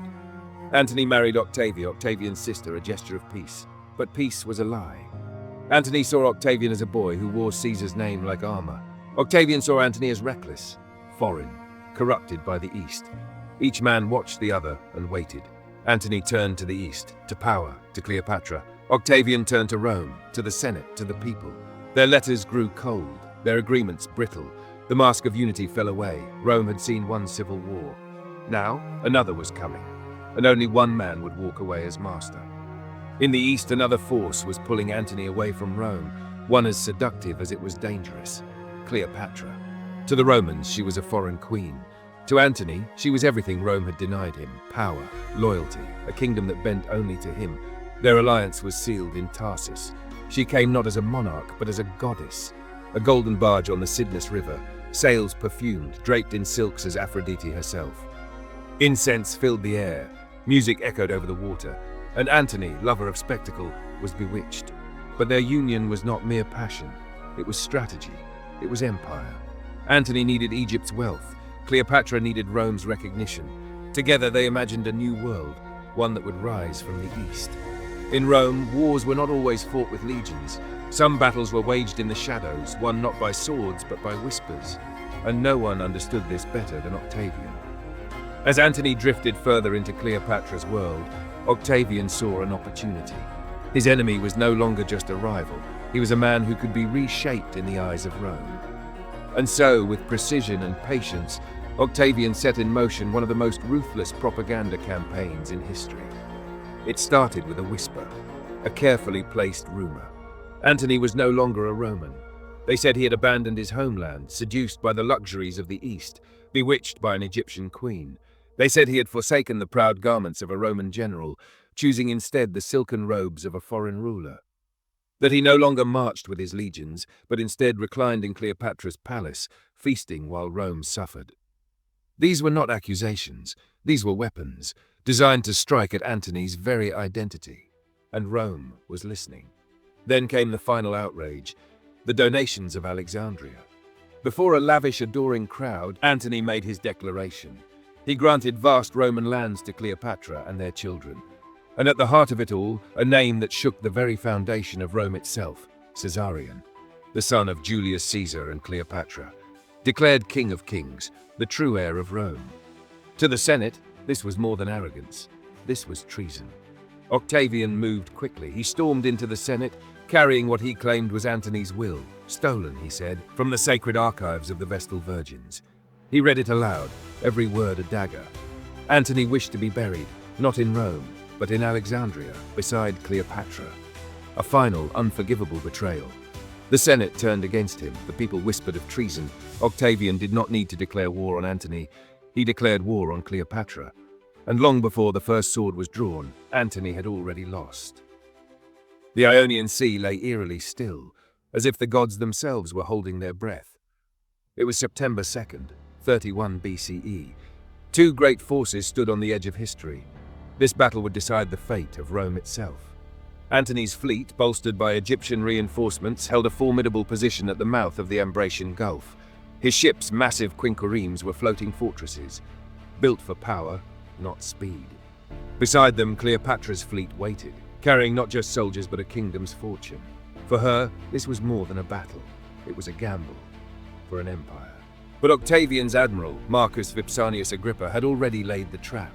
Antony married Octavia, Octavian's sister, a gesture of peace. But peace was a lie. Antony saw Octavian as a boy who wore Caesar's name like armor. Octavian saw Antony as reckless, foreign, corrupted by the East. Each man watched the other and waited. Antony turned to the East, to power, to Cleopatra. Octavian turned to Rome, to the Senate, to the people. Their letters grew cold, their agreements brittle. The mask of unity fell away. Rome had seen one civil war. Now, another was coming, and only one man would walk away as master. In the East, another force was pulling Antony away from Rome, one as seductive as it was dangerous, Cleopatra. To the Romans, she was a foreign queen. To Antony, she was everything Rome had denied him: power, loyalty, a kingdom that bent only to him. Their alliance was sealed in Tarsus. She came not as a monarch, but as a goddess. A golden barge on the Cydnus River, sails perfumed, draped in silks as Aphrodite herself. Incense filled the air, music echoed over the water, and Antony, lover of spectacle, was bewitched. But their union was not mere passion. It was strategy. It was empire. Antony needed Egypt's wealth. Cleopatra needed Rome's recognition. Together they imagined a new world, one that would rise from the East. In Rome, wars were not always fought with legions. Some battles were waged in the shadows, won not by swords but by whispers. And no one understood this better than Octavian. As Antony drifted further into Cleopatra's world, Octavian saw an opportunity. His enemy was no longer just a rival. He was a man who could be reshaped in the eyes of Rome. And so, with precision and patience, Octavian set in motion one of the most ruthless propaganda campaigns in history. It started with a whisper, a carefully placed rumor. Antony was no longer a Roman. They said he had abandoned his homeland, seduced by the luxuries of the East, bewitched by an Egyptian queen. They said he had forsaken the proud garments of a Roman general, choosing instead the silken robes of a foreign ruler. That he no longer marched with his legions, but instead reclined in Cleopatra's palace, feasting while Rome suffered. These were not accusations. These were weapons, designed to strike at Antony's very identity. And Rome was listening. Then came the final outrage, the donations of Alexandria. Before a lavish, adoring crowd, Antony made his declaration. He granted vast Roman lands to Cleopatra and their children. And at the heart of it all, a name that shook the very foundation of Rome itself, Caesarion, the son of Julius Caesar and Cleopatra, declared king of kings, the true heir of Rome. To the Senate, this was more than arrogance. This was treason. Octavian moved quickly. He stormed into the Senate, carrying what he claimed was Antony's will, stolen, he said, from the sacred archives of the Vestal Virgins. He read it aloud, every word a dagger. Antony wished to be buried, not in Rome, but in Alexandria, beside Cleopatra. A final, unforgivable betrayal. The Senate turned against him. The people whispered of treason. Octavian did not need to declare war on Antony. He declared war on Cleopatra. And long before the first sword was drawn, Antony had already lost. The Ionian Sea lay eerily still, as if the gods themselves were holding their breath. It was September 2nd, 31 BCE. Two great forces stood on the edge of history. This battle would decide the fate of Rome itself. Antony's fleet, bolstered by Egyptian reinforcements, held a formidable position at the mouth of the Ambracian Gulf. His ships' massive quinquiremes were floating fortresses, built for power, not speed. Beside them, Cleopatra's fleet waited, carrying not just soldiers but a kingdom's fortune. For her, this was more than a battle. It was a gamble for an empire. But Octavian's admiral, Marcus Vipsanius Agrippa, had already laid the trap.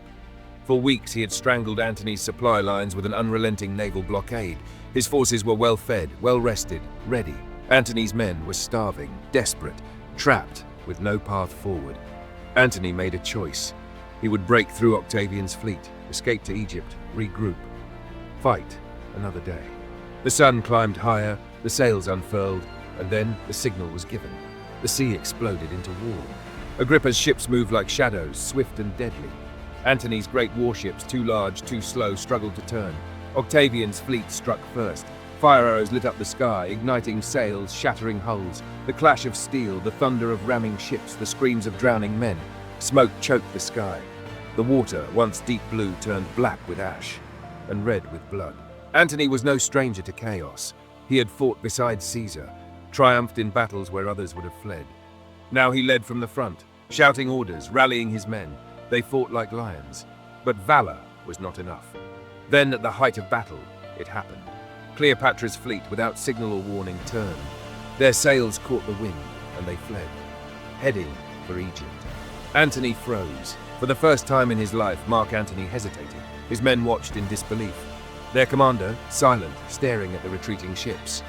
For weeks he had strangled Antony's supply lines with an unrelenting naval blockade. His forces were well fed, well rested, ready. Antony's men were starving, desperate, trapped, with no path forward. Antony made a choice. He would break through Octavian's fleet, escape to Egypt, regroup, fight another day. The sun climbed higher, the sails unfurled, and then the signal was given. The sea exploded into war. Agrippa's ships moved like shadows, swift and deadly. Antony's great warships, too large, too slow, struggled to turn. Octavian's fleet struck first. Fire arrows lit up the sky, igniting sails, shattering hulls. The clash of steel, the thunder of ramming ships, the screams of drowning men. Smoke choked the sky. The water, once deep blue, turned black with ash and red with blood. Antony was no stranger to chaos. He had fought beside Caesar, triumphed in battles where others would have fled. Now he led from the front, shouting orders, rallying his men. They fought like lions, but valor was not enough. Then, at the height of battle, it happened. Cleopatra's fleet, without signal or warning, turned. Their sails caught the wind, and they fled, heading for Egypt. Antony froze. For the first time in his life, Mark Antony hesitated. His men watched in disbelief. Their commander, silent, staring at the retreating ships.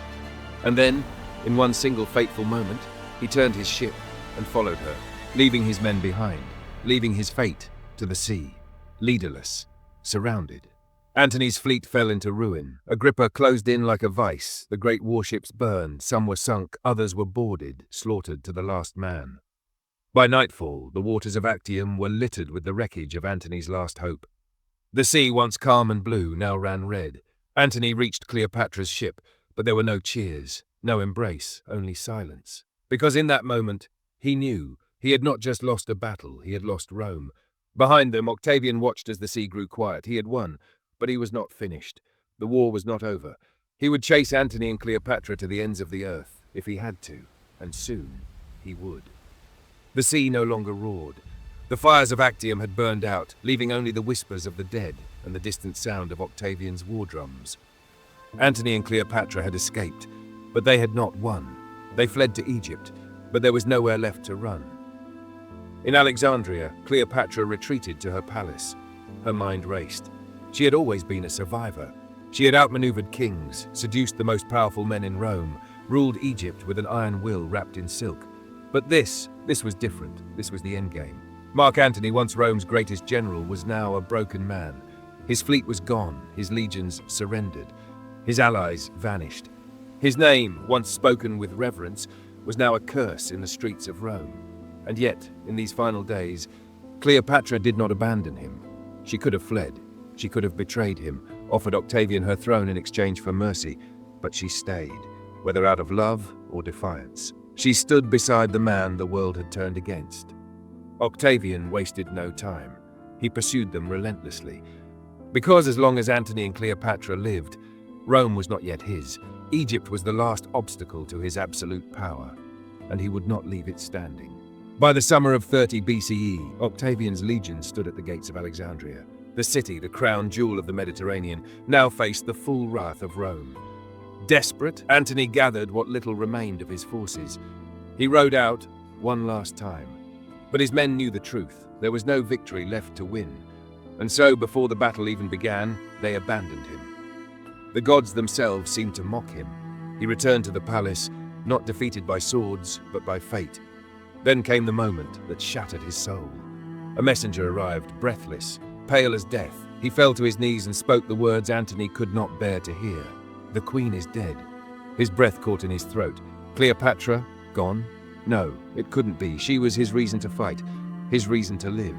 And then, in one single fateful moment, he turned his ship and followed her, leaving his men behind, leaving his fate to the sea, leaderless, surrounded. Antony's fleet fell into ruin. Agrippa closed in like a vice. The great warships burned. Some were sunk, others were boarded, slaughtered to the last man. By nightfall, the waters of Actium were littered with the wreckage of Antony's last hope. The sea, once calm and blue, now ran red. Antony reached Cleopatra's ship, but there were no cheers, no embrace, only silence. Because in that moment, he knew he had not just lost a battle, he had lost Rome. Behind them, Octavian watched as the sea grew quiet. He had won, but he was not finished. The war was not over. He would chase Antony and Cleopatra to the ends of the earth, if he had to, and soon he would. The sea no longer roared. The fires of Actium had burned out, leaving only the whispers of the dead and the distant sound of Octavian's war drums. Antony and Cleopatra had escaped, but they had not won. They fled to Egypt, but there was nowhere left to run. In Alexandria, Cleopatra retreated to her palace. Her mind raced. She had always been a survivor. She had outmaneuvered kings, seduced the most powerful men in Rome, ruled Egypt with an iron will wrapped in silk. But this was different. This was the endgame. Mark Antony, once Rome's greatest general, was now a broken man. His fleet was gone, his legions surrendered, his allies vanished. His name, once spoken with reverence, was now a curse in the streets of Rome. And yet, in these final days, Cleopatra did not abandon him. She could have fled. She could have betrayed him, offered Octavian her throne in exchange for mercy, but she stayed, whether out of love or defiance. She stood beside the man the world had turned against. Octavian wasted no time. He pursued them relentlessly. Because as long as Antony and Cleopatra lived, Rome was not yet his. Egypt was the last obstacle to his absolute power, and he would not leave it standing. By the summer of 30 BCE, Octavian's legion stood at the gates of Alexandria. The city, the crown jewel of the Mediterranean, now faced the full wrath of Rome. Desperate, Antony gathered what little remained of his forces. He rode out one last time. But his men knew the truth. There was no victory left to win. And so, before the battle even began, they abandoned him. The gods themselves seemed to mock him. He returned to the palace, not defeated by swords, but by fate. Then came the moment that shattered his soul. A messenger arrived, breathless, pale as death. He fell to his knees and spoke the words Antony could not bear to hear. "The queen is dead." His breath caught in his throat. Cleopatra, gone? No, it couldn't be. She was his reason to fight, his reason to live.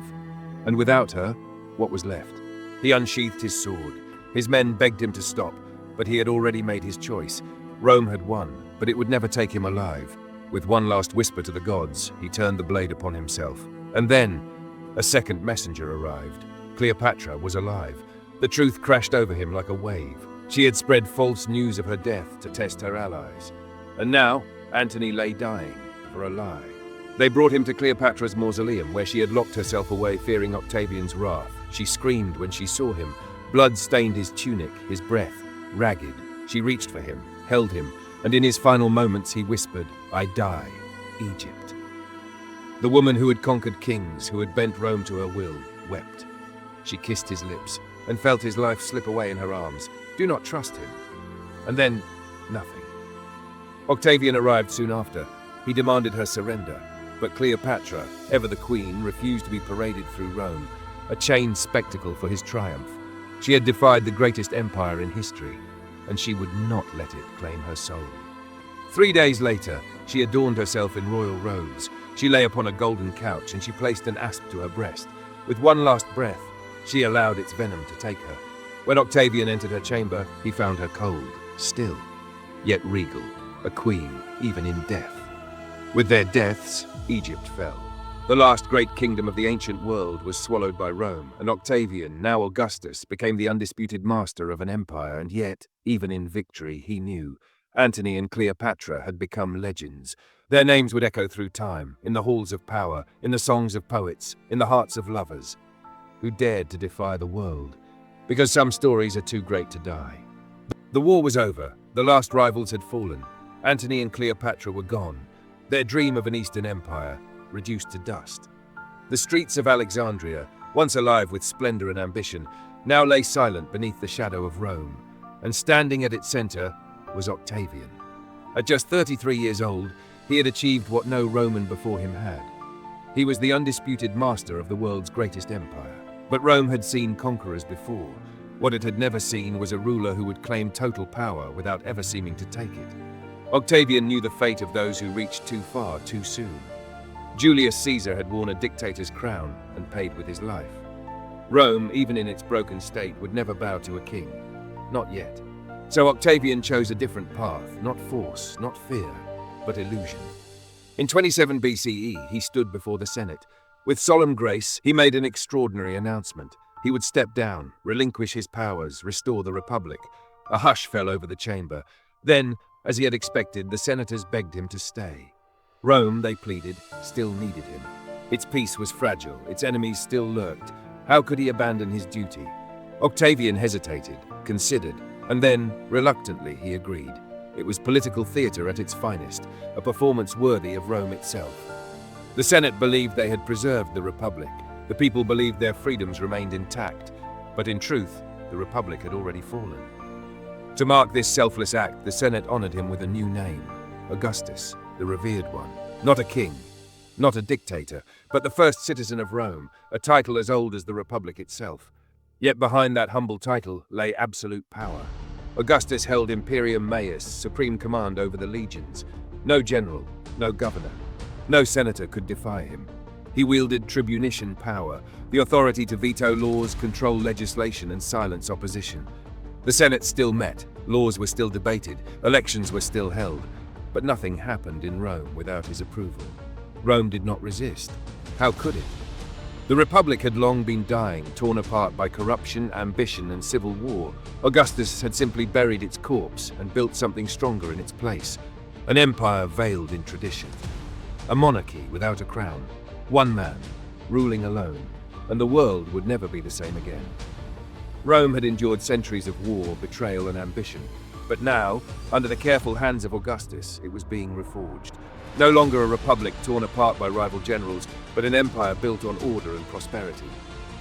And without her, what was left? He unsheathed his sword. His men begged him to stop, but he had already made his choice. Rome had won, but it would never take him alive. With one last whisper to the gods, he turned the blade upon himself. And then, a second messenger arrived. Cleopatra was alive. The truth crashed over him like a wave. She had spread false news of her death to test her allies. And now, Antony lay dying for a lie. They brought him to Cleopatra's mausoleum, where she had locked herself away, fearing Octavian's wrath. She screamed when she saw him. Blood stained his tunic, his breath, ragged. She reached for him, held him, and in his final moments he whispered, "I die, Egypt." The woman who had conquered kings, who had bent Rome to her will, wept. She kissed his lips and felt his life slip away in her arms. Do not trust him. And then, nothing. Octavian arrived soon after. He demanded her surrender, but Cleopatra, ever the queen, refused to be paraded through Rome, a chained spectacle for his triumph. She had defied the greatest empire in history, and she would not let it claim her soul. 3 days later, she adorned herself in royal robes. She lay upon a golden couch, and she placed an asp to her breast. With one last breath, she allowed its venom to take her. When Octavian entered her chamber, he found her cold, still, yet regal, a queen, even in death. With their deaths, Egypt fell. The last great kingdom of the ancient world was swallowed by Rome, and Octavian, now Augustus, became the undisputed master of an empire, and yet, even in victory, he knew Antony and Cleopatra had become legends. Their names would echo through time, in the halls of power, in the songs of poets, in the hearts of lovers, who dared to defy the world, because some stories are too great to die. The war was over. The last rivals had fallen. Antony and Cleopatra were gone. Their dream of an Eastern empire reduced to dust. The streets of Alexandria, once alive with splendor and ambition, now lay silent beneath the shadow of Rome, and standing at its center was Octavian. At just 33 years old, he had achieved what no Roman before him had. He was the undisputed master of the world's greatest empire. But Rome had seen conquerors before. What it had never seen was a ruler who would claim total power without ever seeming to take it. Octavian knew the fate of those who reached too far too soon. Julius Caesar had worn a dictator's crown and paid with his life. Rome, even in its broken state, would never bow to a king. Not yet. So Octavian chose a different path, not force, not fear, but illusion. In 27 BCE, he stood before the Senate. With solemn grace, he made an extraordinary announcement. He would step down, relinquish his powers, restore the Republic. A hush fell over the chamber. Then, as he had expected, the senators begged him to stay. Rome, they pleaded, still needed him. Its peace was fragile, its enemies still lurked. How could he abandon his duty? Octavian hesitated, considered, and then, reluctantly, he agreed. It was political theater at its finest, a performance worthy of Rome itself. The Senate believed they had preserved the Republic. The people believed their freedoms remained intact. But in truth, the Republic had already fallen. To mark this selfless act, the Senate honored him with a new name, Augustus, the revered one. Not a king, not a dictator, but the first citizen of Rome, a title as old as the Republic itself. Yet behind that humble title lay absolute power. Augustus held imperium maius, supreme command over the legions. No general, no governor, no senator could defy him. He wielded tribunician power, the authority to veto laws, control legislation, and silence opposition. The Senate still met, laws were still debated, elections were still held, but nothing happened in Rome without his approval. Rome did not resist. How could it? The Republic had long been dying, torn apart by corruption, ambition, and civil war. Augustus had simply buried its corpse and built something stronger in its place. An empire veiled in tradition. A monarchy without a crown. One man, ruling alone, and the world would never be the same again. Rome had endured centuries of war, betrayal, and ambition. But now, under the careful hands of Augustus, it was being reforged. No longer a republic torn apart by rival generals, but an empire built on order and prosperity.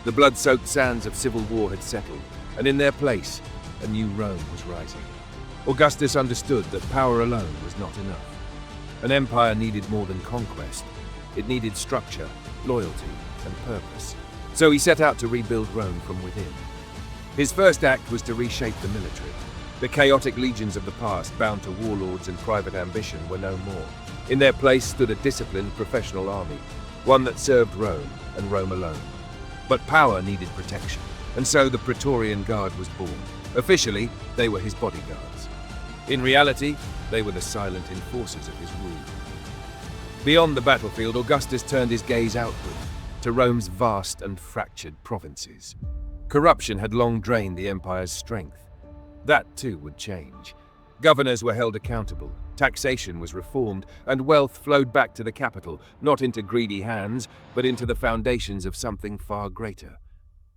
The blood-soaked sands of civil war had settled, and in their place, a new Rome was rising. Augustus understood that power alone was not enough. An empire needed more than conquest. It needed structure, loyalty, and purpose. So he set out to rebuild Rome from within. His first act was to reshape the military. The chaotic legions of the past, bound to warlords and private ambition, were no more. In their place stood a disciplined professional army, one that served Rome and Rome alone. But power needed protection, and so the Praetorian Guard was born. Officially, they were his bodyguards. In reality, they were the silent enforcers of his rule. Beyond the battlefield, Augustus turned his gaze outward, to Rome's vast and fractured provinces. Corruption had long drained the empire's strength. That too would change. Governors were held accountable, taxation was reformed, and wealth flowed back to the capital, not into greedy hands, but into the foundations of something far greater.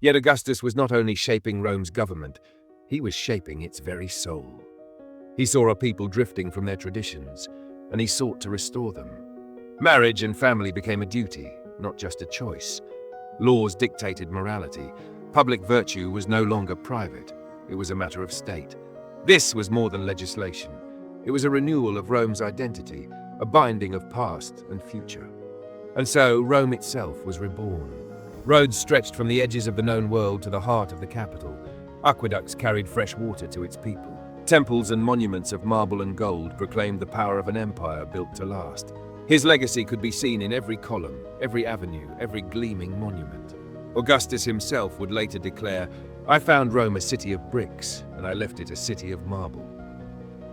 Yet Augustus was not only shaping Rome's government, he was shaping its very soul. He saw a people drifting from their traditions, and he sought to restore them. Marriage and family became a duty, not just a choice. Laws dictated morality. Public virtue was no longer private. It was a matter of state. This was more than legislation. It was a renewal of Rome's identity, a binding of past and future. And so Rome itself was reborn. Roads stretched from the edges of the known world to the heart of the capital. Aqueducts carried fresh water to its people. Temples and monuments of marble and gold proclaimed the power of an empire built to last. His legacy could be seen in every column, every avenue, every gleaming monument. Augustus himself would later declare, "I found Rome a city of bricks, and I left it a city of marble."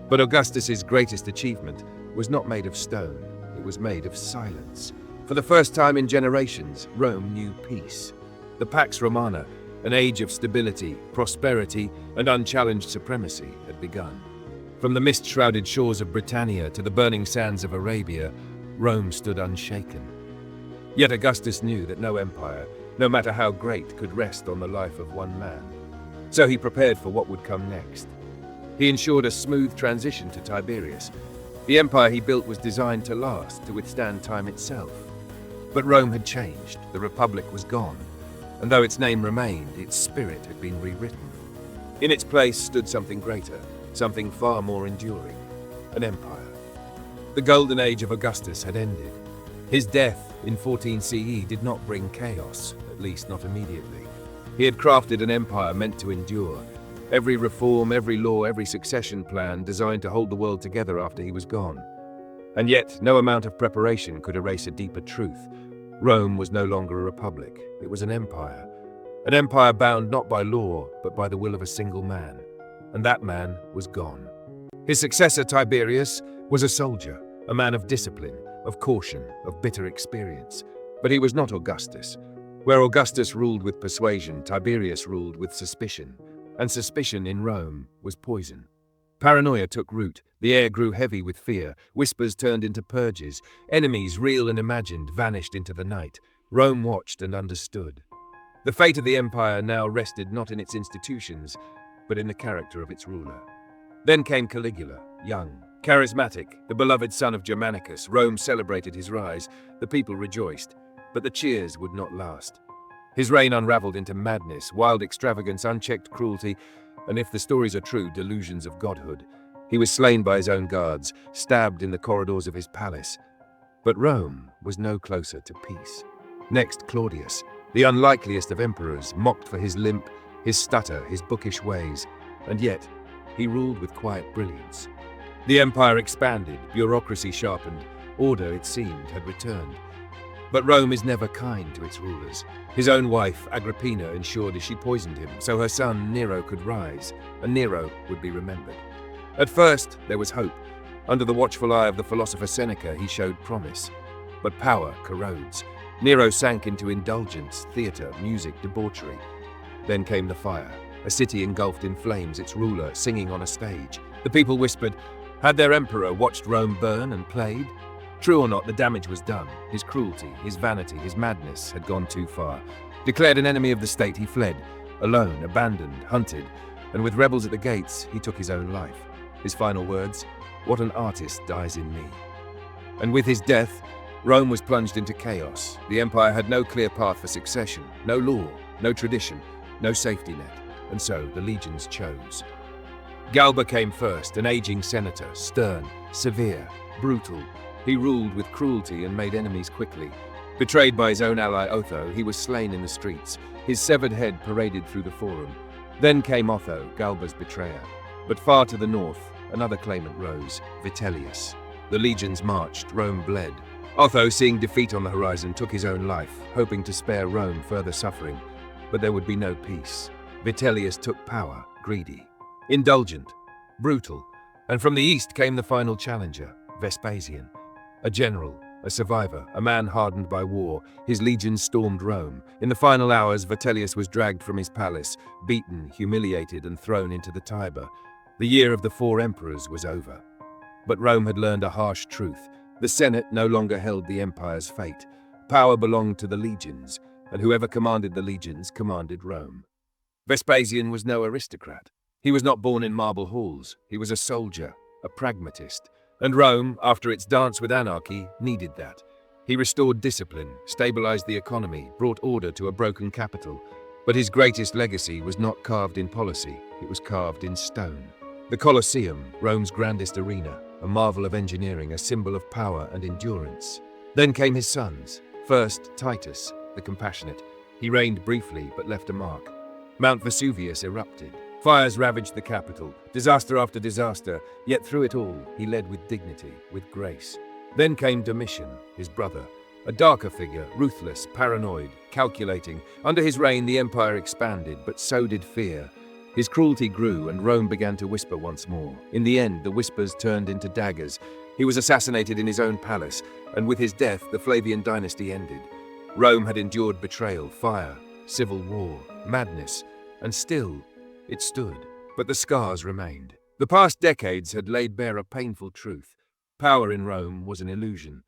But Augustus's greatest achievement was not made of stone, it was made of silence. For the first time in generations, Rome knew peace. The Pax Romana, an age of stability, prosperity, and unchallenged supremacy, had begun. From the mist-shrouded shores of Britannia to the burning sands of Arabia, Rome stood unshaken. Yet Augustus knew that no empire, no matter how great, could rest on the life of one man. So he prepared for what would come next. He ensured a smooth transition to Tiberius. The empire he built was designed to last, to withstand time itself. But Rome had changed, the Republic was gone, and though its name remained, its spirit had been rewritten. In its place stood something greater, something far more enduring, an empire. The golden age of Augustus had ended. His death in 14 CE did not bring chaos, at least not immediately. He had crafted an empire meant to endure. Every reform, every law, every succession plan designed to hold the world together after he was gone. And yet, no amount of preparation could erase a deeper truth. Rome was no longer a republic, it was an empire bound not by law, but by the will of a single man. And that man was gone. His successor, Tiberius, was a soldier, a man of discipline, of caution, of bitter experience. But he was not Augustus. Where Augustus ruled with persuasion, Tiberius ruled with suspicion. And suspicion in Rome was poison. Paranoia took root, the air grew heavy with fear, whispers turned into purges, enemies, real and imagined, vanished into the night. Rome watched and understood. The fate of the empire now rested not in its institutions, but in the character of its ruler. Then came Caligula, young, charismatic, the beloved son of Germanicus. Rome celebrated his rise, the people rejoiced, but the cheers would not last. His reign unraveled into madness, wild extravagance, unchecked cruelty, and if the stories are true, delusions of godhood. He was slain by his own guards, stabbed in the corridors of his palace. But Rome was no closer to peace. Next, Claudius, the unlikeliest of emperors, mocked for his limp, his stutter, his bookish ways, and yet he ruled with quiet brilliance. The empire expanded, bureaucracy sharpened, order, it seemed, had returned. But Rome is never kind to its rulers. His own wife, Agrippina, ensured as she poisoned him, so her son Nero could rise, and Nero would be remembered. At first, there was hope. Under the watchful eye of the philosopher Seneca, he showed promise. But power corrodes. Nero sank into indulgence, theatre, music, debauchery. Then came the fire, a city engulfed in flames, its ruler singing on a stage. The people whispered, had their emperor watched Rome burn and played? True or not, the damage was done. His cruelty, his vanity, his madness had gone too far. Declared an enemy of the state, he fled, alone, abandoned, hunted, and with rebels at the gates, he took his own life. His final words, "What an artist dies in me." And with his death, Rome was plunged into chaos. The empire had no clear path for succession, no law, no tradition, no safety net, and so the legions chose. Galba came first, an aging senator, stern, severe, brutal. He ruled with cruelty and made enemies quickly. Betrayed by his own ally Otho, he was slain in the streets, his severed head paraded through the forum. Then came Otho, Galba's betrayer. But far to the north, another claimant rose, Vitellius. The legions marched, Rome bled. Otho, seeing defeat on the horizon, took his own life, hoping to spare Rome further suffering. But there would be no peace. Vitellius took power, greedy, indulgent, brutal. And from the east came the final challenger, Vespasian. A general, a survivor, a man hardened by war. His legions stormed Rome. In the final hours, Vitellius was dragged from his palace, beaten, humiliated, and thrown into the Tiber. The year of the 4 emperors was over. But Rome had learned a harsh truth. The Senate no longer held the empire's fate. Power belonged to the legions, and whoever commanded the legions commanded Rome. Vespasian was no aristocrat. He was not born in marble halls. He was a soldier, a pragmatist. And Rome, after its dance with anarchy, needed that. He restored discipline, stabilized the economy, brought order to a broken capital. But his greatest legacy was not carved in policy, it was carved in stone. The Colosseum, Rome's grandest arena, a marvel of engineering, a symbol of power and endurance. Then came his sons. First, Titus, the compassionate. He reigned briefly, but left a mark. Mount Vesuvius erupted. Fires ravaged the capital, disaster after disaster, yet through it all, he led with dignity, with grace. Then came Domitian, his brother, a darker figure, ruthless, paranoid, calculating. Under his reign, the empire expanded, but so did fear. His cruelty grew, and Rome began to whisper once more. In the end, the whispers turned into daggers. He was assassinated in his own palace, and with his death, the Flavian dynasty ended. Rome had endured betrayal, fire, civil war, madness, and still, it stood. But the scars remained. The past decades had laid bare a painful truth. Power in Rome was an illusion.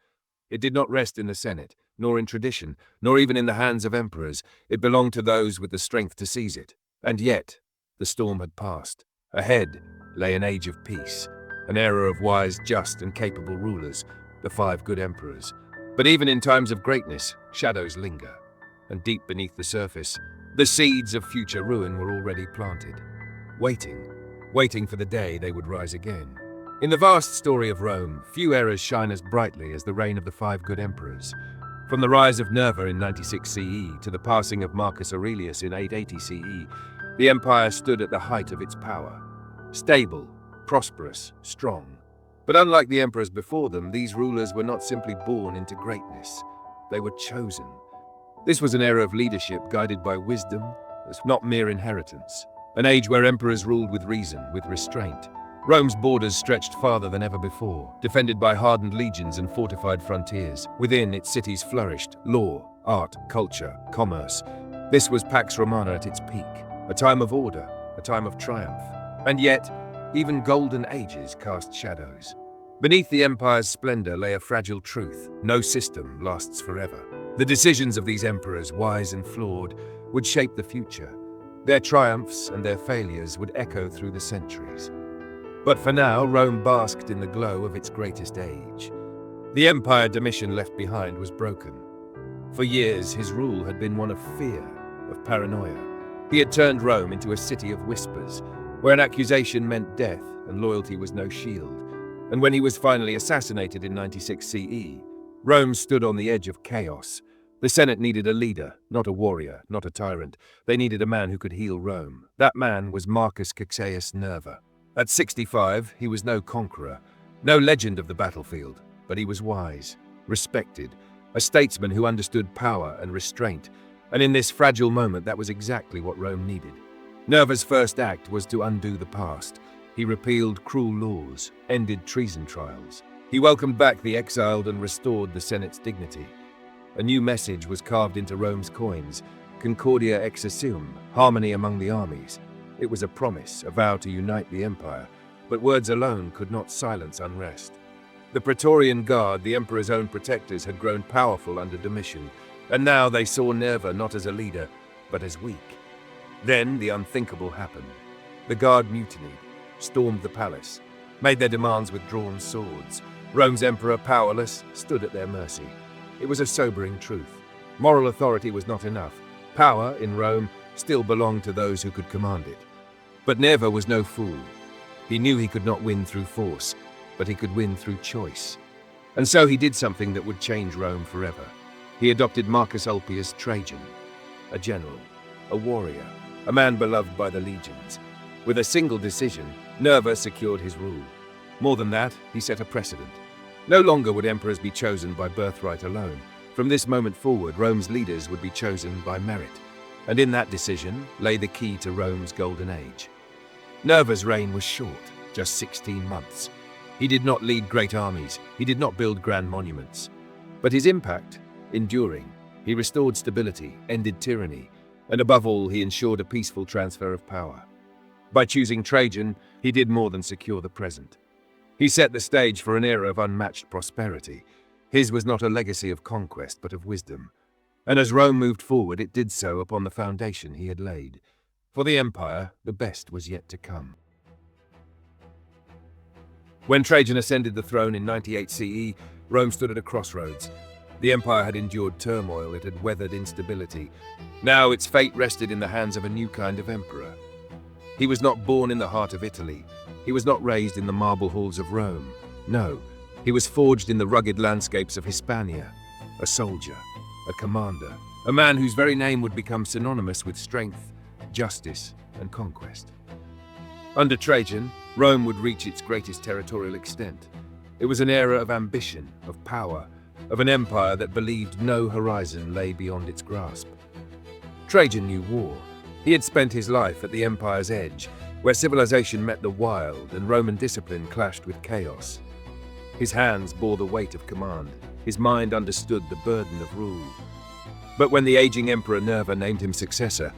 It did not rest in the Senate, nor in tradition, nor even in the hands of emperors. It belonged to those with the strength to seize it. And yet, the storm had passed. Ahead lay an age of peace, an era of wise, just, and capable rulers, the 5 good emperors. But even in times of greatness, shadows linger. And deep beneath the surface, the seeds of future ruin were already planted, waiting for the day they would rise again. In the vast story of Rome, few eras shine as brightly as the reign of the 5 good emperors. From the rise of Nerva in 96 CE to the passing of Marcus Aurelius in 880 CE, the empire stood at the height of its power. Stable, prosperous, strong. But unlike the emperors before them, these rulers were not simply born into greatness. They were chosen. This was an era of leadership guided by wisdom, not mere inheritance. An age where emperors ruled with reason, with restraint. Rome's borders stretched farther than ever before, defended by hardened legions and fortified frontiers. Within, its cities flourished, law, art, culture, commerce. This was Pax Romana at its peak, a time of order, a time of triumph. And yet, even golden ages cast shadows. Beneath the empire's splendor lay a fragile truth: no system lasts forever. The decisions of these emperors, wise and flawed, would shape the future. Their triumphs and their failures would echo through the centuries. But for now, Rome basked in the glow of its greatest age. The empire Domitian left behind was broken. For years, his rule had been one of fear, of paranoia. He had turned Rome into a city of whispers, where an accusation meant death and loyalty was no shield. And when he was finally assassinated in 96 CE, Rome stood on the edge of chaos. The Senate needed a leader, not a warrior, not a tyrant. They needed a man who could heal Rome. That man was Marcus Caecus Nerva. At 65, he was no conqueror, no legend of the battlefield, but he was wise, respected, a statesman who understood power and restraint. And in this fragile moment, that was exactly what Rome needed. Nerva's first act was to undo the past. He repealed cruel laws, ended treason trials. He welcomed back the exiled and restored the Senate's dignity. A new message was carved into Rome's coins: Concordia exercitum, harmony among the armies. It was a promise, a vow to unite the empire, but words alone could not silence unrest. The Praetorian Guard, the emperor's own protectors, had grown powerful under Domitian, and now they saw Nerva not as a leader, but as weak. Then the unthinkable happened. The Guard mutinied, stormed the palace, made their demands with drawn swords. Rome's emperor, powerless, stood at their mercy. It was a sobering truth. Moral authority was not enough. Power, in Rome, still belonged to those who could command it. But Nerva was no fool. He knew he could not win through force, but he could win through choice. And so he did something that would change Rome forever. He adopted Marcus Ulpius Trajan, a general, a warrior, a man beloved by the legions. With a single decision, Nerva secured his rule. More than that, he set a precedent. No longer would emperors be chosen by birthright alone. From this moment forward, Rome's leaders would be chosen by merit. And in that decision lay the key to Rome's golden age. Nerva's reign was short, just 16 months. He did not lead great armies, he did not build grand monuments. But his impact, enduring. He restored stability, ended tyranny, and above all, he ensured a peaceful transfer of power. By choosing Trajan, he did more than secure the present. He set the stage for an era of unmatched prosperity. His was not a legacy of conquest, but of wisdom. And as Rome moved forward, it did so upon the foundation he had laid. For the empire, the best was yet to come. When Trajan ascended the throne in 98 CE, Rome stood at a crossroads. The empire had endured turmoil, it had weathered instability. Now its fate rested in the hands of a new kind of emperor. He was not born in the heart of Italy. He was not raised in the marble halls of Rome. No, he was forged in the rugged landscapes of Hispania. A soldier, a commander, a man whose very name would become synonymous with strength, justice, and conquest. Under Trajan, Rome would reach its greatest territorial extent. It was an era of ambition, of power, of an empire that believed no horizon lay beyond its grasp. Trajan knew war. He had spent his life at the empire's edge, where civilization met the wild and Roman discipline clashed with chaos. His hands bore the weight of command. His mind understood the burden of rule. But when the aging Emperor Nerva named him successor,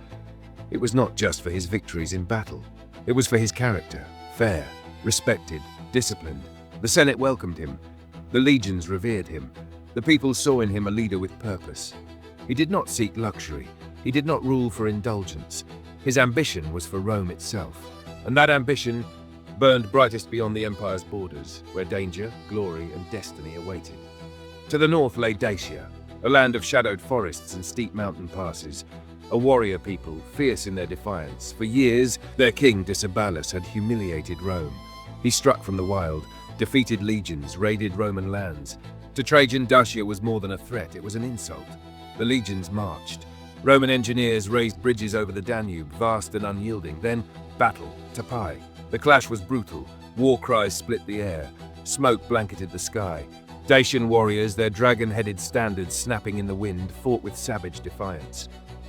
it was not just for his victories in battle. It was for his character, fair, respected, disciplined. The Senate welcomed him. The legions revered him. The people saw in him a leader with purpose. He did not seek luxury. He did not rule for indulgence. His ambition was for Rome itself. And that ambition burned brightest beyond the empire's borders, where danger, glory, and destiny awaited. To the north lay Dacia, a land of shadowed forests and steep mountain passes, a warrior people, fierce in their defiance. For years, their king, Decebalus, had humiliated Rome. He struck from the wild, defeated legions, raided Roman lands. To Trajan, Dacia was more than a threat, it was an insult. The legions marched. Roman engineers raised bridges over the Danube, vast and unyielding. Then, battle, Tapai. The clash was brutal. War cries split the air. Smoke blanketed the sky. Dacian warriors, their dragon-headed standards snapping in the wind, fought with savage defiance.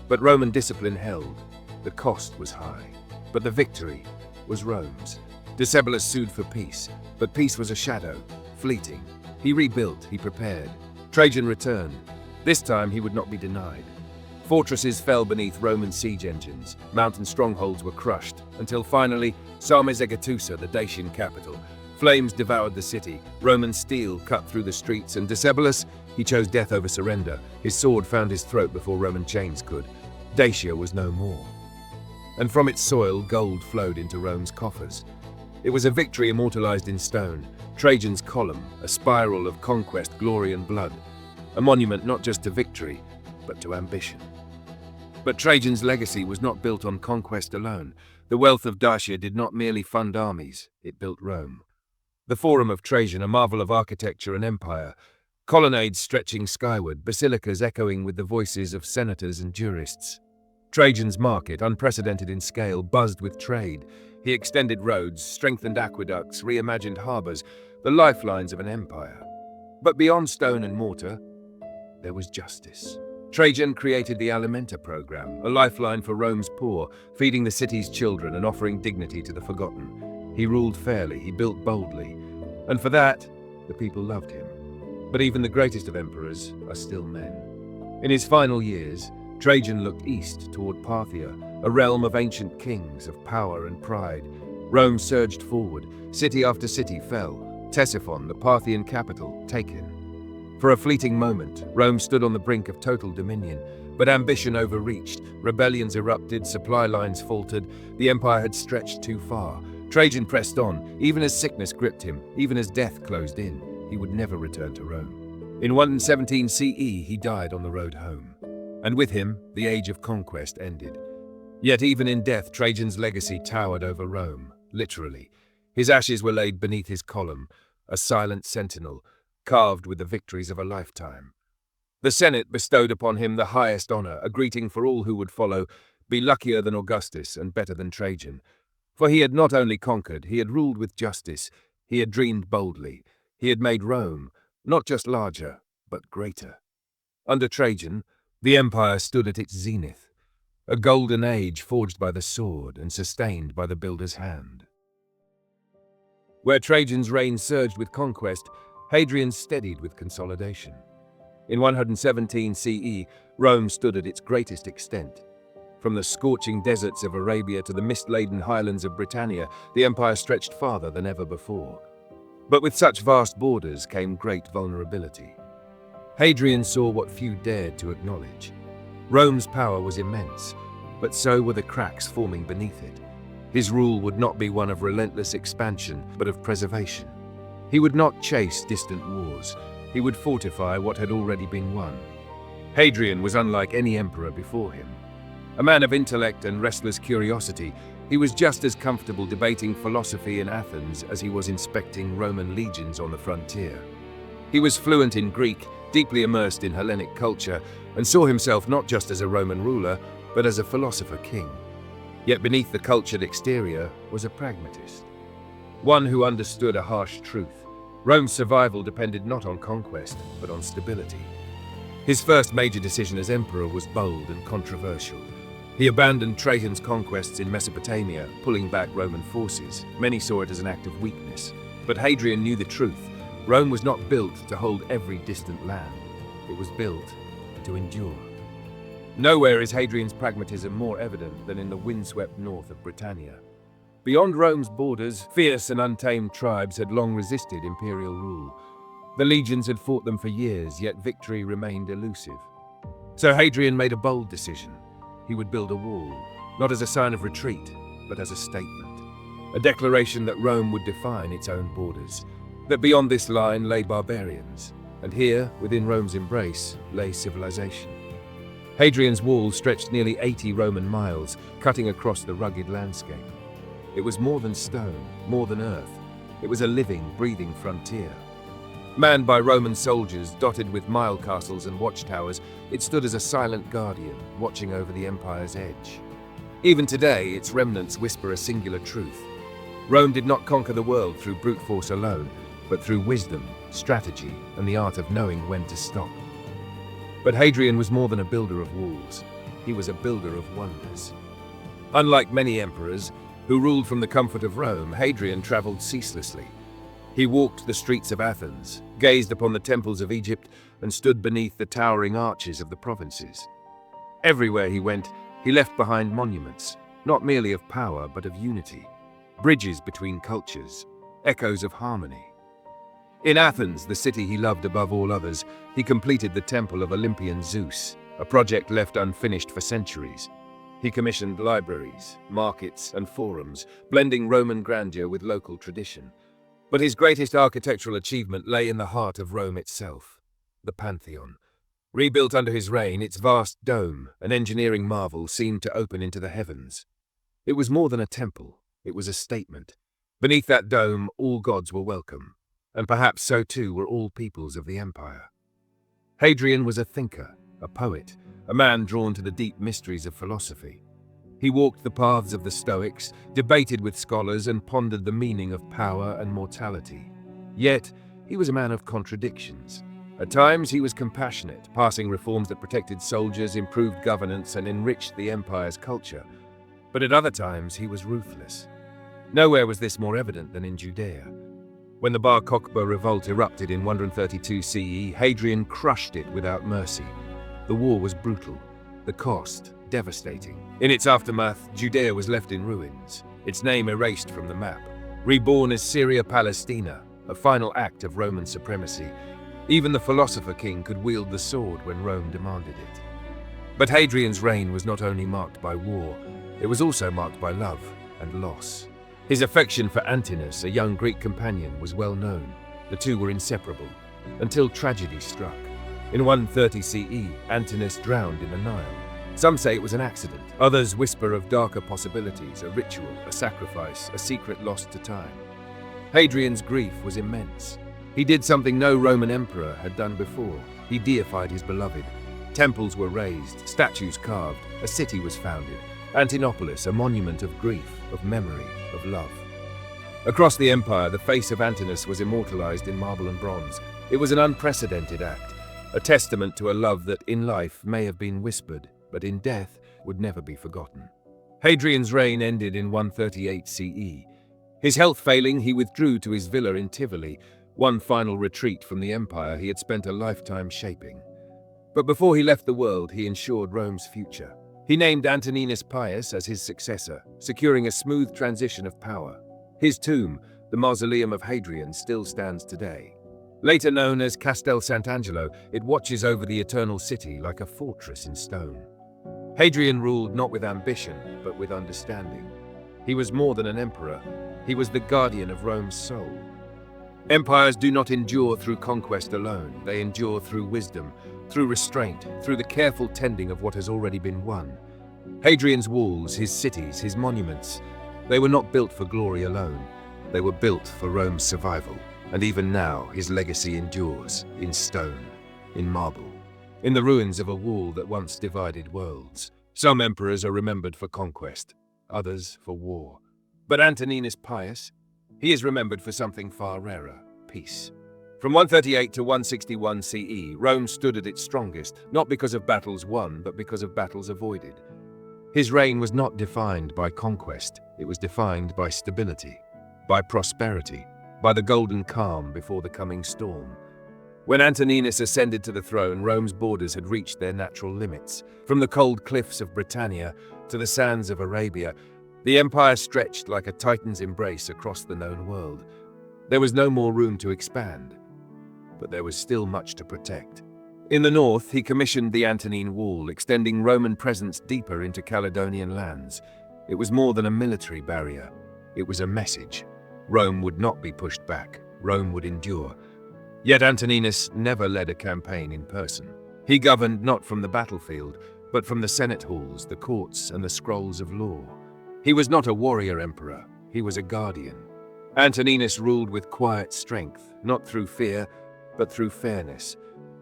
But Roman discipline held. The cost was high. But the victory was Rome's. Decebalus sued for peace, but peace was a shadow, fleeting. He rebuilt, he prepared. Trajan returned. This time he would not be denied. Fortresses fell beneath Roman siege engines. Mountain strongholds were crushed, until finally, Sarmizegetusa, the Dacian capital. Flames devoured the city. Roman steel cut through the streets, and Decebalus, he chose death over surrender. His sword found his throat before Roman chains could. Dacia was no more. And from its soil, gold flowed into Rome's coffers. It was a victory immortalized in stone. Trajan's column, a spiral of conquest, glory, and blood. A monument not just to victory, but to ambition. But Trajan's legacy was not built on conquest alone. The wealth of Dacia did not merely fund armies, it built Rome. The Forum of Trajan, a marvel of architecture and empire. Colonnades stretching skyward, basilicas echoing with the voices of senators and jurists. Trajan's market, unprecedented in scale, buzzed with trade. He extended roads, strengthened aqueducts, reimagined harbors, the lifelines of an empire. But beyond stone and mortar, there was justice. Trajan created the Alimenta program, a lifeline for Rome's poor, feeding the city's children and offering dignity to the forgotten. He ruled fairly, he built boldly, and for that, the people loved him. But even the greatest of emperors are still men. In his final years, Trajan looked east toward Parthia, a realm of ancient kings, of power and pride. Rome surged forward, city after city fell. Ctesiphon, the Parthian capital, taken. For a fleeting moment, Rome stood on the brink of total dominion, but ambition overreached. Rebellions erupted, supply lines faltered, the empire had stretched too far. Trajan pressed on, even as sickness gripped him, even as death closed in. He would never return to Rome. In 117 CE, he died on the road home. And with him, the age of conquest ended. Yet even in death, Trajan's legacy towered over Rome, literally. His ashes were laid beneath his column, a silent sentinel, carved with the victories of a lifetime. The Senate bestowed upon him the highest honor, a greeting for all who would follow, be luckier than Augustus and better than Trajan. For he had not only conquered, he had ruled with justice, he had dreamed boldly, he had made Rome not just larger, but greater. Under Trajan, the empire stood at its zenith, a golden age forged by the sword and sustained by the builder's hand. Where Trajan's reign surged with conquest, Hadrian's steadied with consolidation. In 117 CE, Rome stood at its greatest extent. From the scorching deserts of Arabia to the mist-laden highlands of Britannia, the empire stretched farther than ever before. But with such vast borders came great vulnerability. Hadrian saw what few dared to acknowledge. Rome's power was immense, but so were the cracks forming beneath it. His rule would not be one of relentless expansion, but of preservation. He would not chase distant wars. He would fortify what had already been won. Hadrian was unlike any emperor before him. A man of intellect and restless curiosity, he was just as comfortable debating philosophy in Athens as he was inspecting Roman legions on the frontier. He was fluent in Greek, deeply immersed in Hellenic culture, and saw himself not just as a Roman ruler, but as a philosopher king. Yet beneath the cultured exterior was a pragmatist, one who understood a harsh truth. Rome's survival depended not on conquest, but on stability. His first major decision as emperor was bold and controversial. He abandoned Trajan's conquests in Mesopotamia, pulling back Roman forces. Many saw it as an act of weakness. But Hadrian knew the truth. Rome was not built to hold every distant land. It was built to endure. Nowhere is Hadrian's pragmatism more evident than in the windswept north of Britannia. Beyond Rome's borders, fierce and untamed tribes had long resisted imperial rule. The legions had fought them for years, yet victory remained elusive. So Hadrian made a bold decision. He would build a wall, not as a sign of retreat, but as a statement. A declaration that Rome would define its own borders, that beyond this line lay barbarians, and here, within Rome's embrace, lay civilization. Hadrian's wall stretched nearly 80 Roman miles, cutting across the rugged landscape. It was more than stone, more than earth. It was a living, breathing frontier. Manned by Roman soldiers, dotted with mile castles and watchtowers, it stood as a silent guardian, watching over the empire's edge. Even today, its remnants whisper a singular truth. Rome did not conquer the world through brute force alone, but through wisdom, strategy, and the art of knowing when to stop. But Hadrian was more than a builder of walls. He was a builder of wonders. Unlike many emperors who ruled from the comfort of Rome, Hadrian traveled ceaselessly. He walked the streets of Athens, gazed upon the temples of Egypt, and stood beneath the towering arches of the provinces. Everywhere he went, he left behind monuments, not merely of power, but of unity, bridges between cultures, echoes of harmony. In Athens, the city he loved above all others, he completed the temple of Olympian Zeus, a project left unfinished for centuries. He commissioned libraries, markets, and forums, blending Roman grandeur with local tradition. But his greatest architectural achievement lay in the heart of Rome itself, the Pantheon. Rebuilt under his reign, its vast dome, an engineering marvel, seemed to open into the heavens. It was more than a temple, it was a statement. Beneath that dome, all gods were welcome, and perhaps so too were all peoples of the empire. Hadrian was a thinker, a poet, a man drawn to the deep mysteries of philosophy. He walked the paths of the Stoics, debated with scholars, and pondered the meaning of power and mortality. Yet, he was a man of contradictions. At times, he was compassionate, passing reforms that protected soldiers, improved governance, and enriched the empire's culture. But at other times, he was ruthless. Nowhere was this more evident than in Judea. When the Bar Kokhba revolt erupted in 132 CE, Hadrian crushed it without mercy. The war was brutal, the cost devastating. In its aftermath, Judea was left in ruins, its name erased from the map. Reborn as Syria Palestina, a final act of Roman supremacy. Even the philosopher king could wield the sword when Rome demanded it. But Hadrian's reign was not only marked by war, it was also marked by love and loss. His affection for Antinous, a young Greek companion, was well known. The two were inseparable, until tragedy struck. In 130 CE, Antinous drowned in the Nile. Some say it was an accident. Others whisper of darker possibilities, a ritual, a sacrifice, a secret lost to time. Hadrian's grief was immense. He did something no Roman emperor had done before. He deified his beloved. Temples were raised, statues carved, a city was founded. Antinopolis, a monument of grief, of memory, of love. Across the empire, the face of Antinous was immortalized in marble and bronze. It was an unprecedented act, a testament to a love that in life may have been whispered, but in death would never be forgotten. Hadrian's reign ended in 138 CE. His health failing, he withdrew to his villa in Tivoli, one final retreat from the empire he had spent a lifetime shaping. But before he left the world, he ensured Rome's future. He named Antoninus Pius as his successor, securing a smooth transition of power. His tomb, the Mausoleum of Hadrian, still stands today. Later known as Castel Sant'Angelo, it watches over the eternal city like a fortress in stone. Hadrian ruled not with ambition, but with understanding. He was more than an emperor. He was the guardian of Rome's soul. Empires do not endure through conquest alone. They endure through wisdom, through restraint, through the careful tending of what has already been won. Hadrian's walls, his cities, his monuments, they were not built for glory alone. They were built for Rome's survival. And even now, his legacy endures, in stone, in marble, in the ruins of a wall that once divided worlds. Some emperors are remembered for conquest, others for war. But Antoninus Pius, he is remembered for something far rarer, peace. From 138 to 161 CE, Rome stood at its strongest, not because of battles won, but because of battles avoided. His reign was not defined by conquest, it was defined by stability, by prosperity, by the golden calm before the coming storm. When Antoninus ascended to the throne, Rome's borders had reached their natural limits. From the cold cliffs of Britannia to the sands of Arabia, the empire stretched like a titan's embrace across the known world. There was no more room to expand, but there was still much to protect. In the north, he commissioned the Antonine Wall, extending Roman presence deeper into Caledonian lands. It was more than a military barrier. It was a message. Rome would not be pushed back. Rome would endure. Yet Antoninus never led a campaign in person. He governed not from the battlefield, but from the Senate halls, the courts, and the scrolls of law. He was not a warrior emperor. He was a guardian. Antoninus ruled with quiet strength, not through fear, but through fairness.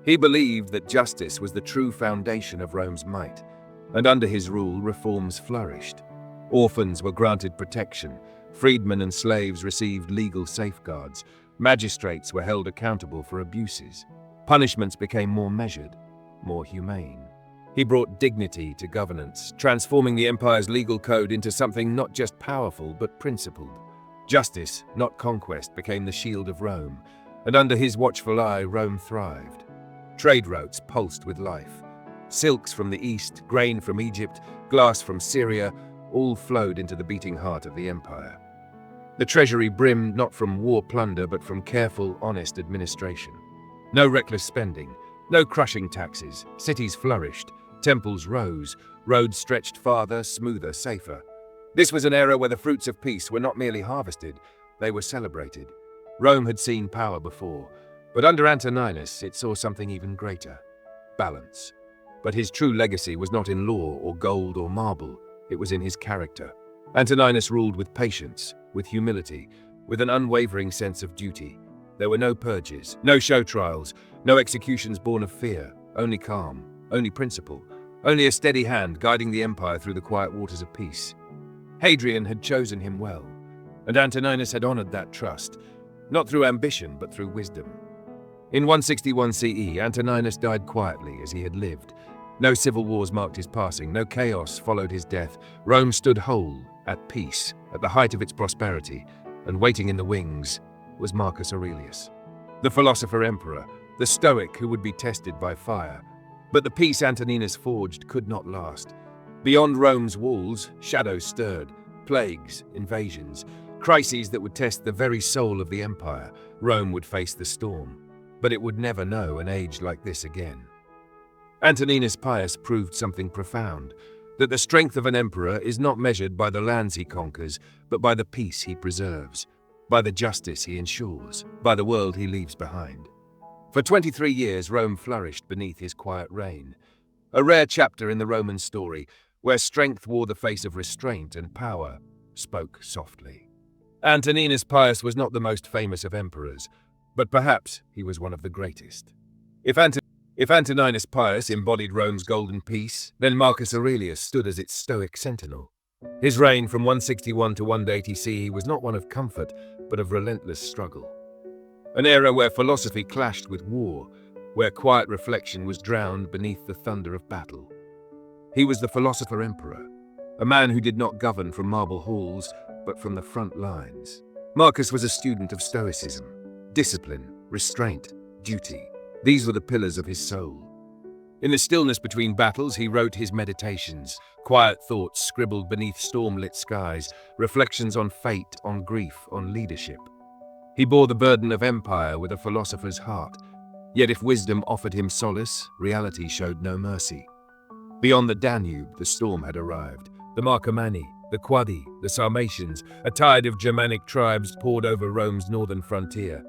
He believed that justice was the true foundation of Rome's might, and under his rule, reforms flourished. Orphans were granted protection, freedmen and slaves received legal safeguards, magistrates were held accountable for abuses. Punishments became more measured, more humane. He brought dignity to governance, transforming the empire's legal code into something not just powerful but principled. Justice, not conquest, became the shield of Rome, and under his watchful eye, Rome thrived. Trade routes pulsed with life. Silks from the east, grain from Egypt, glass from Syria, all flowed into the beating heart of the empire. The treasury brimmed not from war plunder but from careful, honest administration. No reckless spending, no crushing taxes. Cities flourished, temples rose, roads stretched farther, smoother, safer. This was an era where the fruits of peace were not merely harvested, they were celebrated. Rome had seen power before, but under Antoninus it saw something even greater: balance. But his true legacy was not in law or gold or marble, it was in his character. Antoninus ruled with patience, with humility, with an unwavering sense of duty. There were no purges, no show trials, no executions born of fear, only calm, only principle, only a steady hand guiding the empire through the quiet waters of peace. Hadrian had chosen him well, and Antoninus had honored that trust, not through ambition but through wisdom. In 161 CE, Antoninus died quietly as he had lived. No civil wars marked his passing, no chaos followed his death. Rome stood whole, at peace, at the height of its prosperity, and waiting in the wings was Marcus Aurelius, the philosopher emperor, the stoic who would be tested by fire. But the peace Antoninus forged could not last. Beyond Rome's walls, shadows stirred, plagues, invasions, crises that would test the very soul of the empire. Rome would face the storm, but it would never know an age like this again. Antoninus Pius proved something profound, that the strength of an emperor is not measured by the lands he conquers, but by the peace he preserves, by the justice he ensures, by the world he leaves behind. For 23 years, Rome flourished beneath his quiet reign, a rare chapter in the Roman story where strength wore the face of restraint and power spoke softly. Antoninus Pius was not the most famous of emperors, but perhaps he was one of the greatest. If Antoninus Pius embodied Rome's golden peace, then Marcus Aurelius stood as its stoic sentinel. His reign from 161 to 180 CE was not one of comfort, but of relentless struggle. An era where philosophy clashed with war, where quiet reflection was drowned beneath the thunder of battle. He was the philosopher emperor, a man who did not govern from marble halls, but from the front lines. Marcus was a student of Stoicism. Discipline, restraint, duty. These were the pillars of his soul. In the stillness between battles, he wrote his meditations, quiet thoughts scribbled beneath storm-lit skies, reflections on fate, on grief, on leadership. He bore the burden of empire with a philosopher's heart. Yet if wisdom offered him solace, reality showed no mercy. Beyond the Danube, the storm had arrived. The Marcomanni, the Quadi, the Sarmatians, a tide of Germanic tribes poured over Rome's northern frontier,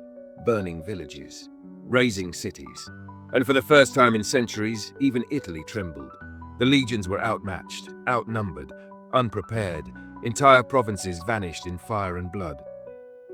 burning villages, razing cities. And for the first time in centuries, even Italy trembled. The legions were outmatched, outnumbered, unprepared. Entire provinces vanished in fire and blood.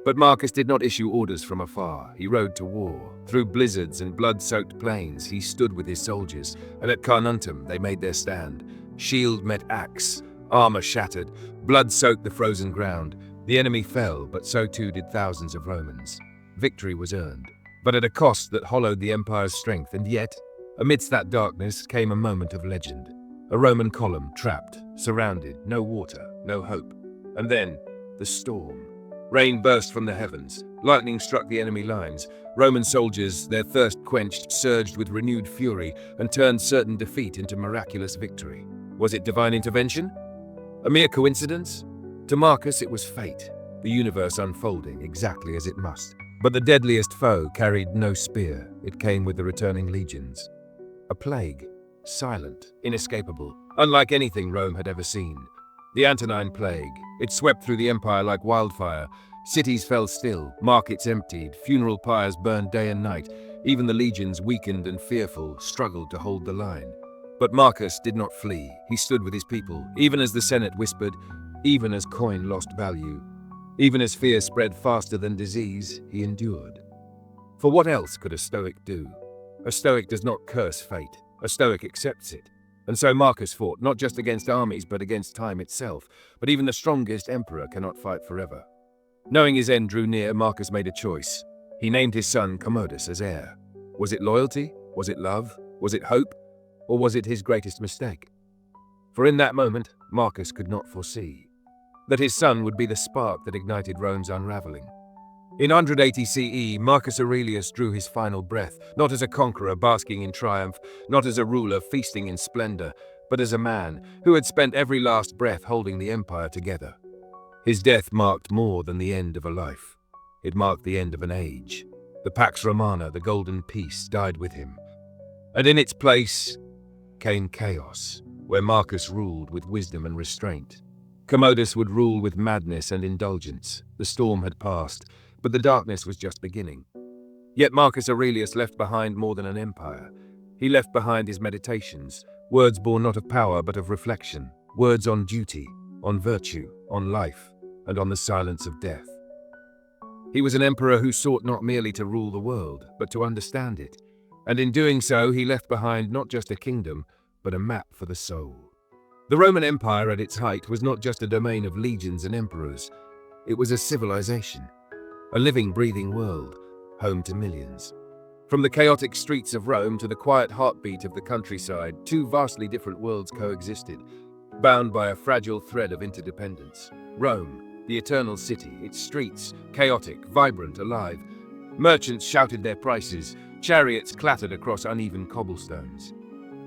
But Marcus did not issue orders from afar. He rode to war. Through blizzards and blood-soaked plains, he stood with his soldiers, and at Carnuntum they made their stand. Shield met axe, armor shattered, blood soaked the frozen ground. The enemy fell, but so too did thousands of Romans. Victory was earned, but at a cost that hollowed the empire's strength. And yet, amidst that darkness came a moment of legend. A Roman column, trapped, surrounded, no water, no hope. And then, the storm. Rain burst from the heavens. Lightning struck the enemy lines. Roman soldiers, their thirst quenched, surged with renewed fury and turned certain defeat into miraculous victory. Was it divine intervention? A mere coincidence? To Marcus, it was fate, the universe unfolding exactly as it must. But the deadliest foe carried no spear. It came with the returning legions. A plague, silent, inescapable, unlike anything Rome had ever seen. The Antonine Plague. It swept through the empire like wildfire. Cities fell still, markets emptied, funeral pyres burned day and night. Even the legions, weakened and fearful, struggled to hold the line. But Marcus did not flee. He stood with his people, even as the Senate whispered, even as coin lost value, even as fear spread faster than disease, he endured. For what else could a Stoic do? A Stoic does not curse fate. A Stoic accepts it. And so Marcus fought, not just against armies, but against time itself. But even the strongest emperor cannot fight forever. Knowing his end drew near, Marcus made a choice. He named his son Commodus as heir. Was it loyalty? Was it love? Was it hope? Or was it his greatest mistake? For in that moment, Marcus could not foresee that his son would be the spark that ignited Rome's unraveling. In 180 CE, Marcus Aurelius drew his final breath, not as a conqueror basking in triumph, not as a ruler feasting in splendor, but as a man who had spent every last breath holding the empire together. His death marked more than the end of a life. It marked the end of an age. The Pax Romana, the golden peace, died with him. And in its place came chaos, where Marcus ruled with wisdom and restraint. Commodus would rule with madness and indulgence. The storm had passed, but the darkness was just beginning. Yet Marcus Aurelius left behind more than an empire. He left behind his meditations, words born not of power but of reflection, words on duty, on virtue, on life, and on the silence of death. He was an emperor who sought not merely to rule the world, but to understand it. And in doing so, he left behind not just a kingdom, but a map for the soul. The Roman Empire at its height was not just a domain of legions and emperors. It was a civilization. A living, breathing world, home to millions. From the chaotic streets of Rome to the quiet heartbeat of the countryside, two vastly different worlds coexisted, bound by a fragile thread of interdependence. Rome, the eternal city, its streets, chaotic, vibrant, alive. Merchants shouted their prices, chariots clattered across uneven cobblestones.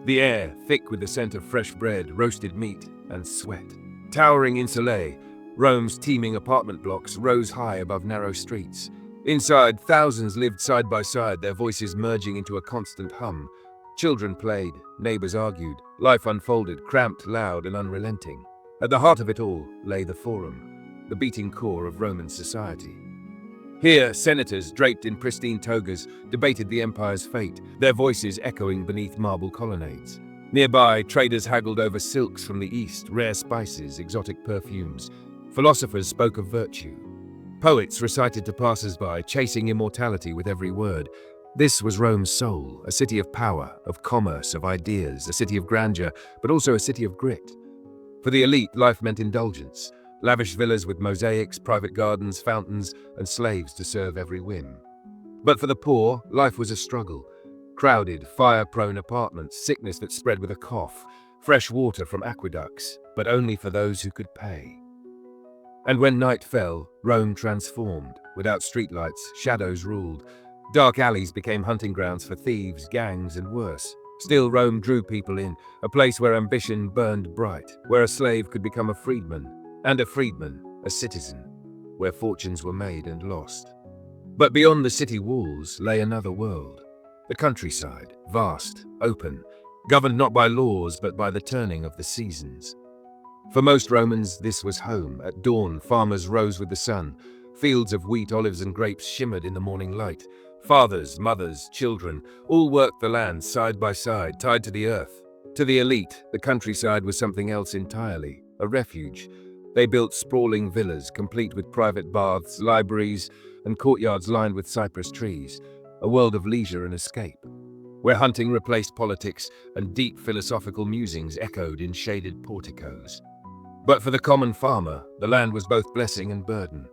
The air, thick with the scent of fresh bread, roasted meat, and sweat. Towering insulae, Rome's teeming apartment blocks rose high above narrow streets. Inside, thousands lived side by side, their voices merging into a constant hum. Children played, neighbors argued, life unfolded, cramped, loud, and unrelenting. At the heart of it all lay the Forum, the beating core of Roman society. Here, senators, draped in pristine togas, debated the empire's fate, their voices echoing beneath marble colonnades. Nearby, traders haggled over silks from the east, rare spices, exotic perfumes. Philosophers spoke of virtue. Poets recited to passers-by, chasing immortality with every word. This was Rome's soul, a city of power, of commerce, of ideas, a city of grandeur, but also a city of grit. For the elite, life meant indulgence, lavish villas with mosaics, private gardens, fountains, and slaves to serve every whim. But for the poor, life was a struggle. Crowded, fire-prone apartments, sickness that spread with a cough, fresh water from aqueducts, but only for those who could pay. And when night fell, Rome transformed. Without streetlights, shadows ruled. Dark alleys became hunting grounds for thieves, gangs, and worse. Still, Rome drew people in, a place where ambition burned bright, where a slave could become a freedman, and a freedman, a citizen, where fortunes were made and lost. But beyond the city walls lay another world. The countryside, vast, open, governed not by laws but by the turning of the seasons. For most Romans, this was home. At dawn, farmers rose with the sun. Fields of wheat, olives, and grapes shimmered in the morning light. Fathers, mothers, children, all worked the land side by side, tied to the earth. To the elite, the countryside was something else entirely, a refuge. They built sprawling villas, complete with private baths, libraries, and courtyards lined with cypress trees, a world of leisure and escape, where hunting replaced politics and deep philosophical musings echoed in shaded porticos. But for the common farmer, the land was both blessing and burden.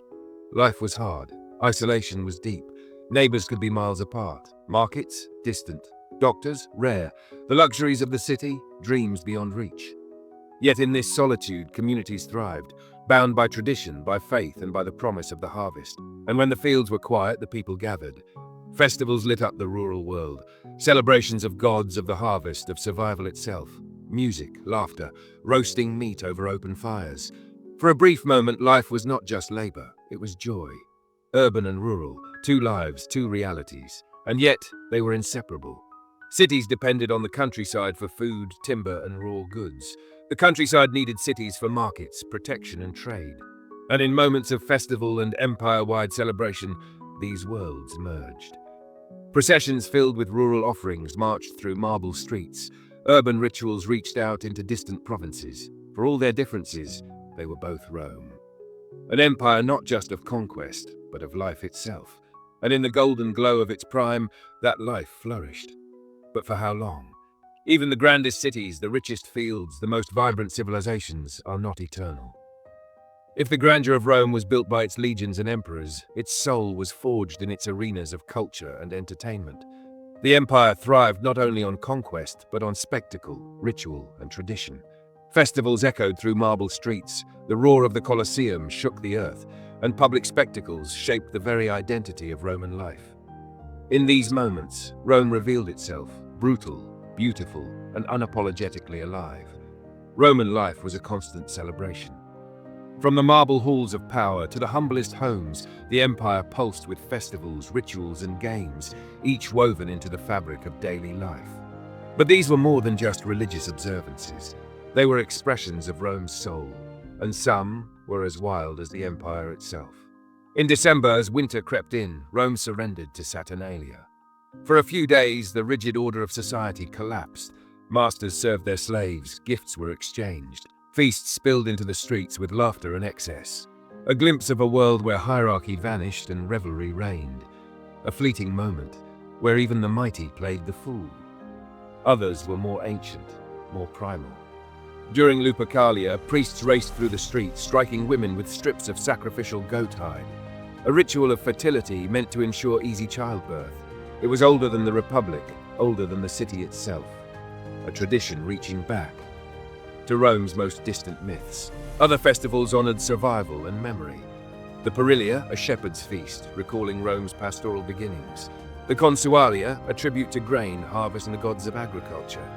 Life was hard, isolation was deep, neighbors could be miles apart, markets distant, doctors rare, the luxuries of the city, dreams beyond reach. Yet in this solitude, communities thrived, bound by tradition, by faith, and by the promise of the harvest. And when the fields were quiet, the people gathered. Festivals lit up the rural world, celebrations of gods, of the harvest, of survival itself. Music, laughter, roasting meat over open fires. For a brief moment, life was not just labor, it was joy. Urban and rural, two lives, two realities. And yet, they were inseparable. Cities depended on the countryside for food, timber, and raw goods. The countryside needed cities for markets, protection, and trade. And in moments of festival and empire-wide celebration, these worlds merged. Processions filled with rural offerings marched through marble streets. Urban rituals reached out into distant provinces. For all their differences, they were both Rome. An empire not just of conquest, but of life itself. And in the golden glow of its prime, that life flourished. But for how long? Even the grandest cities, the richest fields, the most vibrant civilizations are not eternal. If the grandeur of Rome was built by its legions and emperors, its soul was forged in its arenas of culture and entertainment. The empire thrived not only on conquest, but on spectacle, ritual, and tradition. Festivals echoed through marble streets, the roar of the Colosseum shook the earth, and public spectacles shaped the very identity of Roman life. In these moments, Rome revealed itself, brutal, beautiful, and unapologetically alive. Roman life was a constant celebration. From the marble halls of power to the humblest homes, the empire pulsed with festivals, rituals, and games, each woven into the fabric of daily life. But these were more than just religious observances. They were expressions of Rome's soul, and some were as wild as the empire itself. In December, as winter crept in, Rome surrendered to Saturnalia. For a few days, the rigid order of society collapsed. Masters served their slaves, gifts were exchanged, feasts spilled into the streets with laughter and excess. A glimpse of a world where hierarchy vanished and revelry reigned. A fleeting moment, where even the mighty played the fool. Others were more ancient, more primal. During Lupercalia, priests raced through the streets, striking women with strips of sacrificial goat hide. A ritual of fertility meant to ensure easy childbirth. It was older than the Republic, older than the city itself. A tradition reaching back to Rome's most distant myths. Other festivals honored survival and memory. The Perilia, a shepherd's feast, recalling Rome's pastoral beginnings. The Consualia, a tribute to grain, harvest, and the gods of agriculture.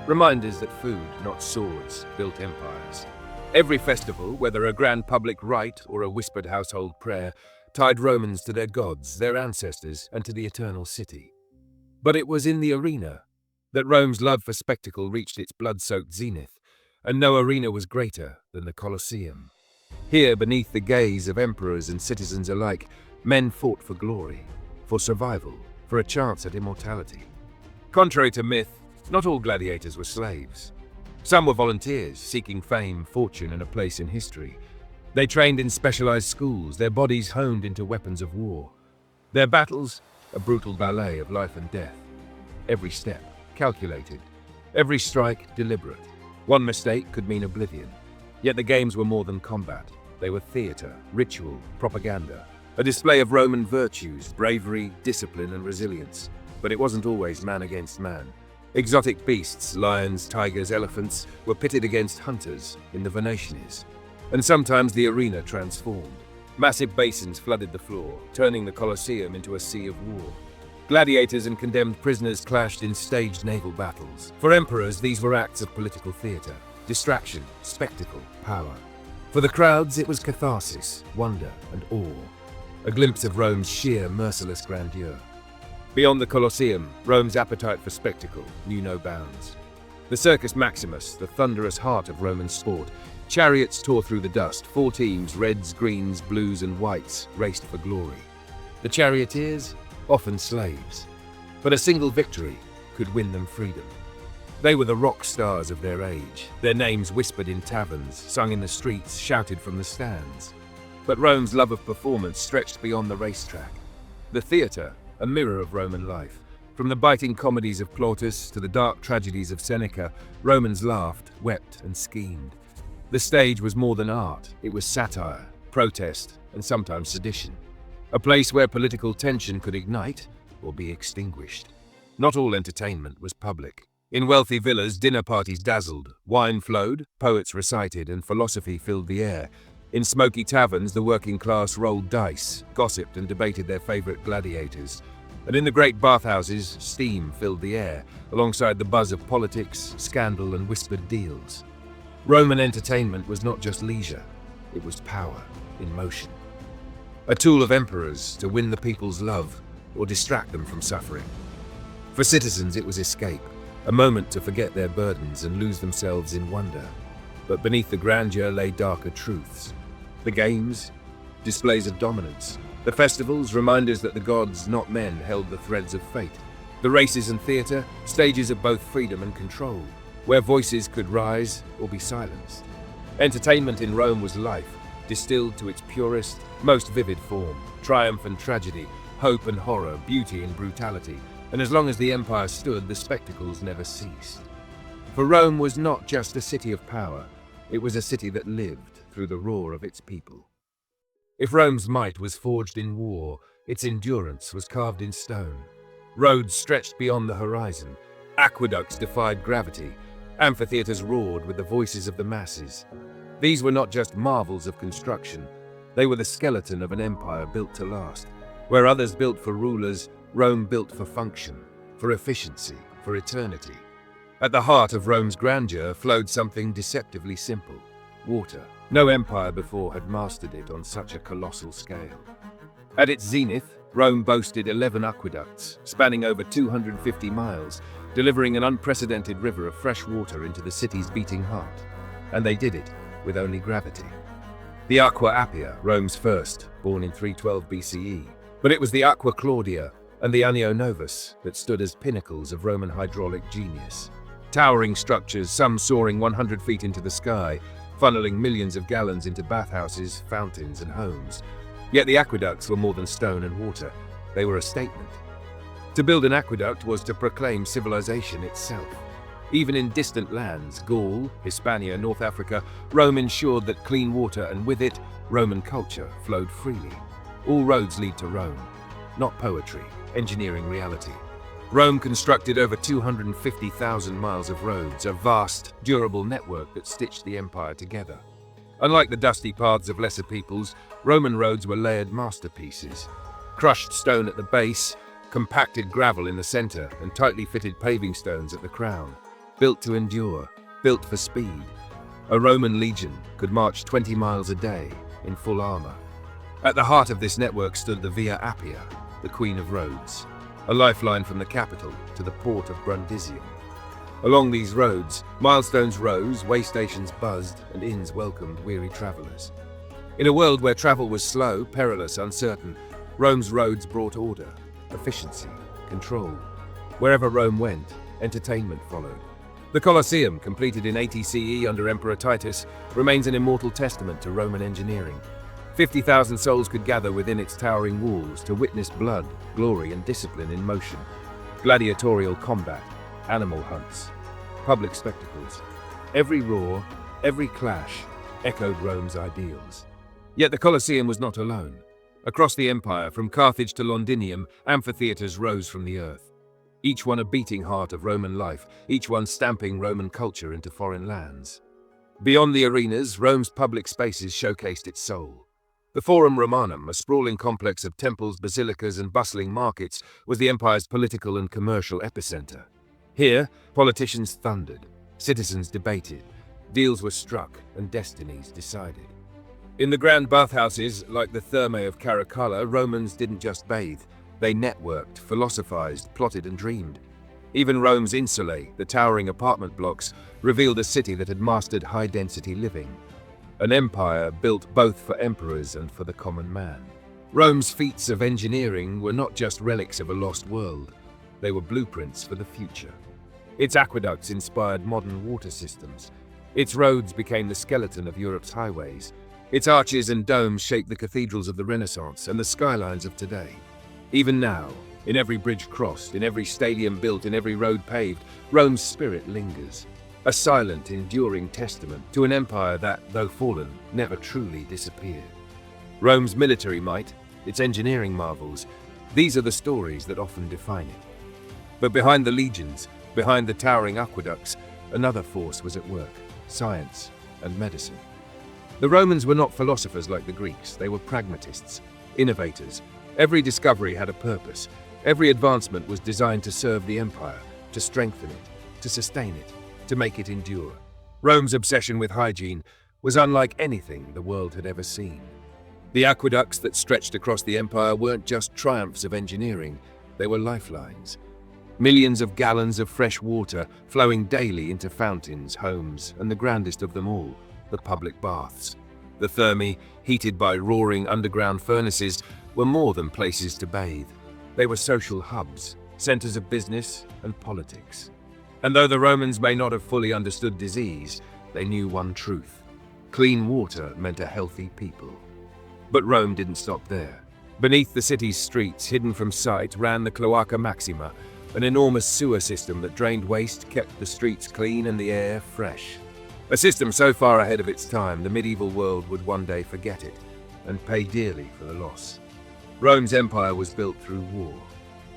Reminders that food, not swords, built empires. Every festival, whether a grand public rite or a whispered household prayer, tied Romans to their gods, their ancestors, and to the eternal city. But it was in the arena that Rome's love for spectacle reached its blood-soaked zenith, and no arena was greater than the Colosseum. Here, beneath the gaze of emperors and citizens alike, men fought for glory, for survival, for a chance at immortality. Contrary to myth, not all gladiators were slaves. Some were volunteers, seeking fame, fortune, and a place in history. They trained in specialized schools, their bodies honed into weapons of war. Their battles, a brutal ballet of life and death. Every step, calculated. Every strike, deliberate. One mistake could mean oblivion. Yet the games were more than combat. They were theater, ritual, propaganda. A display of Roman virtues, bravery, discipline, and resilience. But it wasn't always man against man. Exotic beasts, lions, tigers, elephants, were pitted against hunters in the Venetians. And sometimes the arena transformed. Massive basins flooded the floor, turning the Colosseum into a sea of war. Gladiators and condemned prisoners clashed in staged naval battles. For emperors, these were acts of political theater. Distraction, spectacle, power. For the crowds, it was catharsis, wonder, and awe. A glimpse of Rome's sheer, merciless grandeur. Beyond the Colosseum, Rome's appetite for spectacle knew no bounds. The Circus Maximus, the thunderous heart of Roman sport, chariots tore through the dust. 4 teams, reds, greens, blues, and whites, raced for glory. The charioteers, often slaves. But a single victory could win them freedom. They were the rock stars of their age, their names whispered in taverns, sung in the streets, shouted from the stands. But Rome's love of performance stretched beyond the racetrack. The theatre, a mirror of Roman life. From the biting comedies of Plautus to the dark tragedies of Seneca, Romans laughed, wept, and schemed. The stage was more than art. It was satire, protest, and sometimes sedition. A place where political tension could ignite or be extinguished. Not all entertainment was public. In wealthy villas, dinner parties dazzled, wine flowed, poets recited, and philosophy filled the air. In smoky taverns, the working class rolled dice, gossiped, and debated their favorite gladiators. And in the great bathhouses, steam filled the air, alongside the buzz of politics, scandal, and whispered deals. Roman entertainment was not just leisure, it was power in motion. A tool of emperors to win the people's love or distract them from suffering. For citizens, it was escape, a moment to forget their burdens and lose themselves in wonder. But beneath the grandeur lay darker truths. The games, displays of dominance. The festivals, reminders that the gods, not men, held the threads of fate. The races and theatre, stages of both freedom and control, where voices could rise or be silenced. Entertainment in Rome was life, distilled to its purest, most vivid form. Triumph and tragedy, hope and horror, beauty and brutality. And as long as the empire stood, the spectacles never ceased. For Rome was not just a city of power, it was a city that lived through the roar of its people. If Rome's might was forged in war, its endurance was carved in stone. Roads stretched beyond the horizon, aqueducts defied gravity, amphitheaters roared with the voices of the masses. These were not just marvels of construction, they were the skeleton of an empire built to last. Where others built for rulers, Rome built for function, for efficiency, for eternity. At the heart of Rome's grandeur flowed something deceptively simple: water. No empire before had mastered it on such a colossal scale. At its zenith, Rome boasted 11 aqueducts, spanning over 250 miles, delivering an unprecedented river of fresh water into the city's beating heart. And they did it with only gravity. The Aqua Appia, Rome's first, born in 312 BCE. But it was the Aqua Claudia and the Anio Novus that stood as pinnacles of Roman hydraulic genius. Towering structures, some soaring 100 feet into the sky, funneling millions of gallons into bathhouses, fountains, and homes. Yet the aqueducts were more than stone and water. They were a statement. To build an aqueduct was to proclaim civilization itself. Even in distant lands, Gaul, Hispania, North Africa, Rome ensured that clean water and with it, Roman culture flowed freely. All roads lead to Rome, not poetry, engineering reality. Rome constructed over 250,000 miles of roads, a vast, durable network that stitched the empire together. Unlike the dusty paths of lesser peoples, Roman roads were layered masterpieces. Crushed stone at the base, compacted gravel in the center, and tightly fitted paving stones at the crown. Built to endure, built for speed. A Roman legion could march 20 miles a day in full armor. At the heart of this network stood the Via Appia, the Queen of Roads, a lifeline from the capital to the port of Brundisium. Along these roads, milestones rose, way stations buzzed, and inns welcomed weary travelers. In a world where travel was slow, perilous, uncertain, Rome's roads brought order, efficiency, control. Wherever Rome went, entertainment followed. The Colosseum, completed in 80 CE under Emperor Titus, remains an immortal testament to Roman engineering. 50,000 souls could gather within its towering walls to witness blood, glory, and discipline in motion. Gladiatorial combat, animal hunts, public spectacles. Every roar, every clash, echoed Rome's ideals. Yet the Colosseum was not alone. Across the empire, from Carthage to Londinium, amphitheaters rose from the earth. Each one a beating heart of Roman life, each one stamping Roman culture into foreign lands. Beyond the arenas, Rome's public spaces showcased its soul. The Forum Romanum, a sprawling complex of temples, basilicas, and bustling markets, was the empire's political and commercial epicenter. Here, politicians thundered, citizens debated, deals were struck, and destinies decided. In the grand bathhouses, like the Thermae of Caracalla, Romans didn't just bathe. They networked, philosophized, plotted, and dreamed. Even Rome's insulae, the towering apartment blocks, revealed a city that had mastered high-density living. An empire built both for emperors and for the common man. Rome's feats of engineering were not just relics of a lost world. They were blueprints for the future. Its aqueducts inspired modern water systems. Its roads became the skeleton of Europe's highways. Its arches and domes shaped the cathedrals of the Renaissance and the skylines of today. Even now, in every bridge crossed, in every stadium built, in every road paved, Rome's spirit lingers. A silent, enduring testament to an empire that, though fallen, never truly disappeared. Rome's military might, its engineering marvels, these are the stories that often define it. But behind the legions, behind the towering aqueducts, another force was at work: science and medicine. The Romans were not philosophers like the Greeks. They were pragmatists, innovators. Every discovery had a purpose. Every advancement was designed to serve the empire, to strengthen it, to sustain it, to make it endure. Rome's obsession with hygiene was unlike anything the world had ever seen. The aqueducts that stretched across the empire weren't just triumphs of engineering, they were lifelines. Millions of gallons of fresh water flowing daily into fountains, homes, and the grandest of them all, the public baths. The thermae, heated by roaring underground furnaces, were more than places to bathe. They were social hubs, centers of business and politics. And though the Romans may not have fully understood disease, they knew one truth: clean water meant a healthy people. But Rome didn't stop there. Beneath the city's streets, hidden from sight, ran the Cloaca Maxima, an enormous sewer system that drained waste, kept the streets clean and the air fresh. A system so far ahead of its time, the medieval world would one day forget it and pay dearly for the loss. Rome's empire was built through war,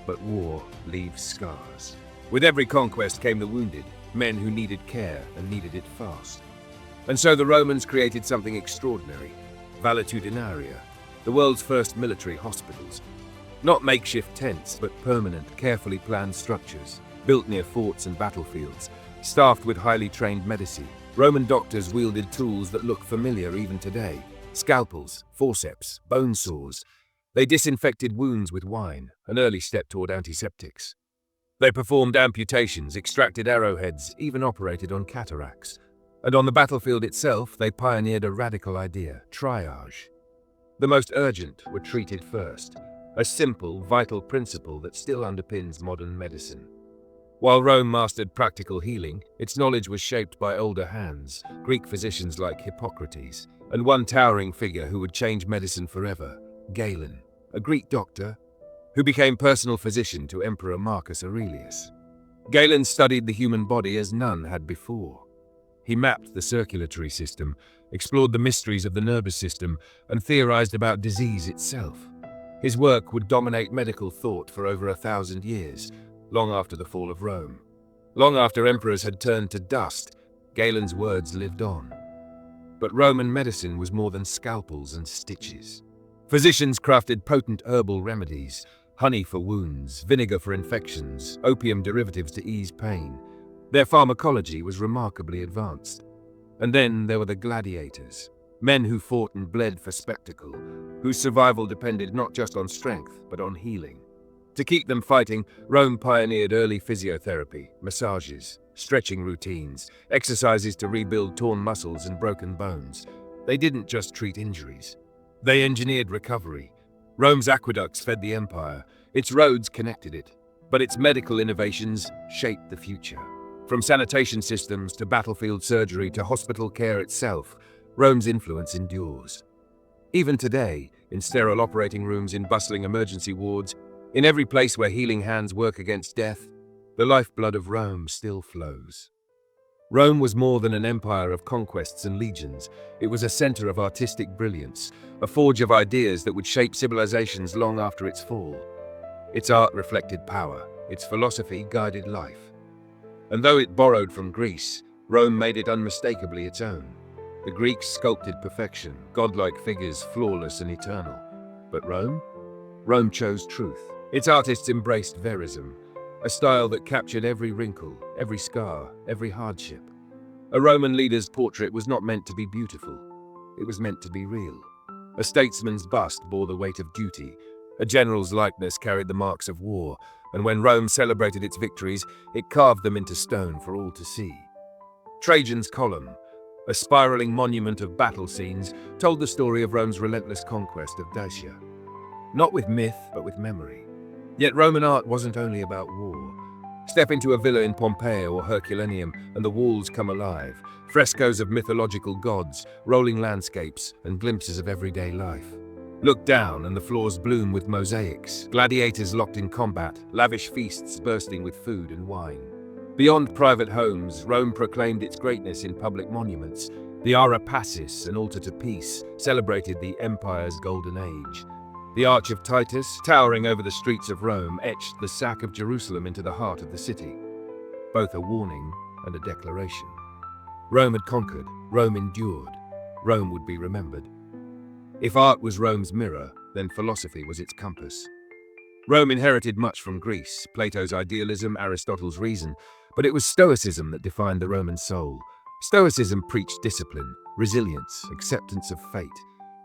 but war leaves scars. With every conquest came the wounded, men who needed care and needed it fast. And so the Romans created something extraordinary: valetudinaria, the world's first military hospitals. Not makeshift tents, but permanent, carefully planned structures, built near forts and battlefields, staffed with highly trained medici. Roman doctors wielded tools that look familiar even today: scalpels, forceps, bone saws. They disinfected wounds with wine, an early step toward antiseptics. They performed amputations, extracted arrowheads, even operated on cataracts. And on the battlefield itself, they pioneered a radical idea: triage. The most urgent were treated first, a simple, vital principle that still underpins modern medicine. While Rome mastered practical healing, its knowledge was shaped by older hands, Greek physicians like Hippocrates, and one towering figure who would change medicine forever: Galen, a Greek doctor who became personal physician to Emperor Marcus Aurelius. Galen studied the human body as none had before. He mapped the circulatory system, explored the mysteries of the nervous system, and theorized about disease itself. His work would dominate medical thought for over 1,000 years, long after the fall of Rome. Long after emperors had turned to dust, Galen's words lived on. But Roman medicine was more than scalpels and stitches. Physicians crafted potent herbal remedies: honey for wounds, vinegar for infections, opium derivatives to ease pain. Their pharmacology was remarkably advanced. And then there were the gladiators, men who fought and bled for spectacle, whose survival depended not just on strength, but on healing. To keep them fighting, Rome pioneered early physiotherapy, massages, stretching routines, exercises to rebuild torn muscles and broken bones. They didn't just treat injuries. They engineered recovery. Rome's aqueducts fed the empire, its roads connected it, but its medical innovations shaped the future. From sanitation systems to battlefield surgery to hospital care itself, Rome's influence endures. Even today, in sterile operating rooms, in bustling emergency wards, in every place where healing hands work against death, the lifeblood of Rome still flows. Rome was more than an empire of conquests and legions. It was a center of artistic brilliance, a forge of ideas that would shape civilizations long after its fall. Its art reflected power, its philosophy guided life. And though it borrowed from Greece, Rome made it unmistakably its own. The Greeks sculpted perfection, godlike figures, flawless and eternal. But Rome? Rome chose truth. Its artists embraced verism, a style that captured every wrinkle, every scar, every hardship. A Roman leader's portrait was not meant to be beautiful. It was meant to be real. A statesman's bust bore the weight of duty. A general's likeness carried the marks of war, and when Rome celebrated its victories, it carved them into stone for all to see. Trajan's Column, a spiraling monument of battle scenes, told the story of Rome's relentless conquest of Dacia. Not with myth, but with memory. Yet Roman art wasn't only about war. Step into a villa in Pompeii or Herculaneum, and the walls come alive. Frescoes of mythological gods, rolling landscapes, and glimpses of everyday life. Look down, and the floors bloom with mosaics, gladiators locked in combat, lavish feasts bursting with food and wine. Beyond private homes, Rome proclaimed its greatness in public monuments. The Ara Pacis, an altar to peace, celebrated the empire's golden age. The Arch of Titus, towering over the streets of Rome, etched the sack of Jerusalem into the heart of the city, both a warning and a declaration. Rome had conquered, Rome endured, Rome would be remembered. If art was Rome's mirror, then philosophy was its compass. Rome inherited much from Greece, Plato's idealism, Aristotle's reason, but it was Stoicism that defined the Roman soul. Stoicism preached discipline, resilience, acceptance of fate.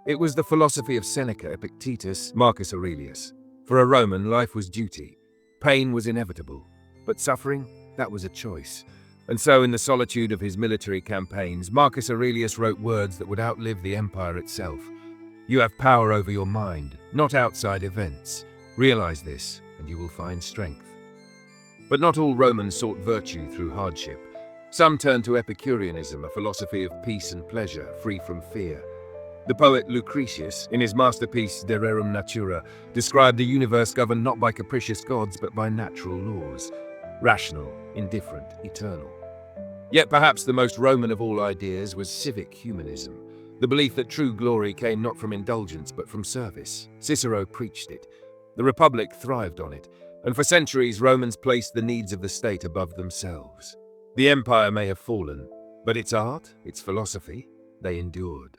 It was the philosophy of Seneca, Epictetus, Marcus Aurelius. For a Roman, life was duty. Pain was inevitable, but suffering, that was a choice. And so, in the solitude of his military campaigns, Marcus Aurelius wrote words that would outlive the empire itself. You have power over your mind, not outside events. Realize this, and you will find strength. But not all Romans sought virtue through hardship. Some turned to Epicureanism, a philosophy of peace and pleasure, free from fear. The poet Lucretius, in his masterpiece De Rerum Natura, described a universe governed not by capricious gods but by natural laws, rational, indifferent, eternal. Yet perhaps the most Roman of all ideas was civic humanism, the belief that true glory came not from indulgence but from service. Cicero preached it. The Republic thrived on it, and for centuries Romans placed the needs of the state above themselves. The empire may have fallen, but its art, its philosophy, they endured.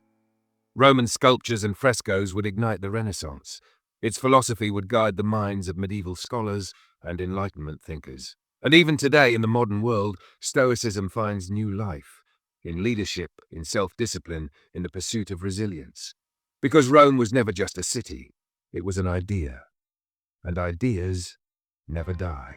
Roman sculptures and frescoes would ignite the Renaissance. Its philosophy would guide the minds of medieval scholars and Enlightenment thinkers. And even today, in the modern world, Stoicism finds new life, in leadership, in self-discipline, in the pursuit of resilience. Because Rome was never just a city, it was an idea. And ideas never die.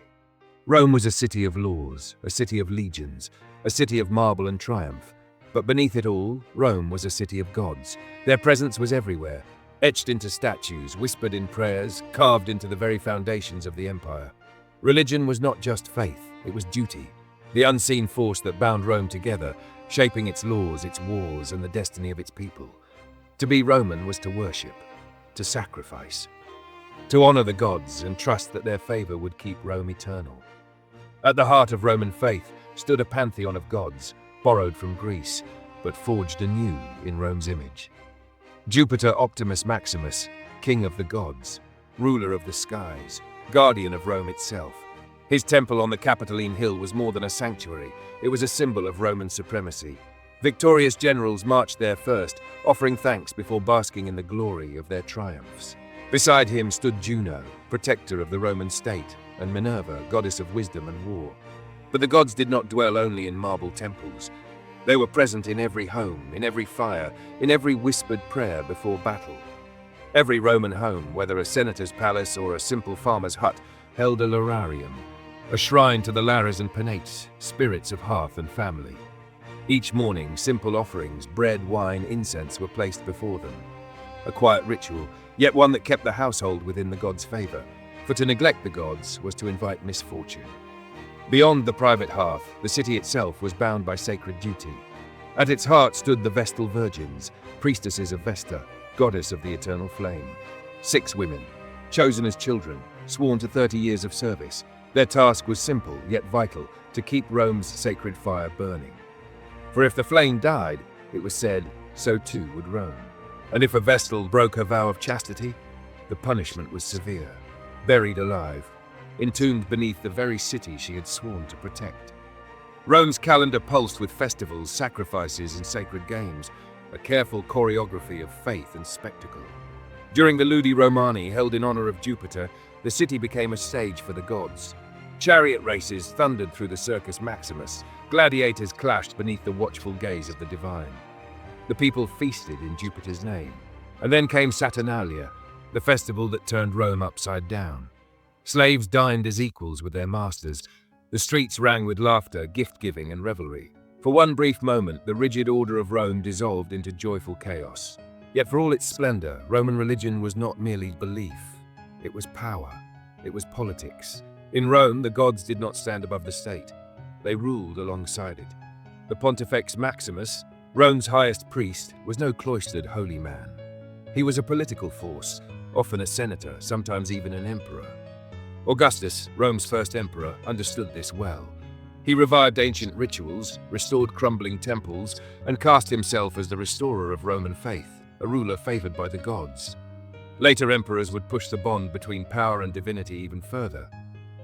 Rome was a city of laws, a city of legions, a city of marble and triumph. But beneath it all, Rome was a city of gods. Their presence was everywhere, etched into statues, whispered in prayers, carved into the very foundations of the empire. Religion was not just faith, it was duty, the unseen force that bound Rome together, shaping its laws, its wars, and the destiny of its people. To be Roman was to worship, to sacrifice, to honor the gods and trust that their favor would keep Rome eternal. At the heart of Roman faith stood a pantheon of gods, borrowed from Greece, but forged anew in Rome's image. Jupiter Optimus Maximus, king of the gods, ruler of the skies, guardian of Rome itself. His temple on the Capitoline Hill was more than a sanctuary, it was a symbol of Roman supremacy. Victorious generals marched there first, offering thanks before basking in the glory of their triumphs. Beside him stood Juno, protector of the Roman state, and Minerva, goddess of wisdom and war. But the gods did not dwell only in marble temples. They were present in every home, in every fire, in every whispered prayer before battle. Every Roman home, whether a senator's palace or a simple farmer's hut, held a lararium, a shrine to the Lares and Penates, spirits of hearth and family. Each morning, simple offerings, bread, wine, incense were placed before them. A quiet ritual, yet one that kept the household within the gods' favor, for to neglect the gods was to invite misfortune. Beyond the private hearth, the city itself was bound by sacred duty. At its heart stood the Vestal Virgins, priestesses of Vesta, goddess of the eternal flame. 6 women, chosen as children, sworn to 30 years of service. Their task was simple, yet vital, to keep Rome's sacred fire burning. For if the flame died, it was said, so too would Rome. And if a Vestal broke her vow of chastity, the punishment was severe. Buried alive, entombed beneath the very city she had sworn to protect. Rome's calendar pulsed with festivals, sacrifices, and sacred games, a careful choreography of faith and spectacle. During the Ludi Romani, held in honor of Jupiter, the city became a stage for the gods. Chariot races thundered through the Circus Maximus. Gladiators clashed beneath the watchful gaze of the divine. The people feasted in Jupiter's name. And then came Saturnalia, the festival that turned Rome upside down. Slaves dined as equals with their masters. The streets rang with laughter, gift-giving, and revelry. For one brief moment, the rigid order of Rome dissolved into joyful chaos. Yet for all its splendor, Roman religion was not merely belief. It was power. It was politics. In Rome, the gods did not stand above the state. They ruled alongside it. The Pontifex Maximus, Rome's highest priest, was no cloistered holy man. He was a political force, often a senator, sometimes even an emperor. Augustus, Rome's first emperor, understood this well. He revived ancient rituals, restored crumbling temples, and cast himself as the restorer of Roman faith, a ruler favored by the gods. Later emperors would push the bond between power and divinity even further.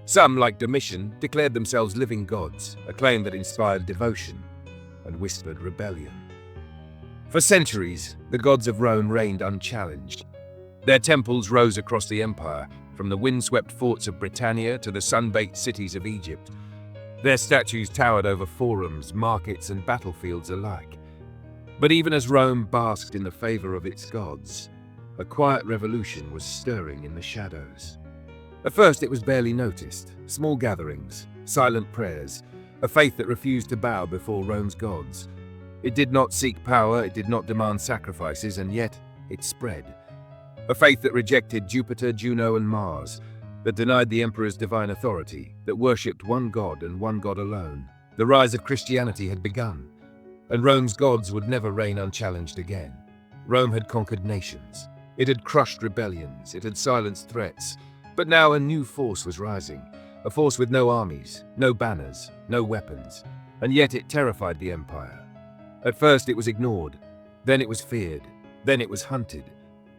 Some, like Domitian, declared themselves living gods, a claim that inspired devotion and whispered rebellion. For centuries, the gods of Rome reigned unchallenged. Their temples rose across the empire, from the windswept forts of Britannia to the sun-baked cities of Egypt. Their statues towered over forums, markets, and battlefields alike. But even as Rome basked in the favor of its gods, a quiet revolution was stirring in the shadows. At first, it was barely noticed. Small gatherings, silent prayers, a faith that refused to bow before Rome's gods. It did not seek power, it did not demand sacrifices, and yet it spread. A faith that rejected Jupiter, Juno, and Mars, that denied the emperor's divine authority, that worshipped one god and one god alone. The rise of Christianity had begun, and Rome's gods would never reign unchallenged again. Rome had conquered nations. It had crushed rebellions. It had silenced threats. But now a new force was rising, a force with no armies, no banners, no weapons, and yet it terrified the empire. At first it was ignored, then it was feared, then it was hunted.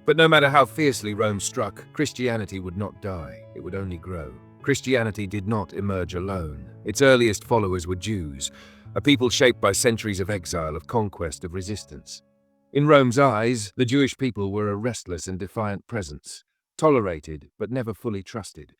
But no matter how fiercely Rome struck, Christianity would not die, it would only grow. Christianity did not emerge alone. Its earliest followers were Jews, a people shaped by centuries of exile, of conquest, of resistance. In Rome's eyes, the Jewish people were a restless and defiant presence, tolerated but never fully trusted.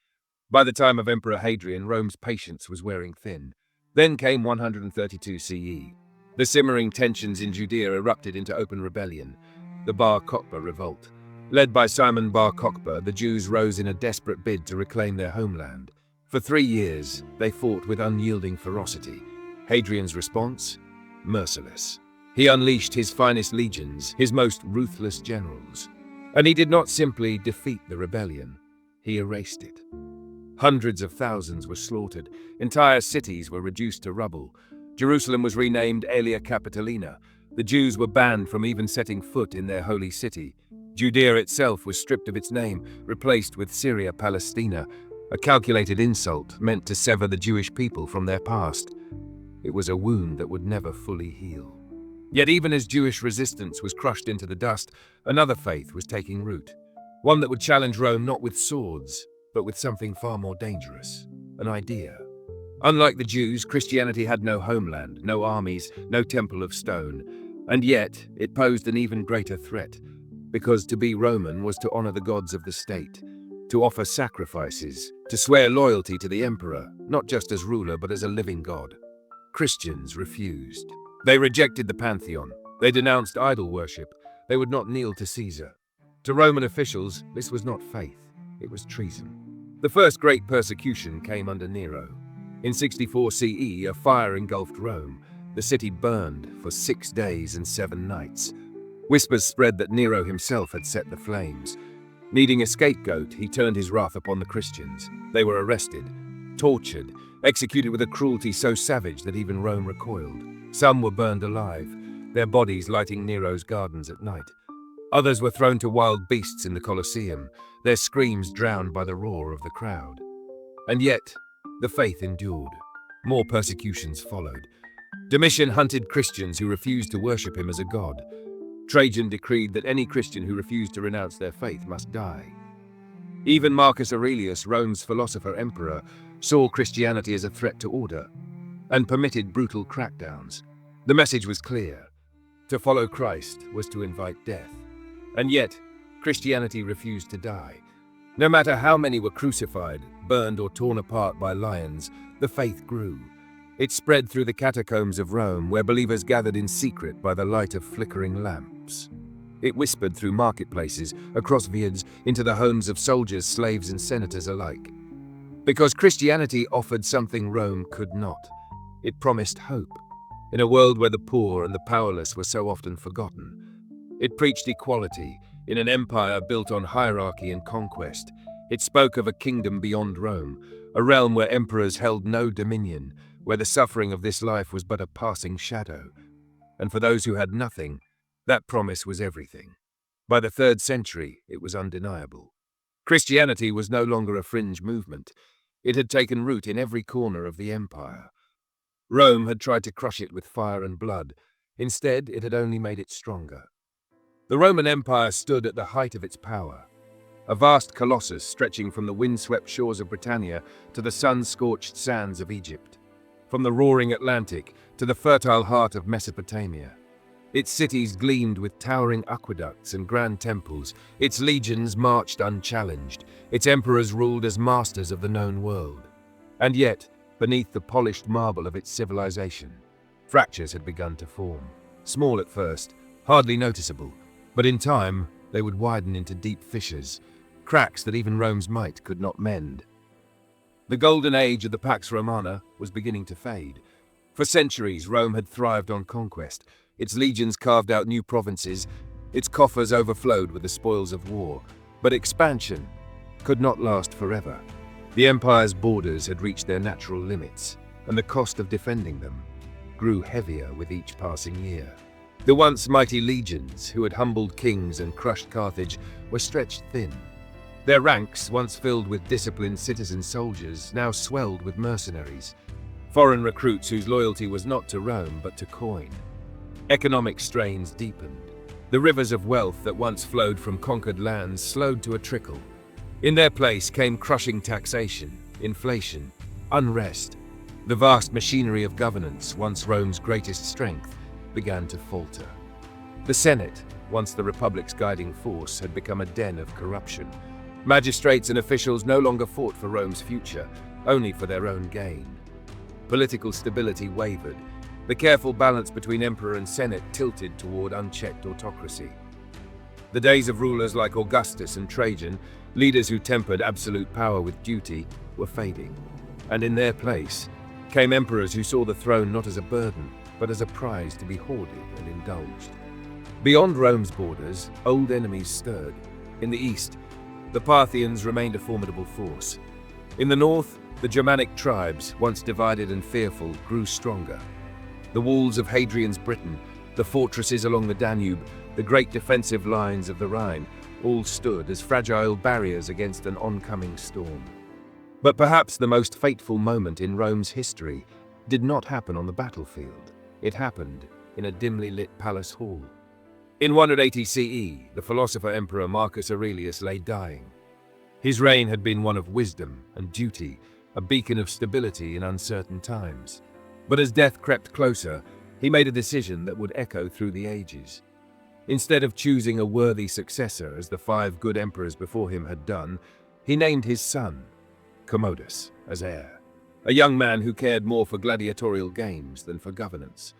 By the time of Emperor Hadrian, Rome's patience was wearing thin. Then came 132 CE. The simmering tensions in Judea erupted into open rebellion, the Bar Kokhba revolt. Led by Simon Bar Kokhba, the Jews rose in a desperate bid to reclaim their homeland. For 3 years, they fought with unyielding ferocity. Hadrian's response? Merciless. He unleashed his finest legions, his most ruthless generals. And he did not simply defeat the rebellion, he erased it. Hundreds of thousands were slaughtered, entire cities were reduced to rubble. Jerusalem was renamed Aelia Capitolina. The Jews were banned from even setting foot in their holy city. Judea itself was stripped of its name, replaced with Syria Palestina, a calculated insult meant to sever the Jewish people from their past. It was a wound that would never fully heal. Yet even as Jewish resistance was crushed into the dust, another faith was taking root. One that would challenge Rome not with swords, but with something far more dangerous, an idea. Unlike the Jews, Christianity had no homeland, no armies, no temple of stone. And yet, it posed an even greater threat, because to be Roman was to honor the gods of the state, to offer sacrifices, to swear loyalty to the emperor, not just as ruler but as a living god. Christians refused. They rejected the pantheon. They denounced idol worship. They would not kneel to Caesar. To Roman officials, this was not faith, it was treason. The first great persecution came under Nero. In 64 CE, a fire engulfed Rome. The city burned for 6 days and 7 nights. Whispers spread that Nero himself had set the flames. Needing a scapegoat, he turned his wrath upon the Christians. They were arrested, tortured, executed with a cruelty so savage that even Rome recoiled. Some were burned alive, their bodies lighting Nero's gardens at night. Others were thrown to wild beasts in the Colosseum, their screams drowned by the roar of the crowd. And yet, the faith endured. More persecutions followed. Domitian hunted Christians who refused to worship him as a god. Trajan decreed that any Christian who refused to renounce their faith must die. Even Marcus Aurelius, Rome's philosopher-emperor, saw Christianity as a threat to order and permitted brutal crackdowns. The message was clear. To follow Christ was to invite death. And yet, Christianity refused to die. No matter how many were crucified, burned, or torn apart by lions, the faith grew. It spread through the catacombs of Rome, where believers gathered in secret by the light of flickering lamps. It whispered through marketplaces, across viads, into the homes of soldiers, slaves, and senators alike. Because Christianity offered something Rome could not. It promised hope, in a world where the poor and the powerless were so often forgotten. It preached equality, in an empire built on hierarchy and conquest. It spoke of a kingdom beyond Rome, a realm where emperors held no dominion, where the suffering of this life was but a passing shadow. And for those who had nothing, that promise was everything. By the 3rd century, it was undeniable. Christianity was no longer a fringe movement. It had taken root in every corner of the empire. Rome had tried to crush it with fire and blood. Instead, it had only made it stronger. The Roman Empire stood at the height of its power, a vast colossus stretching from the windswept shores of Britannia to the sun-scorched sands of Egypt, from the roaring Atlantic to the fertile heart of Mesopotamia. Its cities gleamed with towering aqueducts and grand temples, its legions marched unchallenged, its emperors ruled as masters of the known world. And yet, beneath the polished marble of its civilization, fractures had begun to form. Small at first, hardly noticeable, but in time they would widen into deep fissures, cracks that even Rome's might could not mend. The golden age of the Pax Romana was beginning to fade. For centuries, Rome had thrived on conquest. Its legions carved out new provinces, its coffers overflowed with the spoils of war. But expansion could not last forever. The empire's borders had reached their natural limits, and the cost of defending them grew heavier with each passing year. The once mighty legions, who had humbled kings and crushed Carthage, were stretched thin. Their ranks, once filled with disciplined citizen soldiers, now swelled with mercenaries, foreign recruits whose loyalty was not to Rome but to coin. Economic strains deepened. The rivers of wealth that once flowed from conquered lands slowed to a trickle. In their place came crushing taxation, inflation, unrest. The vast machinery of governance, once Rome's greatest strength, began to falter. The Senate, once the Republic's guiding force, had become a den of corruption. Magistrates and officials no longer fought for Rome's future, only for their own gain. Political stability wavered. The careful balance between emperor and senate tilted toward unchecked autocracy. The days of rulers like Augustus and Trajan, leaders who tempered absolute power with duty, were fading. And in their place came emperors who saw the throne not as a burden, but as a prize to be hoarded and indulged. Beyond Rome's borders, old enemies stirred. In the east, the Parthians remained a formidable force. In the north, the Germanic tribes, once divided and fearful, grew stronger. The walls of Hadrian's Britain, the fortresses along the Danube, the great defensive lines of the Rhine, all stood as fragile barriers against an oncoming storm. But perhaps the most fateful moment in Rome's history did not happen on the battlefield. It happened in a dimly lit palace hall. In 180 CE, the philosopher-emperor Marcus Aurelius lay dying. His reign had been one of wisdom and duty, a beacon of stability in uncertain times. But as death crept closer, he made a decision that would echo through the ages. Instead of choosing a worthy successor, as the 5 good emperors before him had done, he named his son, Commodus, as heir. A young man who cared more for gladiatorial games than for governance.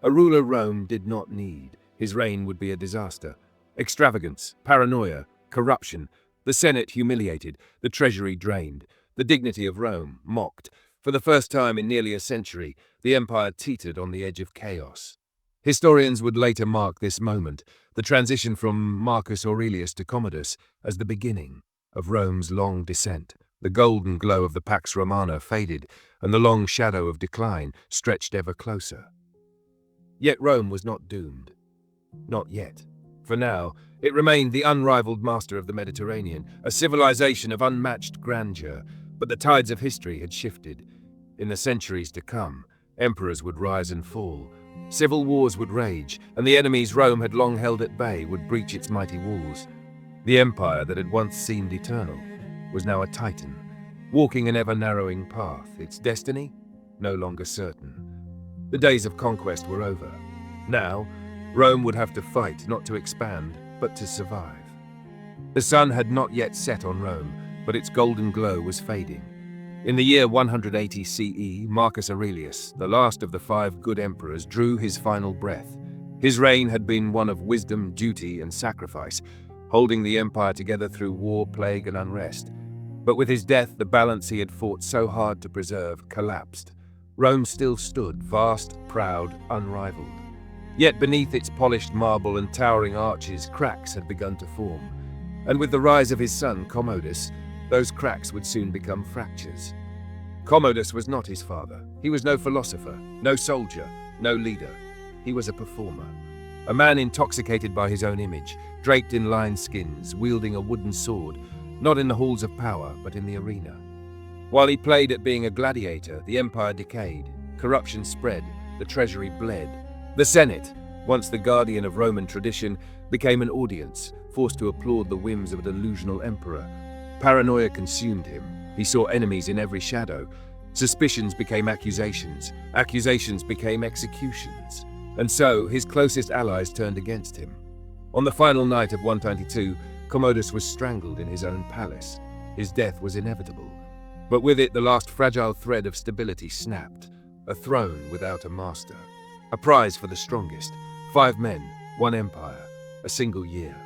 A ruler Rome did not need. His reign would be a disaster. Extravagance, paranoia, corruption, the Senate humiliated, the treasury drained, the dignity of Rome mocked. For the first time in nearly a century, the empire teetered on the edge of chaos. Historians would later mark this moment, the transition from Marcus Aurelius to Commodus, as the beginning of Rome's long descent. The golden glow of the Pax Romana faded, and the long shadow of decline stretched ever closer. Yet Rome was not doomed. Not yet. For now, it remained the unrivaled master of the Mediterranean, a civilization of unmatched grandeur, but the tides of history had shifted. In the centuries to come, emperors would rise and fall, civil wars would rage, and the enemies Rome had long held at bay would breach its mighty walls. The empire that had once seemed eternal was now a titan, walking an ever-narrowing path, its destiny no longer certain. The days of conquest were over. Now, Rome would have to fight, not to expand, but to survive. The sun had not yet set on Rome, but its golden glow was fading. In the year 180 CE, Marcus Aurelius, the last of the 5 good emperors, drew his final breath. His reign had been one of wisdom, duty, and sacrifice, holding the empire together through war, plague, and unrest. But with his death, the balance he had fought so hard to preserve collapsed. Rome still stood, vast, proud, unrivaled. Yet beneath its polished marble and towering arches, cracks had begun to form. And with the rise of his son, Commodus, those cracks would soon become fractures. Commodus was not his father. He was no philosopher, no soldier, no leader. He was a performer. A man intoxicated by his own image, draped in lion skins, wielding a wooden sword, not in the halls of power, but in the arena. While he played at being a gladiator, the empire decayed, corruption spread, the treasury bled. The Senate, once the guardian of Roman tradition, became an audience, forced to applaud the whims of a delusional emperor. Paranoia consumed him. He saw enemies in every shadow. Suspicions became accusations. Accusations became executions. And so, his closest allies turned against him. On the final night of 192, Commodus was strangled in his own palace. His death was inevitable. But with it, the last fragile thread of stability snapped. A throne without a master. A prize for the strongest. 5 men, 1 empire, a single year.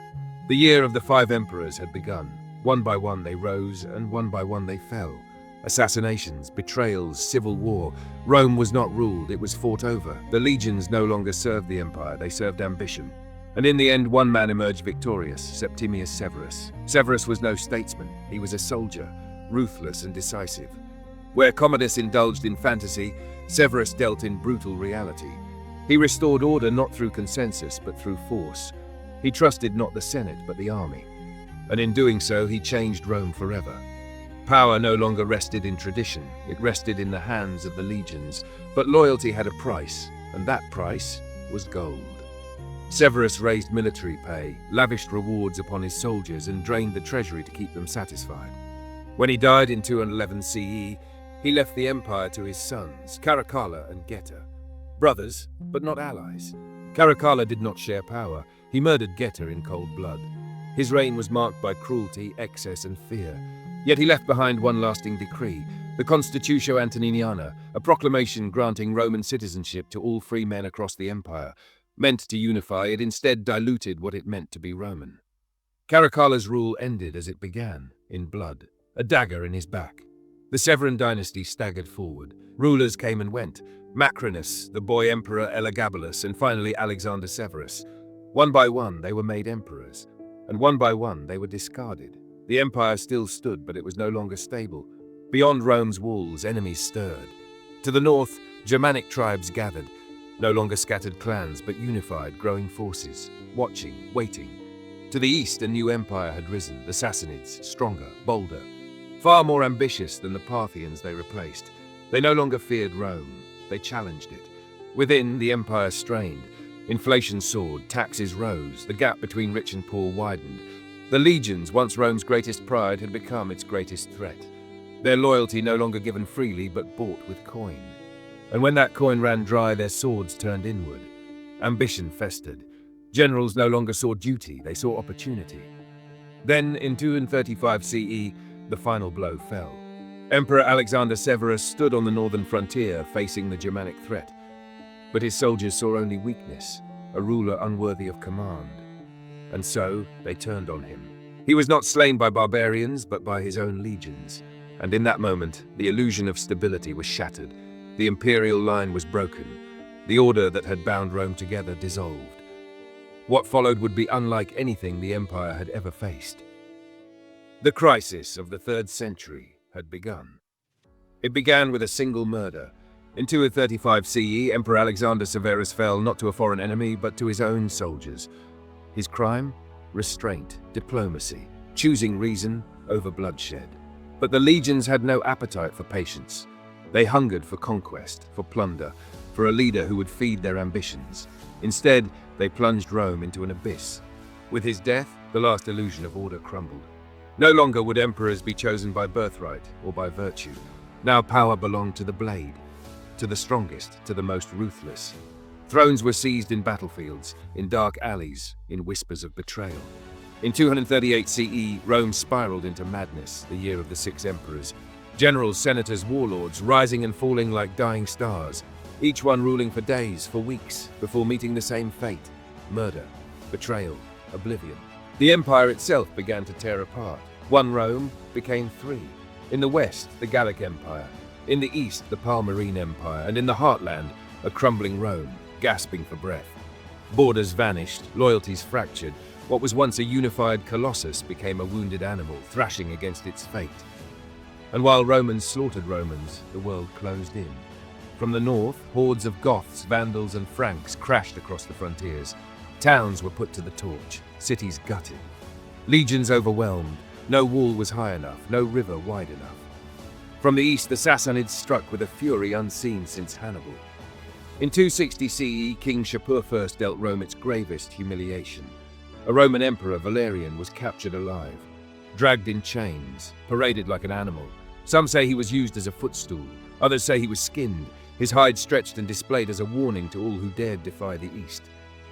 The year of the 5 emperors had begun. One by one they rose, and one by one they fell. Assassinations, betrayals, civil war. Rome was not ruled, it was fought over. The legions no longer served the empire, they served ambition. And in the end, one man emerged victorious, Septimius Severus. Severus was no statesman, he was a soldier, ruthless and decisive. Where Commodus indulged in fantasy, Severus dealt in brutal reality. He restored order not through consensus, but through force. He trusted not the Senate, but the army. And in doing so, he changed Rome forever. Power no longer rested in tradition, it rested in the hands of the legions. But loyalty had a price, and that price was gold. Severus raised military pay, lavished rewards upon his soldiers, and drained the treasury to keep them satisfied. When he died in 211 CE, he left the empire to his sons, Caracalla and Geta. Brothers, but not allies. Caracalla did not share power. He murdered Geta in cold blood. His reign was marked by cruelty, excess, and fear. Yet he left behind one lasting decree, the Constitutio Antoniniana, a proclamation granting Roman citizenship to all free men across the empire. Meant to unify, it instead diluted what it meant to be Roman. Caracalla's rule ended as it began, in blood, a dagger in his back. The Severan dynasty staggered forward. Rulers came and went. Macrinus, the boy emperor Elagabalus, and finally Alexander Severus. One by one, they were made emperors. And one by one, they were discarded. The empire still stood, but it was no longer stable. Beyond Rome's walls, enemies stirred. To the north, Germanic tribes gathered, no longer scattered clans, but unified, growing forces, watching, waiting. To the east, a new empire had risen, the Sassanids, stronger, bolder, far more ambitious than the Parthians they replaced. They no longer feared Rome, they challenged it. Within, the empire strained. Inflation soared, taxes rose, the gap between rich and poor widened. The legions, once Rome's greatest pride, had become its greatest threat. Their loyalty no longer given freely, but bought with coin. And when that coin ran dry, their swords turned inward. Ambition festered. Generals no longer saw duty, they saw opportunity. Then, in 235 CE, the final blow fell. Emperor Alexander Severus stood on the northern frontier, facing the Germanic threat. But his soldiers saw only weakness, a ruler unworthy of command. And so, they turned on him. He was not slain by barbarians, but by his own legions. And in that moment, the illusion of stability was shattered. The imperial line was broken. The order that had bound Rome together dissolved. What followed would be unlike anything the empire had ever faced. The crisis of the 3rd century had begun. It began with a single murder. In 235 CE, Emperor Alexander Severus fell not to a foreign enemy, but to his own soldiers. His crime? Restraint, diplomacy, choosing reason over bloodshed. But the legions had no appetite for patience. They hungered for conquest, for plunder, for a leader who would feed their ambitions. Instead, they plunged Rome into an abyss. With his death, the last illusion of order crumbled. No longer would emperors be chosen by birthright or by virtue. Now power belonged to the blade, to the strongest, to the most ruthless. Thrones were seized in battlefields, in dark alleys, in whispers of betrayal. In 238 CE, Rome spiraled into madness, the year of the 6 emperors. Generals, senators, warlords, rising and falling like dying stars, each one ruling for days, for weeks, before meeting the same fate: murder, betrayal, oblivion. The empire itself began to tear apart. One Rome became 3. In the west, the Gallic Empire. In the east, the Palmyrene Empire. And in the heartland, a crumbling Rome, gasping for breath. Borders vanished, loyalties fractured. What was once a unified colossus became a wounded animal, thrashing against its fate. And while Romans slaughtered Romans, the world closed in. From the north, hordes of Goths, Vandals, and Franks crashed across the frontiers. Towns were put to the torch, cities gutted. Legions overwhelmed. No wall was high enough, no river wide enough. From the east, the Sassanids struck with a fury unseen since Hannibal. In 260 CE, King Shapur I dealt Rome its gravest humiliation. A Roman emperor, Valerian, was captured alive, dragged in chains, paraded like an animal. Some say he was used as a footstool, others say he was skinned, his hide stretched and displayed as a warning to all who dared defy the East.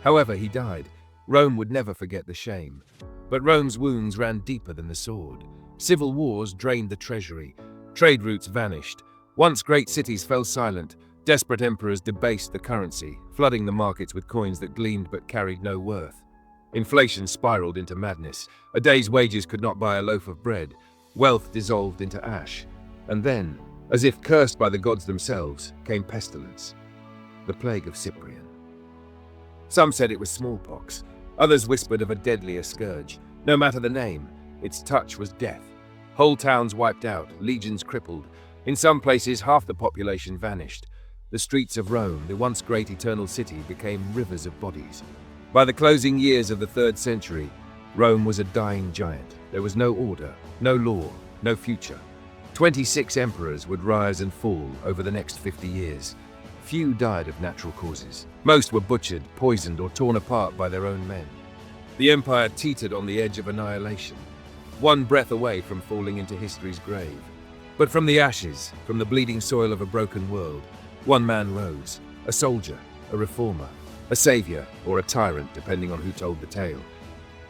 However, he died. Rome would never forget the shame. But Rome's wounds ran deeper than the sword. Civil wars drained the treasury. Trade routes vanished. Once great cities fell silent. Desperate emperors debased the currency, flooding the markets with coins that gleamed but carried no worth. Inflation spiraled into madness. A day's wages could not buy a loaf of bread. Wealth dissolved into ash. And then, as if cursed by the gods themselves, came pestilence. The plague of Cyprian. Some said it was smallpox. Others whispered of a deadlier scourge. No matter the name, its touch was death. Whole towns wiped out, legions crippled. In some places, half the population vanished. The streets of Rome, the once great eternal city, became rivers of bodies. By the closing years of the 3rd century, Rome was a dying giant. There was no order, no law, no future. 26 emperors would rise and fall over the next 50 years. Few died of natural causes. Most were butchered, poisoned, or torn apart by their own men. The empire teetered on the edge of annihilation, one breath away from falling into history's grave. But from the ashes, from the bleeding soil of a broken world, one man rose, a soldier, a reformer, a savior, or a tyrant, depending on who told the tale.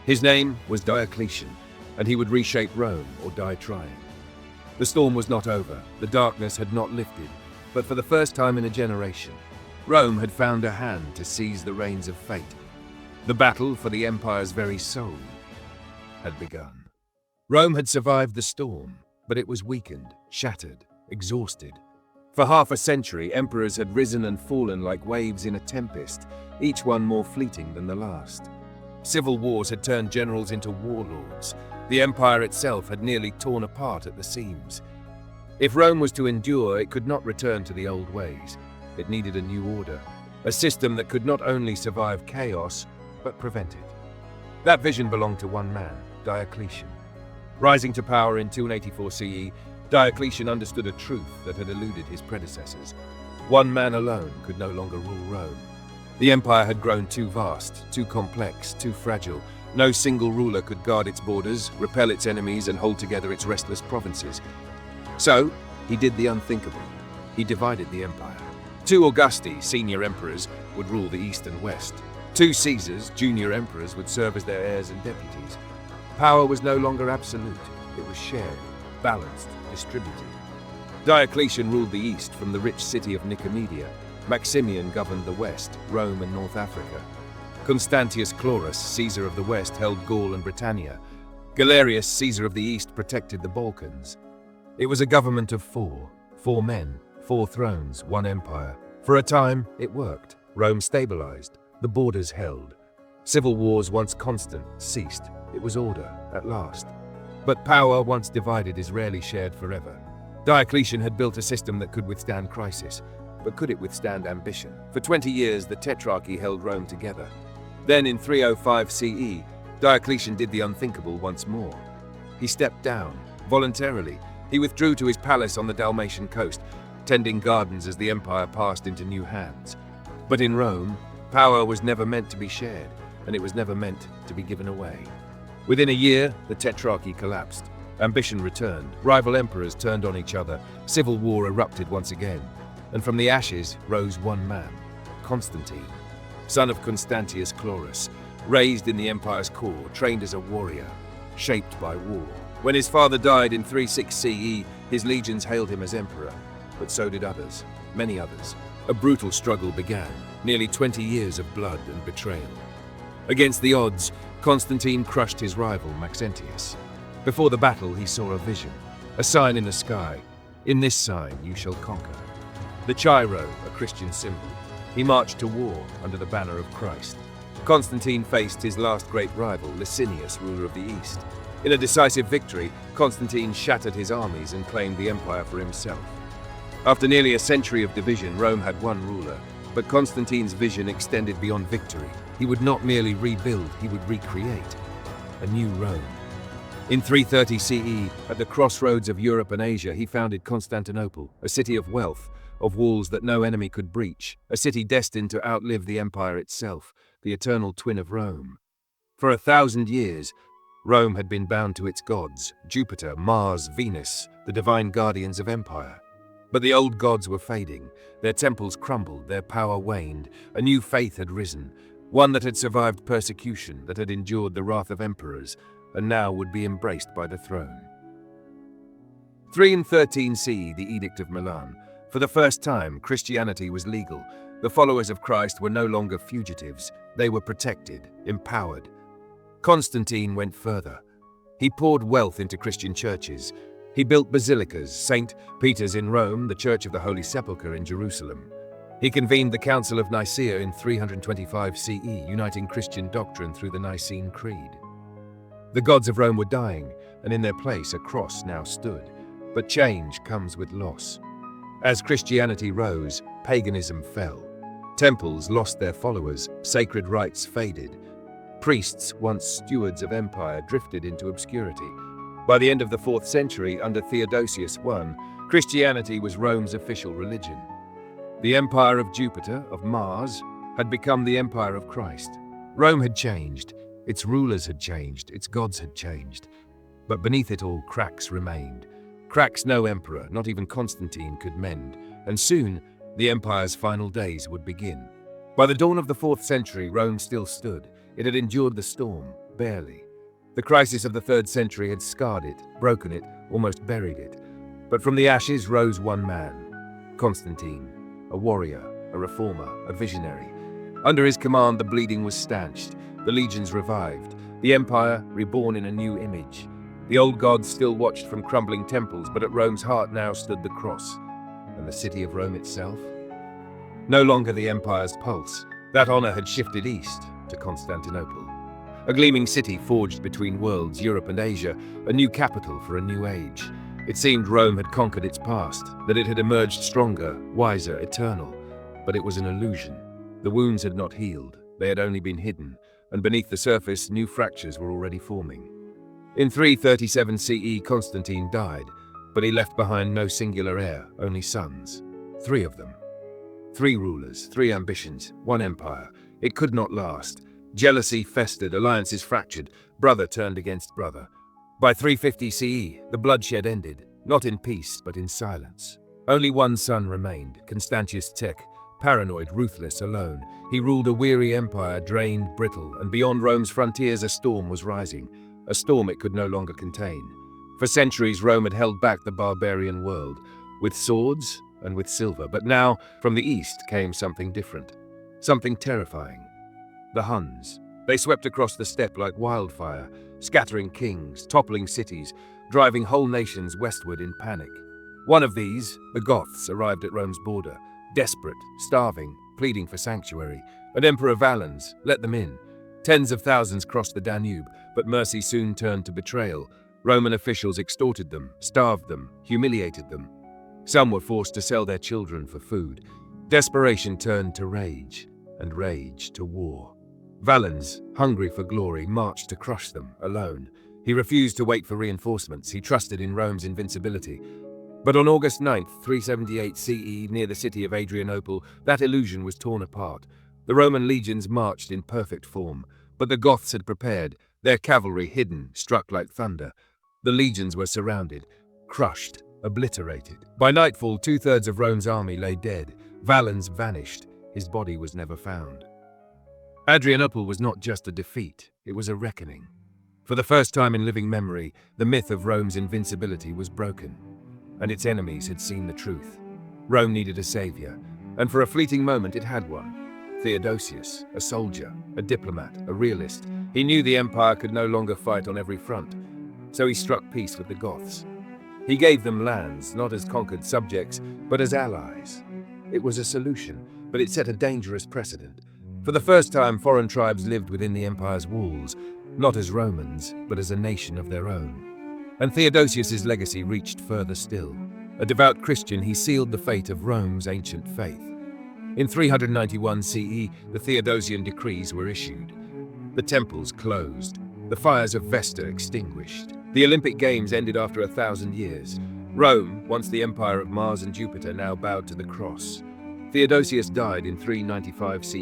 His name was Diocletian, and he would reshape Rome or die trying. The storm was not over, the darkness had not lifted, but for the first time in a generation, Rome had found a hand to seize the reins of fate. The battle for the empire's very soul had begun. Rome had survived the storm, but it was weakened, shattered, exhausted. For half a century, emperors had risen and fallen like waves in a tempest, each one more fleeting than the last. Civil wars had turned generals into warlords. The empire itself had nearly torn apart at the seams. If Rome was to endure, it could not return to the old ways. It needed a new order, a system that could not only survive chaos, but prevent it. That vision belonged to one man, Diocletian. Rising to power in 284 CE, Diocletian understood a truth that had eluded his predecessors. One man alone could no longer rule Rome. The empire had grown too vast, too complex, too fragile. No single ruler could guard its borders, repel its enemies, and hold together its restless provinces. So, he did the unthinkable. He divided the empire. 2 Augusti, senior emperors, would rule the east and west. 2 Caesars, junior emperors, would serve as their heirs and deputies. Power was no longer absolute. It was shared, balanced, distributed. Diocletian ruled the east from the rich city of Nicomedia. Maximian governed the west, Rome and North Africa. Constantius Chlorus, Caesar of the west, held Gaul and Britannia. Galerius, Caesar of the east, protected the Balkans. It was a government of 4 men, 4 thrones, 1 empire. For a time, it worked. Rome stabilized. The borders held. Civil wars, once constant, ceased. It was order, at last. But power, once divided, is rarely shared forever. Diocletian had built a system that could withstand crisis, but could it withstand ambition? For 20 years, the Tetrarchy held Rome together. Then, in 305 CE, Diocletian did the unthinkable once more. He stepped down, voluntarily. He withdrew to his palace on the Dalmatian coast, tending gardens as the empire passed into new hands. But in Rome, power was never meant to be shared, and it was never meant to be given away. Within a year, the Tetrarchy collapsed. Ambition returned, rival emperors turned on each other, civil war erupted once again, and from the ashes rose one man, Constantine, son of Constantius Chlorus, raised in the empire's core, trained as a warrior, shaped by war. When his father died in 36 CE, his legions hailed him as emperor, but so did others, many others. A brutal struggle began, nearly 20 years of blood and betrayal. Against the odds, Constantine crushed his rival Maxentius. Before the battle, he saw a vision, a sign in the sky. In this sign you shall conquer. The Chairo, a Christian symbol. He marched to war under the banner of Christ. Constantine faced his last great rival, Licinius, ruler of the East. In a decisive victory, Constantine shattered his armies and claimed the empire for himself. After nearly a century of division, Rome had one ruler, but Constantine's vision extended beyond victory. He would not merely rebuild, he would recreate a new Rome. In 330 CE, at the crossroads of Europe and Asia, he founded Constantinople, a city of wealth, of walls that no enemy could breach, a city destined to outlive the empire itself, the eternal twin of Rome. For 1,000 years, Rome had been bound to its gods, Jupiter, Mars, Venus, the divine guardians of empire. But the old gods were fading, their temples crumbled, their power waned. A new faith had risen, one that had survived persecution, that had endured the wrath of emperors, and now would be embraced by the throne. 313 CE, the Edict of Milan. For the first time, Christianity was legal. The followers of Christ were no longer fugitives. They were protected, empowered. Constantine went further. He poured wealth into Christian churches. He built basilicas, St. Peter's in Rome, the Church of the Holy Sepulchre in Jerusalem. He convened the Council of Nicaea in 325 CE, uniting Christian doctrine through the Nicene Creed. The gods of Rome were dying, and in their place a cross now stood. But change comes with loss. As Christianity rose, paganism fell. Temples lost their followers, sacred rites faded. Priests, once stewards of empire, drifted into obscurity. By the end of the 4th century, under Theodosius I, Christianity was Rome's official religion. The empire of Jupiter, of Mars, had become the empire of Christ. Rome had changed, its rulers had changed, its gods had changed. But beneath it all, cracks remained. Cracks no emperor, not even Constantine, could mend, and soon the empire's final days would begin. By the dawn of the 4th century, Rome still stood. It had endured the storm, barely. The crisis of the 3rd century had scarred it, broken it, almost buried it. But from the ashes rose one man, Constantine, a warrior, a reformer, a visionary. Under his command, the bleeding was stanched, the legions revived, the empire reborn in a new image. The old gods still watched from crumbling temples, but at Rome's heart now stood the cross. And the city of Rome itself? No longer the empire's pulse. That honor had shifted east to Constantinople. A gleaming city forged between worlds, Europe and Asia, a new capital for a new age. It seemed Rome had conquered its past, that it had emerged stronger, wiser, eternal. But it was an illusion. The wounds had not healed, they had only been hidden, and beneath the surface, new fractures were already forming. In 337 CE, Constantine died, but he left behind no singular heir, only sons. 3 of them. 3 rulers, 3 ambitions, 1 empire. It could not last. Jealousy festered, alliances fractured, brother turned against brother. By 350 CE, the bloodshed ended, not in peace, but in silence. Only one son remained, Constantius Tech, paranoid, ruthless, alone. He ruled a weary empire, drained, brittle, and beyond Rome's frontiers a storm was rising. A storm it could no longer contain. For centuries, Rome had held back the barbarian world, with swords and with silver. But now, from the east, came something different. Something terrifying. The Huns. They swept across the steppe like wildfire, scattering kings, toppling cities, driving whole nations westward in panic. One of these, the Goths, arrived at Rome's border, desperate, starving, pleading for sanctuary. And Emperor Valens let them in. Tens of thousands crossed the Danube, but mercy soon turned to betrayal. Roman officials extorted them, starved them, humiliated them. Some were forced to sell their children for food. Desperation turned to rage, and rage to war. Valens, hungry for glory, marched to crush them, alone. He refused to wait for reinforcements. He trusted in Rome's invincibility. But on August 9th, 378 CE, near the city of Adrianople, that illusion was torn apart. The Roman legions marched in perfect form, but the Goths had prepared, their cavalry hidden, struck like thunder. The legions were surrounded, crushed, obliterated. By nightfall, two-thirds of Rome's army lay dead. Valens vanished. His body was never found. Adrianople was not just a defeat, it was a reckoning. For the first time in living memory, the myth of Rome's invincibility was broken, and its enemies had seen the truth. Rome needed a savior, and for a fleeting moment it had one. Theodosius, a soldier, a diplomat, a realist. He knew the empire could no longer fight on every front, so he struck peace with the Goths. He gave them lands, not as conquered subjects, but as allies. It was a solution, but it set a dangerous precedent. For the first time, foreign tribes lived within the empire's walls, not as Romans, but as a nation of their own. And Theodosius's legacy reached further still. A devout Christian, he sealed the fate of Rome's ancient faith. In 391 CE, the Theodosian decrees were issued. The temples closed, the fires of Vesta extinguished. The Olympic Games ended after 1,000 years. Rome, once the empire of Mars and Jupiter, now bowed to the cross. Theodosius died in 395 CE,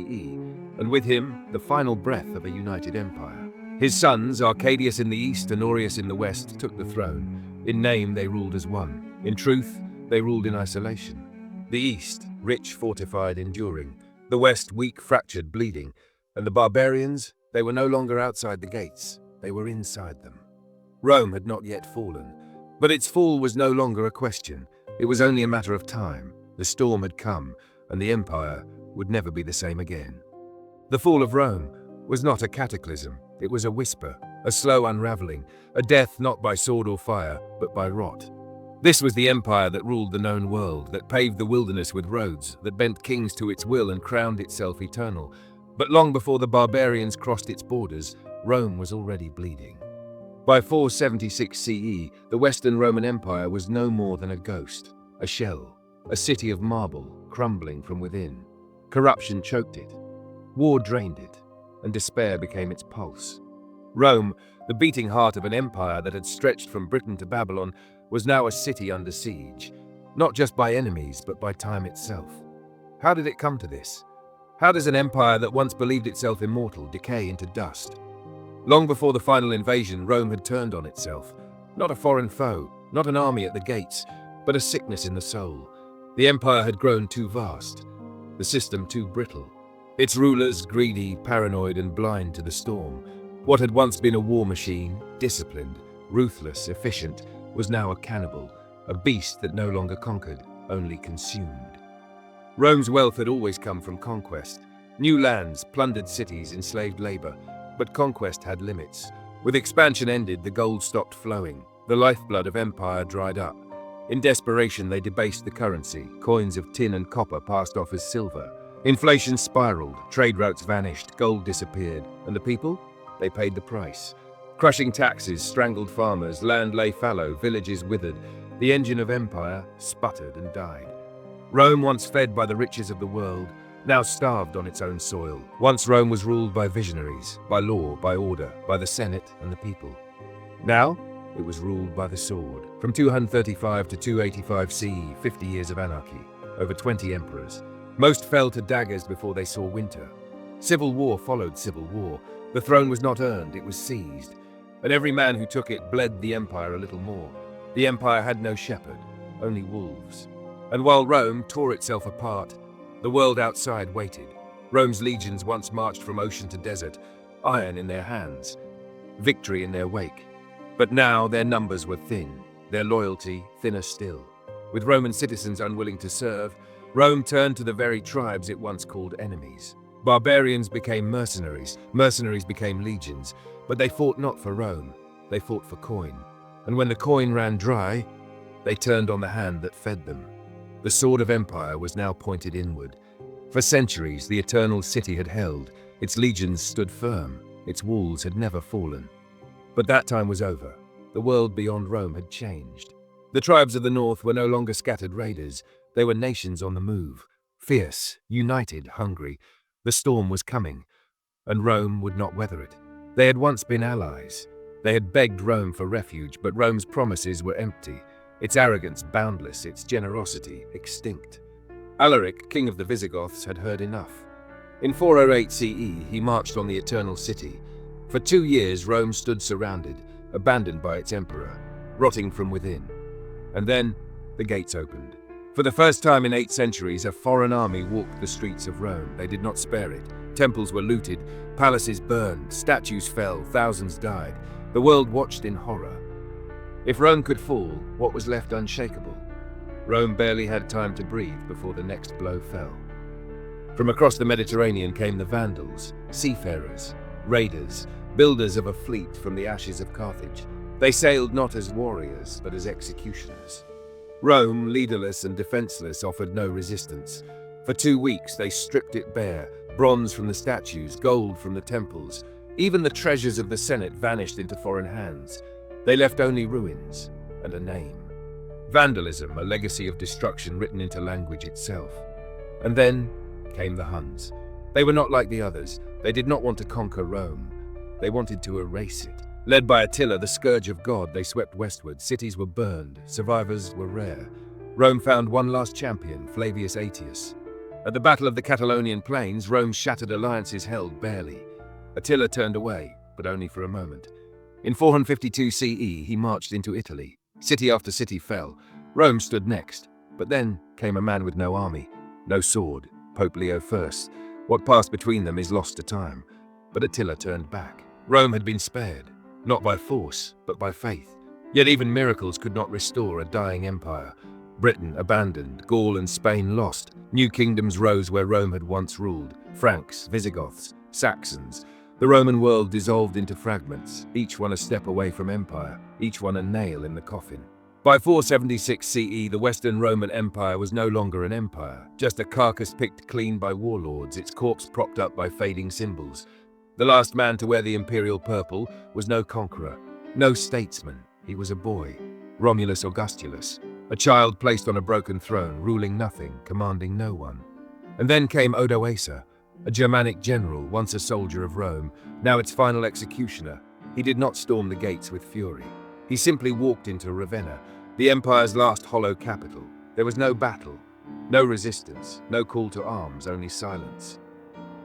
and with him, the final breath of a united empire. His sons, Arcadius in the east and Aureus in the west, took the throne. In name, they ruled as one. In truth, they ruled in isolation. The east, rich, fortified, enduring. The west, weak, fractured, bleeding. And the barbarians, they were no longer outside the gates. They were inside them. Rome had not yet fallen, but its fall was no longer a question. It was only a matter of time. The storm had come, and the empire would never be the same again. The fall of Rome was not a cataclysm. It was a whisper, a slow unraveling, a death not by sword or fire, but by rot. This was the empire that ruled the known world, that paved the wilderness with roads, that bent kings to its will and crowned itself eternal. But long before the barbarians crossed its borders, Rome was already bleeding. By 476 CE, the Western Roman Empire was no more than a ghost, a shell, a city of marble, crumbling from within. Corruption choked it, war drained it, and despair became its pulse. Rome, the beating heart of an empire that had stretched from Britain to Babylon, was now a city under siege, not just by enemies, but by time itself. How did it come to this? How does an empire that once believed itself immortal decay into dust? Long before the final invasion, Rome had turned on itself. Not a foreign foe, not an army at the gates, but a sickness in the soul. The empire had grown too vast, the system too brittle. Its rulers greedy, paranoid, and blind to the storm. What had once been a war machine, disciplined, ruthless, efficient, was now a cannibal, a beast that no longer conquered, only consumed. Rome's wealth had always come from conquest. New lands, plundered cities, enslaved labor. But conquest had limits. With expansion ended, the gold stopped flowing. The lifeblood of empire dried up. In desperation, they debased the currency. Coins of tin and copper passed off as silver. Inflation spiraled, trade routes vanished, gold disappeared. And the people? They paid the price. Crushing taxes strangled farmers, land lay fallow, villages withered. The engine of empire sputtered and died. Rome, once fed by the riches of the world, now starved on its own soil. Once Rome was ruled by visionaries, by law, by order, by the Senate and the people. Now, it was ruled by the sword. From 235 to 285 CE, 50 years of anarchy, over 20 emperors. Most fell to daggers before they saw winter. Civil war followed civil war. The throne was not earned, it was seized. And every man who took it bled the empire a little more. The empire had no shepherd, only wolves. And while Rome tore itself apart, the world outside waited. Rome's legions once marched from ocean to desert, iron in their hands, victory in their wake. But now their numbers were thin, their loyalty thinner still. With Roman citizens unwilling to serve, Rome turned to the very tribes it once called enemies. Barbarians became mercenaries, mercenaries became legions, but they fought not for Rome, they fought for coin. And when the coin ran dry, they turned on the hand that fed them. The sword of empire was now pointed inward. For centuries, the eternal city had held, its legions stood firm, its walls had never fallen. But that time was over. The world beyond Rome had changed. The tribes of the north were no longer scattered raiders. They were nations on the move. Fierce, united, hungry. The storm was coming, and Rome would not weather it. They had once been allies. They had begged Rome for refuge, but Rome's promises were empty, its arrogance boundless, its generosity extinct. Alaric, king of the Visigoths, had heard enough. In 408 CE, he marched on the Eternal City. For 2 years, Rome stood surrounded, abandoned by its emperor, rotting from within. And then, the gates opened. For the first time in 8 centuries, a foreign army walked the streets of Rome. They did not spare it. Temples were looted, palaces burned, statues fell, thousands died. The world watched in horror. If Rome could fall, what was left unshakable? Rome barely had time to breathe before the next blow fell. From across the Mediterranean came the Vandals, seafarers, raiders, builders of a fleet from the ashes of Carthage. They sailed not as warriors, but as executioners. Rome, leaderless and defenseless, offered no resistance. For 2 weeks they stripped it bare, bronze from the statues, gold from the temples. Even the treasures of the Senate vanished into foreign hands. They left only ruins and a name. Vandalism, a legacy of destruction written into language itself. And then came the Huns. They were not like the others. They did not want to conquer Rome. They wanted to erase it. Led by Attila, the scourge of God, they swept westward. Cities were burned. Survivors were rare. Rome found one last champion, Flavius Aetius. At the Battle of the Catalonian Plains, Rome's shattered alliances held barely. Attila turned away, but only for a moment. In 452 CE, he marched into Italy. City after city fell. Rome stood next. But then came a man with no army, no sword, Pope Leo I. What passed between them is lost to time. But Attila turned back. Rome had been spared, not by force, but by faith. Yet even miracles could not restore a dying empire. Britain abandoned, Gaul and Spain lost. New kingdoms rose where Rome had once ruled. Franks, Visigoths, Saxons. The Roman world dissolved into fragments, each one a step away from empire, each one a nail in the coffin. By 476 CE, the Western Roman Empire was no longer an empire, just a carcass picked clean by warlords, its corpse propped up by fading symbols. The last man to wear the imperial purple was no conqueror, no statesman. He was a boy, Romulus Augustus, a child placed on a broken throne, ruling nothing, commanding no one. And then came Odoacer, a Germanic general, once a soldier of Rome, now its final executioner. He did not storm the gates with fury. He simply walked into Ravenna, the empire's last hollow capital. There was no battle, no resistance, no call to arms, only silence.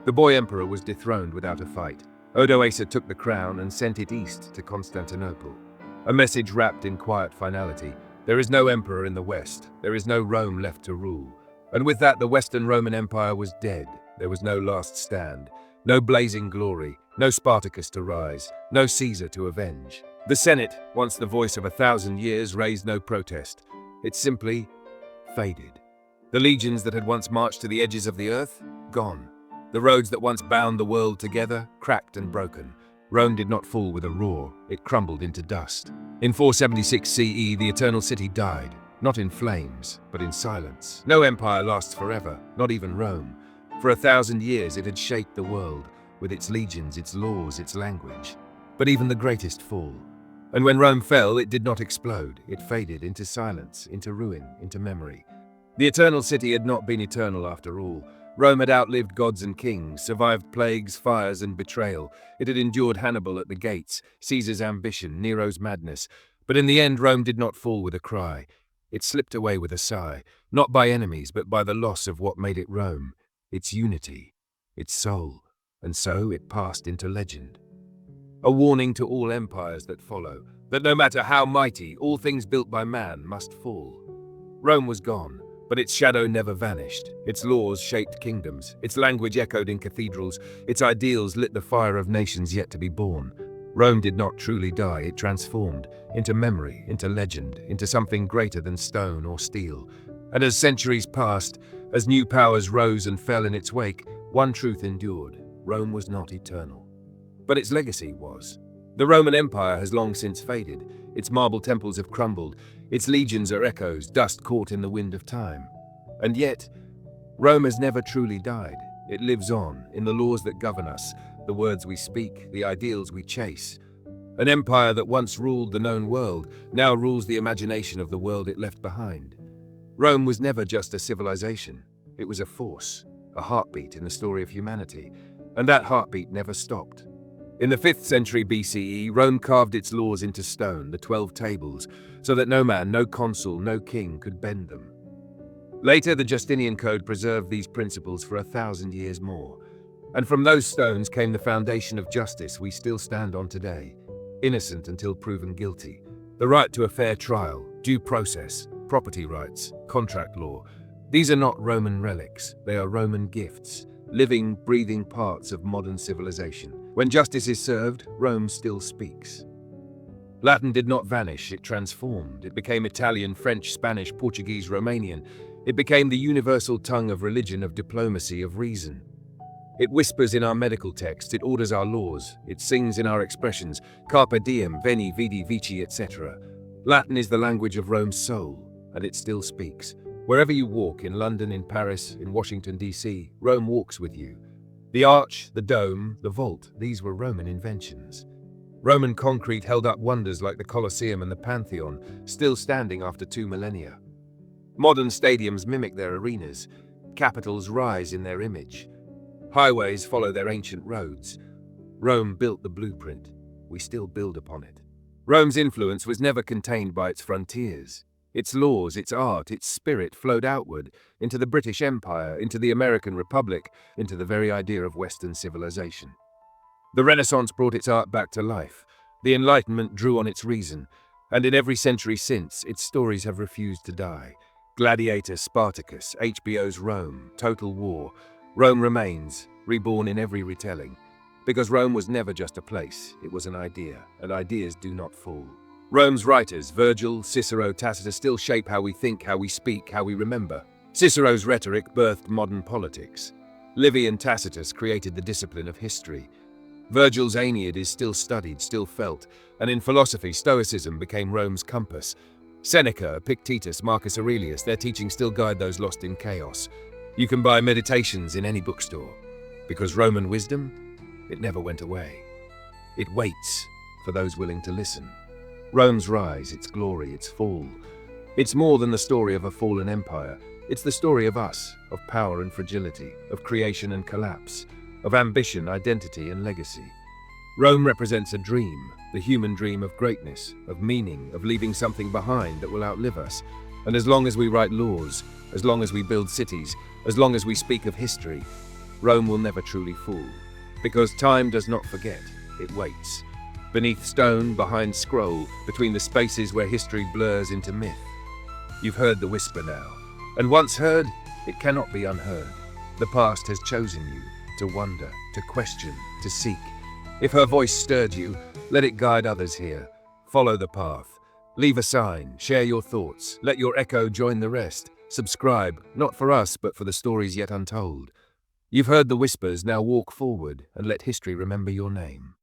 The boy emperor was dethroned without a fight. Odoacer took the crown and sent it east to Constantinople. A message wrapped in quiet finality. There is no emperor in the West. There is no Rome left to rule. And with that, the Western Roman Empire was dead. There was no last stand, no blazing glory, no Spartacus to rise, no Caesar to avenge. The Senate, once the voice of 1,000 years, raised no protest. It simply faded. The legions that had once marched to the edges of the earth, gone. The roads that once bound the world together, cracked and broken. Rome did not fall with a roar, it crumbled into dust. In 476 CE, the Eternal City died, not in flames, but in silence. No empire lasts forever, not even Rome. For 1,000 years it had shaped the world, with its legions, its laws, its language. But even the greatest fall. And when Rome fell, it did not explode. It faded into silence, into ruin, into memory. The Eternal City had not been eternal after all. Rome had outlived gods and kings, survived plagues, fires, and betrayal. It had endured Hannibal at the gates, Caesar's ambition, Nero's madness. But in the end, Rome did not fall with a cry. It slipped away with a sigh, not by enemies, but by the loss of what made it Rome. Its unity, its soul, and so it passed into legend. A warning to all empires that follow, that no matter how mighty, all things built by man must fall. Rome was gone, but its shadow never vanished. Its laws shaped kingdoms, its language echoed in cathedrals, its ideals lit the fire of nations yet to be born. Rome did not truly die, it transformed, into memory, into legend, into something greater than stone or steel. And as centuries passed, as new powers rose and fell in its wake, one truth endured: Rome was not eternal. But its legacy was. The Roman Empire has long since faded. Its marble temples have crumbled. Its legions are echoes, dust caught in the wind of time. And yet, Rome has never truly died. It lives on, in the laws that govern us, the words we speak, the ideals we chase. An empire that once ruled the known world now rules the imagination of the world it left behind. Rome was never just a civilization. It was a force, a heartbeat in the story of humanity, and that heartbeat never stopped. In the 5th century BCE, Rome carved its laws into stone, the 12 tables, so that no man, no consul, no king could bend them. Later, the Justinian Code preserved these principles for 1,000 years more. And from those stones came the foundation of justice we still stand on today. Innocent until proven guilty. The right to a fair trial, due process, property rights, contract law. These are not Roman relics, they are Roman gifts, living, breathing parts of modern civilization. When justice is served, Rome still speaks. Latin did not vanish, it transformed. It became Italian, French, Spanish, Portuguese, Romanian. It became the universal tongue of religion, of diplomacy, of reason. It whispers in our medical texts, it orders our laws, it sings in our expressions, carpe diem, veni, vidi, vici, etc. Latin is the language of Rome's soul, and it still speaks. Wherever you walk, in London, in Paris, in Washington, D.C., Rome walks with you. The arch, the dome, the vault, these were Roman inventions. Roman concrete held up wonders like the Colosseum and the Pantheon, still standing after 2 millennia. Modern stadiums mimic their arenas. Capitals rise in their image. Highways follow their ancient roads. Rome built the blueprint. We still build upon it. Rome's influence was never contained by its frontiers. Its laws, its art, its spirit flowed outward, into the British Empire, into the American Republic, into the very idea of Western civilization. The Renaissance brought its art back to life. The Enlightenment drew on its reason. And in every century since, its stories have refused to die. Gladiator, Spartacus, HBO's Rome, Total War. Rome remains, reborn in every retelling. Because Rome was never just a place, it was an idea, and ideas do not fall. Rome's writers, Virgil, Cicero, Tacitus, still shape how we think, how we speak, how we remember. Cicero's rhetoric birthed modern politics. Livy and Tacitus created the discipline of history. Virgil's Aeneid is still studied, still felt, and in philosophy, Stoicism became Rome's compass. Seneca, Epictetus, Marcus Aurelius, their teachings still guide those lost in chaos. You can buy Meditations in any bookstore, because Roman wisdom, it never went away. It waits for those willing to listen. Rome's rise, its glory, its fall. It's more than the story of a fallen empire. It's the story of us, of power and fragility, of creation and collapse, of ambition, identity and legacy. Rome represents a dream, the human dream of greatness, of meaning, of leaving something behind that will outlive us. And as long as we write laws, as long as we build cities, as long as we speak of history, Rome will never truly fall. Because time does not forget, it waits. Beneath stone, behind scroll, between the spaces where history blurs into myth. You've heard the whisper now. And once heard, it cannot be unheard. The past has chosen you to wonder, to question, to seek. If her voice stirred you, let it guide others here. Follow the path. Leave a sign, share your thoughts, let your echo join the rest. Subscribe, not for us, but for the stories yet untold. You've heard the whispers, now walk forward and let history remember your name.